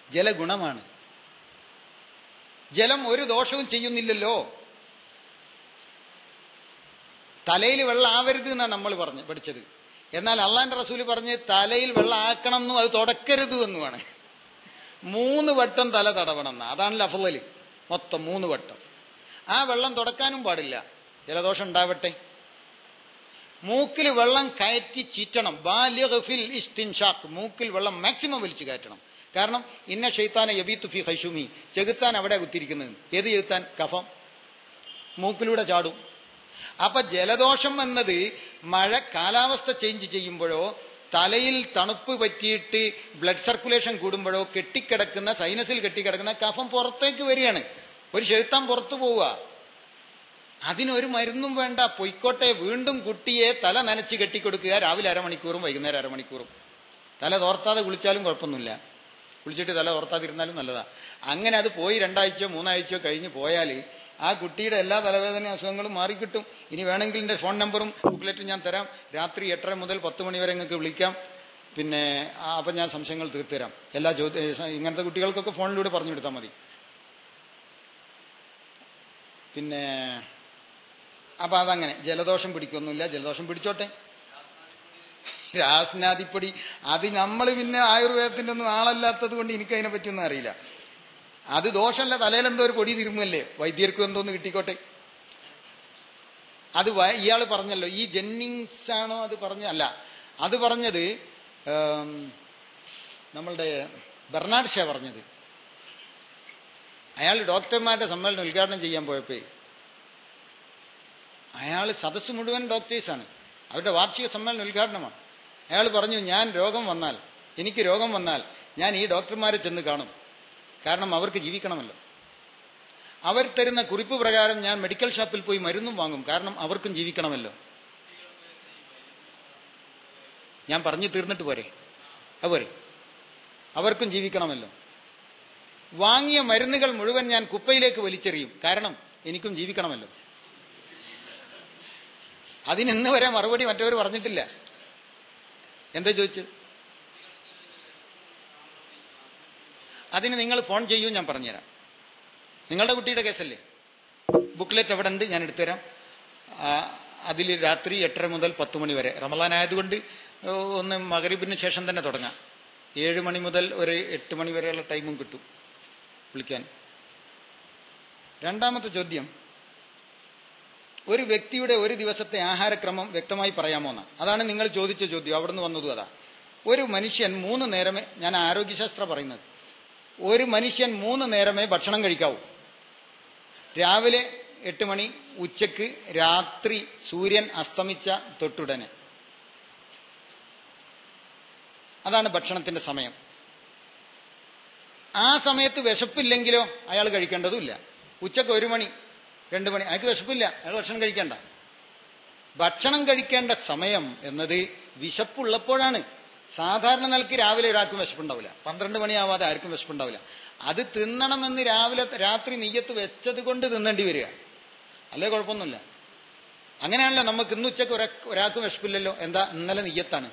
S1: ജലഗുണമാണ്. ജലം ഒരു ദോഷവും ചെയ്യുന്നില്ലല്ലോ. തലയിൽ വെള്ളം ആവരുത് എന്നാണ് നമ്മൾ പഠിച്ചത്. എന്നാൽ അള്ളാന്റെ റസൂല് പറഞ്ഞ് തലയിൽ വെള്ളം ആക്കണം എന്നും അത് തുടക്കരുത് എന്നുമാണ്. 3 വട്ടം തല തടവണം എന്നാ. അതാണ് അഫ്ളല്. മൊത്തം 3 വട്ടം. ആ വെള്ളം തുടക്കാനും പാടില്ല, ജലദോഷം ഉണ്ടാവട്ടെ. മൂക്കിൽ വെള്ളം കയറ്റി ചീറ്റണം. ബാലിഗ് ഫിൽ ഇസ്തിൻഷാഖ്, മൂക്കിൽ വെള്ളം മാക്സിമം വലിച്ചു കയറ്റണം. കാരണം ഇന്ന ശൈത്താന യബീതു ഫി ഖൈശുമി, ചെകുത്താൻ അവിടെ കുത്തിയിരിക്കുന്നത്. ഏത് ചെകുത്താൻ? കഫം മൂക്കിലൂടെ ചാടും. അപ്പൊ ജലദോഷം എന്നത് മഴ കാലാവസ്ഥ ചേഞ്ച് ചെയ്യുമ്പോഴോ തലയിൽ തണുപ്പ് പറ്റിയിട്ട് ബ്ലഡ് സർക്കുലേഷൻ കൂടുമ്പോഴോ കെട്ടിക്കിടക്കുന്ന സൈനസിൽ കെട്ടിക്കിടക്കുന്ന കഫം പുറത്തേക്ക് വരികയാണ്. ഒരു ശൈത്താൻ പുറത്തു പോവുക. അതിനൊരു മരുന്നും വേണ്ട, പൊയ്ക്കോട്ടെ. വീണ്ടും കുട്ടിയെ തല നനച്ച് കെട്ടിക്കൊടുക്കുക. രാവിലെ അരമണിക്കൂറും വൈകുന്നേരം അരമണിക്കൂറും. തല തോർത്താതെ കുളിച്ചാലും കുഴപ്പമൊന്നുമില്ല, കുളിച്ചിട്ട് തല തോർത്താതിരുന്നാലും നല്ലതാ. അങ്ങനെ അത് പോയി 2 ആഴ്ചയോ 3 ആഴ്ചയോ കഴിഞ്ഞ് പോയാൽ ആ കുട്ടിയുടെ എല്ലാ തലവേദന അസുഖങ്ങളും മാറിക്കിട്ടും. ഇനി വേണമെങ്കിൽ എൻ്റെ ഫോൺ നമ്പറും ബുക്ക്ലെറ്റും ഞാൻ തരാം. രാത്രി 8:30 മുതൽ 10 മണി വരെ നിങ്ങൾക്ക് വിളിക്കാം. പിന്നെ അപ്പം ഞാൻ സംശയങ്ങൾ തീർത്തുതരാം. എല്ലാ ഇങ്ങനത്തെ കുട്ടികൾക്കൊക്കെ ഫോണിലൂടെ പറഞ്ഞു കൊടുത്താൽ മതി. പിന്നെ അപ്പൊ അതങ്ങനെ ജലദോഷം പിടിക്കൊന്നുമില്ല. ജലദോഷം പിടിച്ചോട്ടെ. രാസ്നാദിപ്പൊടി അത് നമ്മൾ പിന്നെ ആയുർവേദത്തിന്റെ ഒന്നും ആളല്ലാത്തത് കൊണ്ട് എനിക്ക് അതിനെ പറ്റിയൊന്നും അറിയില്ല. അത് ദോഷമല്ല, തലയിലെന്തോ ഒരു പൊടി തിരുമല്ലേ, വൈദ്യർക്കും എന്തോന്ന് കിട്ടിക്കോട്ടെ. അത് ഇയാള് പറഞ്ഞല്ലോ, ഈ ജെന്നിങ്സ് ആണോ അത് അല്ല, അത് പറഞ്ഞത് നമ്മളുടെ ബെർണാഡ് ഷാ പറഞ്ഞത്. അയാൾ ഡോക്ടർമാരുടെ സമ്മേളനം ഉദ്ഘാടനം ചെയ്യാൻ പോയപ്പോ അയാൾ സദസ്സ് മുഴുവൻ ഡോക്ടേഴ്സാണ്, അവരുടെ വാർഷിക സമ്മേളനം ഉദ്ഘാടനമാണ്. അയാൾ പറഞ്ഞു, എനിക്ക് രോഗം വന്നാൽ ഞാൻ ഈ ഡോക്ടർമാരെ ചെന്ന് കാണും. കാരണം അവർക്ക് ജീവിക്കണമല്ലോ. അവർ തരുന്ന കുറിപ്പ് പ്രകാരം ഞാൻ മെഡിക്കൽ ഷോപ്പിൽ പോയി മരുന്നും വാങ്ങും. കാരണം അവർക്കും ജീവിക്കണമല്ലോ. ഞാൻ പറഞ്ഞു തീർന്നിട്ട് പോരെ? അതുപോലെ അവർക്കും ജീവിക്കണമല്ലോ. വാങ്ങിയ മരുന്നുകൾ മുഴുവൻ ഞാൻ കുപ്പയിലേക്ക് വലിച്ചെറിയും. കാരണം എനിക്കും ജീവിക്കണമല്ലോ. അതിനിന്ന് വരെ മറുപടി മറ്റവർ പറഞ്ഞിട്ടില്ല. എന്താ ചോദിച്ചത്? അതിന് നിങ്ങൾ ഫോൺ ചെയ്യൂ, ഞാൻ പറഞ്ഞുതരാം. നിങ്ങളുടെ കുട്ടിയുടെ കേസല്ലേ? ബുക്ക്ലെറ്റ് എവിടെ ഉണ്ട്? ഞാൻ എടുത്തുതരാം. അതിൽ രാത്രി 8:30 മുതൽ 10 മണി വരെ. റമളാൻ ആയതുകൊണ്ട് ഒന്ന് മഗ്‌രിബിന് ശേഷം തന്നെ തുടങ്ങാം. 7 മണി മുതൽ ഒരു 8 മണി വരെയുള്ള ടൈമും കിട്ടും വിളിക്കാൻ. രണ്ടാമത്തെ ചോദ്യം, ഒരു വ്യക്തിയുടെ ഒരു ദിവസത്തെ ആഹാരക്രമം വ്യക്തമായി പറയാമോ എന്നാണ്. അതാണ് നിങ്ങൾ ചോദിച്ച ചോദ്യം. അവിടുന്ന് വന്നതും അതാ. ഒരു മനുഷ്യൻ 3 നേരമേ, ഞാൻ ആരോഗ്യശാസ്ത്രം പറയുന്നത്, ഒരു മനുഷ്യൻ 3 നേരമേ ഭക്ഷണം കഴിക്കാവൂ. രാവിലെ 8 മണി, ഉച്ചക്ക്, രാത്രി സൂര്യൻ അസ്തമിച്ച തൊട്ടുടനെ. അതാണ് ഭക്ഷണത്തിന്റെ സമയം. ആ സമയത്ത് വിശപ്പില്ലെങ്കിലോ അയാൾ കഴിക്കേണ്ടതുമില്ല. ഉച്ചക്ക് 1 മണി 2 മണി അയാൾക്ക് വിശപ്പില്ല, അയാൾ ഭക്ഷണം കഴിക്കേണ്ട. ഭക്ഷണം കഴിക്കേണ്ട സമയം എന്നത് വിശപ്പുള്ളപ്പോഴാണ്. സാധാരണ നിലയ്ക്ക് രാവിലെ ഒരാൾക്കും വിശപ്പുണ്ടാവില്ല, 12 മണിയാവാതെ ആർക്കും വിശപ്പുണ്ടാവില്ല. അത് തിന്നണമെന്ന് രാത്രി നെയ്യത്ത് വെച്ചത് കൊണ്ട് തിന്നേണ്ടി വരിക, അല്ലേ? കുഴപ്പമൊന്നുമില്ല. അങ്ങനെയാണല്ലോ. നമുക്ക് ഇന്ന് ഉച്ചക്ക് ഒരാൾക്കും വിശപ്പില്ലല്ലോ. എന്താ? ഇന്നലെ നെയ്യത്താണ്,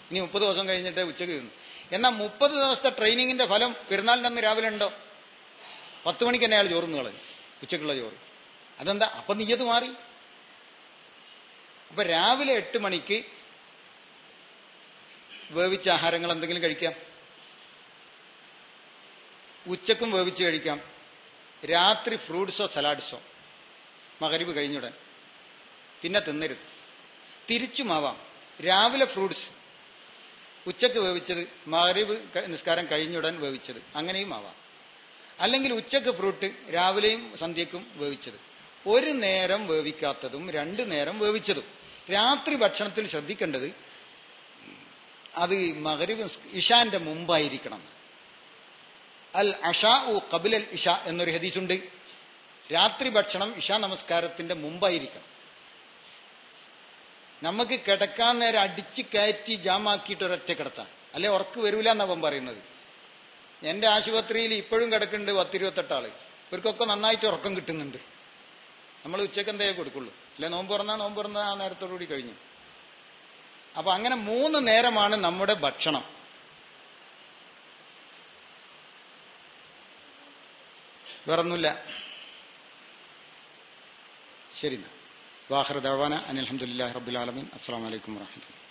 S1: ഇനി 30 ദിവസം കഴിഞ്ഞിട്ട് ഉച്ചക്ക് തിന്നു. എന്നാൽ 30 ദിവസത്തെ ട്രെയിനിങ്ങിന്റെ ഫലം പെരുന്നാളിന്റെ അന്ന് രാവിലെ ഉണ്ടോ? 10 മണിക്ക് തന്നെ അയാൾ ചോറുന്ന് കളയും, ഉച്ചക്കുള്ള ചോറ്. അതെന്താ? അപ്പൊ നെയ്യത്ത് മാറി. അപ്പൊ രാവിലെ 8 മണിക്ക് വേവിച്ച ആഹാരങ്ങൾ എന്തെങ്കിലും കഴിക്കാം, ഉച്ചക്കും വേവിച്ച് കഴിക്കാം, രാത്രി ഫ്രൂട്ട്സോ സലാഡ്സോ മഗ്‌രിബ് കഴിഞ്ഞുടൻ. പിന്നെ തിന്നരുത്. തിരിച്ചുമാവാം. രാവിലെ ഫ്രൂട്ട്സ്, ഉച്ചക്ക് വേവിച്ചത്, മഗ്‌രിബ് നിസ്കാരം കഴിഞ്ഞുടൻ വേവിച്ചത്, അങ്ങനെയും ആവാം. അല്ലെങ്കിൽ ഉച്ചക്ക് ഫ്രൂട്ട്, രാവിലെയും സന്ധ്യക്കും വേവിച്ചത്. 1 നേരം വേവിക്കാത്തതും 2 നേരം വേവിച്ചതും. രാത്രി ഭക്ഷണത്തിൽ ശ്രദ്ധിക്കേണ്ടത് അത് മഗ്‌രിബ് ഇശാന്റെ മുമ്പായിരിക്കണം. അൽ അഷാഉ ഖബ്ല അൽ ഇശാ എന്നൊരു ഹദീസുണ്ട്. രാത്രി ഭക്ഷണം ഇശാ നമസ്കാരത്തിന്റെ മുമ്പായിരിക്കണം. നമുക്ക് കിടക്കാൻ നേരം അടിച്ച് കയറ്റി ജാമാക്കിയിട്ട് ഒരൊറ്റ കിടത്താം, അല്ലെ ഉറക്ക് വരൂല എന്നവൻ പറയുന്നത്. എന്റെ ആശുപത്രിയിൽ ഇപ്പോഴും കിടക്കുന്നുണ്ട് 10-28 ആള്. ഇവർക്കൊക്കെ നന്നായിട്ട് ഉറക്കം കിട്ടുന്നുണ്ട്. നമ്മൾ ഉച്ചക്ക് എന്തേ കൊടുക്കുള്ളൂ, അല്ലെ? നോമ്പ് തുറന്ന ആ നേരത്തോടുകൂടി കഴിഞ്ഞു. അപ്പൊ അങ്ങനെ 3 നേരമാണ് നമ്മുടെ ഭക്ഷണം. വേറൊന്നുമില്ല. ശരി, വാഹിർ ദഅ്വാന അനിൽ ഹംദുലില്ലാഹി റബ്ബിൽ ആലമീൻ. അസ്സലാമു അലൈക്കും വറഹ്മത്തുള്ളാഹി.